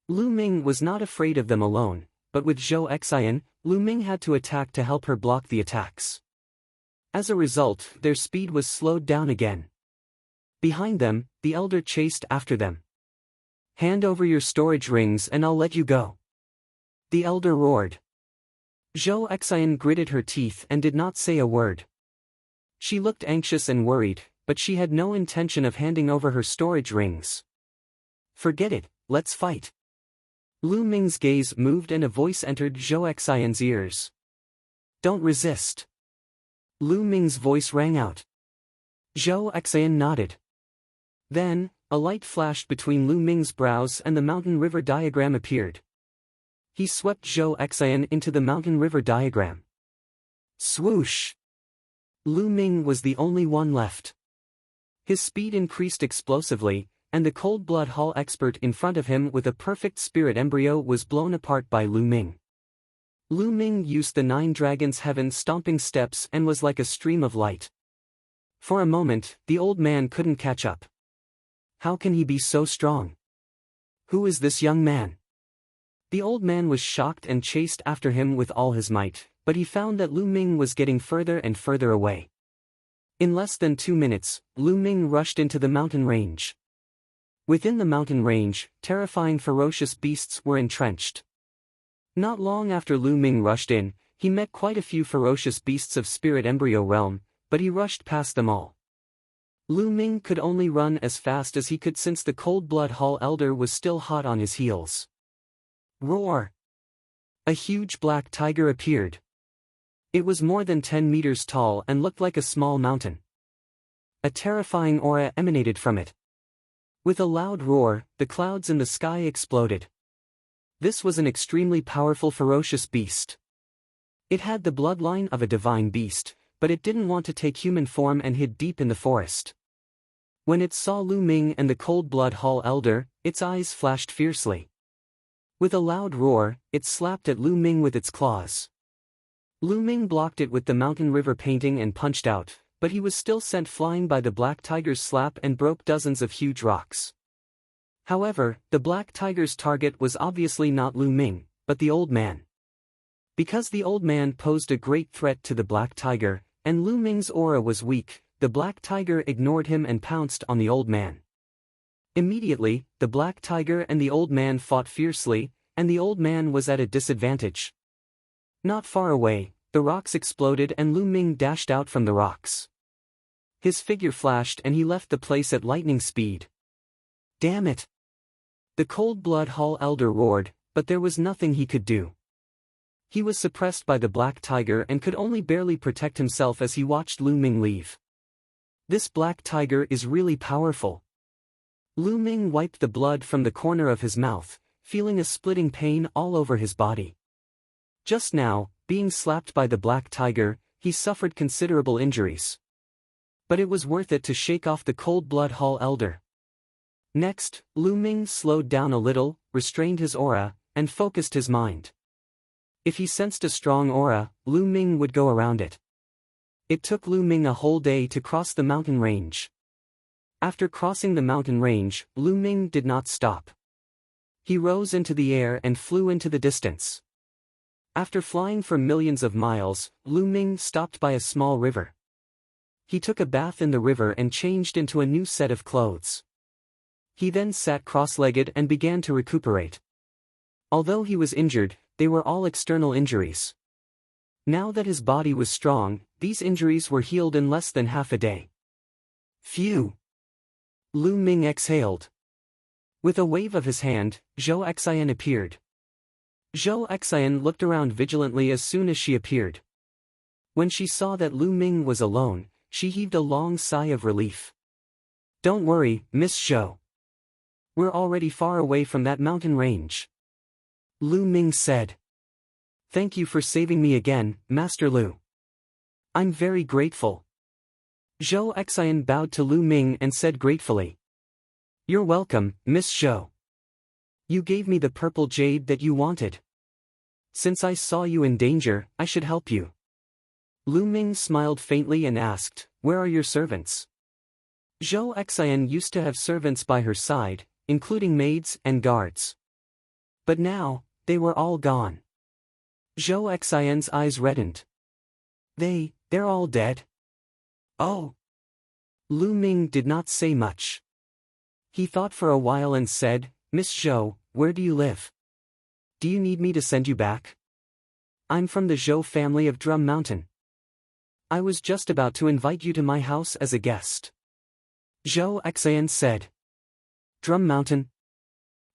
Lu Ming was not afraid of them alone, but with Zhou Xian, Lu Ming had to attack to help her block the attacks. As a result, their speed was slowed down again. Behind them, the elder chased after them. "Hand over your storage rings and I'll let you go," the elder roared. Zhou Xian gritted her teeth and did not say a word. She looked anxious and worried, but she had no intention of handing over her storage rings. "Forget it, let's fight." Lu Ming's gaze moved and a voice entered Zhou Xian's ears. "Don't resist." Lu Ming's voice rang out. Zhou Xian nodded. Then, a light flashed between Lu Ming's brows and the mountain river diagram appeared. He swept Zhou Xian into the mountain river diagram. Swoosh! Lu Ming was the only one left. His speed increased explosively, and the Cold Blood Hall expert in front of him with a perfect spirit embryo was blown apart by Lu Ming. Lu Ming used the 9 dragons' heaven stomping steps and was like a stream of light. For a moment, the old man couldn't catch up. How can he be so strong? Who is this young man? The old man was shocked and chased after him with all his might, but he found that Lu Ming was getting further and further away. In less than 2 minutes, Lu Ming rushed into the mountain range. Within the mountain range, terrifying ferocious beasts were entrenched. Not long after Lu Ming rushed in, he met quite a few ferocious beasts of spirit embryo realm, but he rushed past them all. Lu Ming could only run as fast as he could since the Cold Blood Hall elder was still hot on his heels. Roar! A huge black tiger appeared. It was more than 10 meters tall and looked like a small mountain. A terrifying aura emanated from it. With a loud roar, the clouds in the sky exploded. This was an extremely powerful ferocious beast. It had the bloodline of a divine beast, but it didn't want to take human form and hid deep in the forest. When it saw Lu Ming and the Cold Blood Hall elder, its eyes flashed fiercely. With a loud roar, it slapped at Lu Ming with its claws. Lu Ming blocked it with the mountain river painting and punched out, but he was still sent flying by the black tiger's slap and broke dozens of huge rocks. However, the black tiger's target was obviously not Lu Ming, but the old man. Because the old man posed a great threat to the black tiger, and Lu Ming's aura was weak, the black tiger ignored him and pounced on the old man. Immediately, the black tiger and the old man fought fiercely, and the old man was at a disadvantage. Not far away, the rocks exploded and Lu Ming dashed out from the rocks. His figure flashed and he left the place at lightning speed. Damn it! The Cold Blood Hall elder roared, but there was nothing he could do. He was suppressed by the black tiger and could only barely protect himself as he watched Lu Ming leave. This black tiger is really powerful. Lu Ming wiped the blood from the corner of his mouth, feeling a splitting pain all over his body. Just now, being slapped by the black tiger, he suffered considerable injuries. But it was worth it to shake off the Cold Blood Hall elder. Next, Lu Ming slowed down a little, restrained his aura, and focused his mind. If he sensed a strong aura, Lu Ming would go around it. It took Lu Ming a whole day to cross the mountain range. After crossing the mountain range, Lu Ming did not stop. He rose into the air and flew into the distance. After flying for millions of miles, Lu Ming stopped by a small river. He took a bath in the river and changed into a new set of clothes. He then sat cross-legged and began to recuperate. Although he was injured, they were all external injuries. Now that his body was strong, these injuries were healed in less than half a day. Phew! Lu Ming exhaled. With a wave of his hand, Zhou Xian appeared. Zhou Xian looked around vigilantly as soon as she appeared. When she saw that Lu Ming was alone, she heaved a long sigh of relief. "Don't worry, Miss Zhou. We're already far away from that mountain range," Lu Ming said. "Thank you for saving me again, Master Lu. I'm very grateful." Zhou Xian bowed to Lu Ming and said gratefully, "You're welcome, Miss Zhou. You gave me the purple jade that you wanted. Since I saw you in danger, I should help you." Lu Ming smiled faintly and asked, "Where are your servants?" Zhou Xian used to have servants by her side, including maids and guards. But now, they were all gone. Zhou Xian's eyes reddened. They're all dead? Oh. Lu Ming did not say much. He thought for a while and said, "Miss Zhou, where do you live? Do you need me to send you back? I'm from the Zhou family of Drum Mountain. I was just about to invite you to my house as a guest." Zhou Xian said. "Drum Mountain?"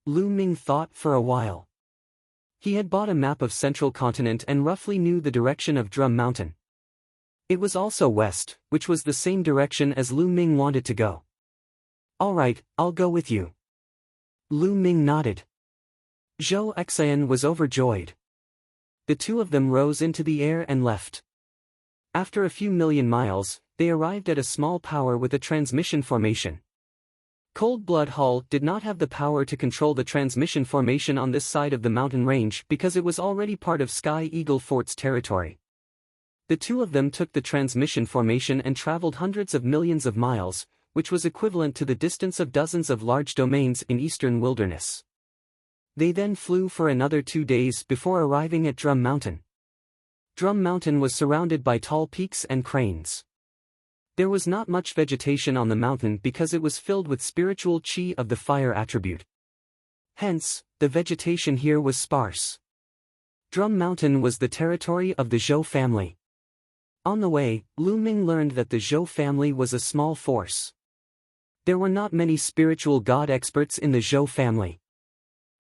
Lu Ming thought for a while. He had bought a map of Central Continent and roughly knew the direction of Drum Mountain. It was also west, which was the same direction as Lu Ming wanted to go. "All right, I'll go with you." Lu Ming nodded. Zhou Xian was overjoyed. The two of them rose into the air and left. After a few million miles, they arrived at a small power with a transmission formation. Cold Blood Hall did not have the power to control the transmission formation on this side of the mountain range because it was already part of Sky Eagle Fort's territory. The two of them took the transmission formation and traveled hundreds of millions of miles, which was equivalent to the distance of dozens of large domains in eastern wilderness. They then flew for another 2 days before arriving at Drum Mountain. Drum Mountain was surrounded by tall peaks and cranes. There was not much vegetation on the mountain because it was filled with spiritual qi of the fire attribute. Hence, the vegetation here was sparse. Drum Mountain was the territory of the Zhou family. On the way, Lu Ming learned that the Zhou family was a small force. There were not many spiritual god experts in the Zhou family.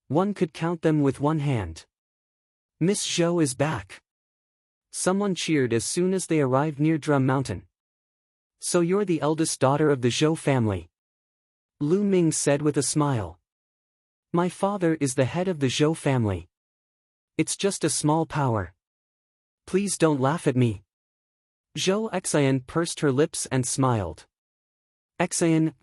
One could count them with one hand. "Miss Zhou is back." Someone cheered as soon as they arrived near Drum Mountain. "So you're the eldest daughter of the Zhou family?" Lu Ming said with a smile. "My father is the head of the Zhou family. It's just a small power. Please don't laugh at me." Zhou Xian pursed her lips and smiled. "Xian,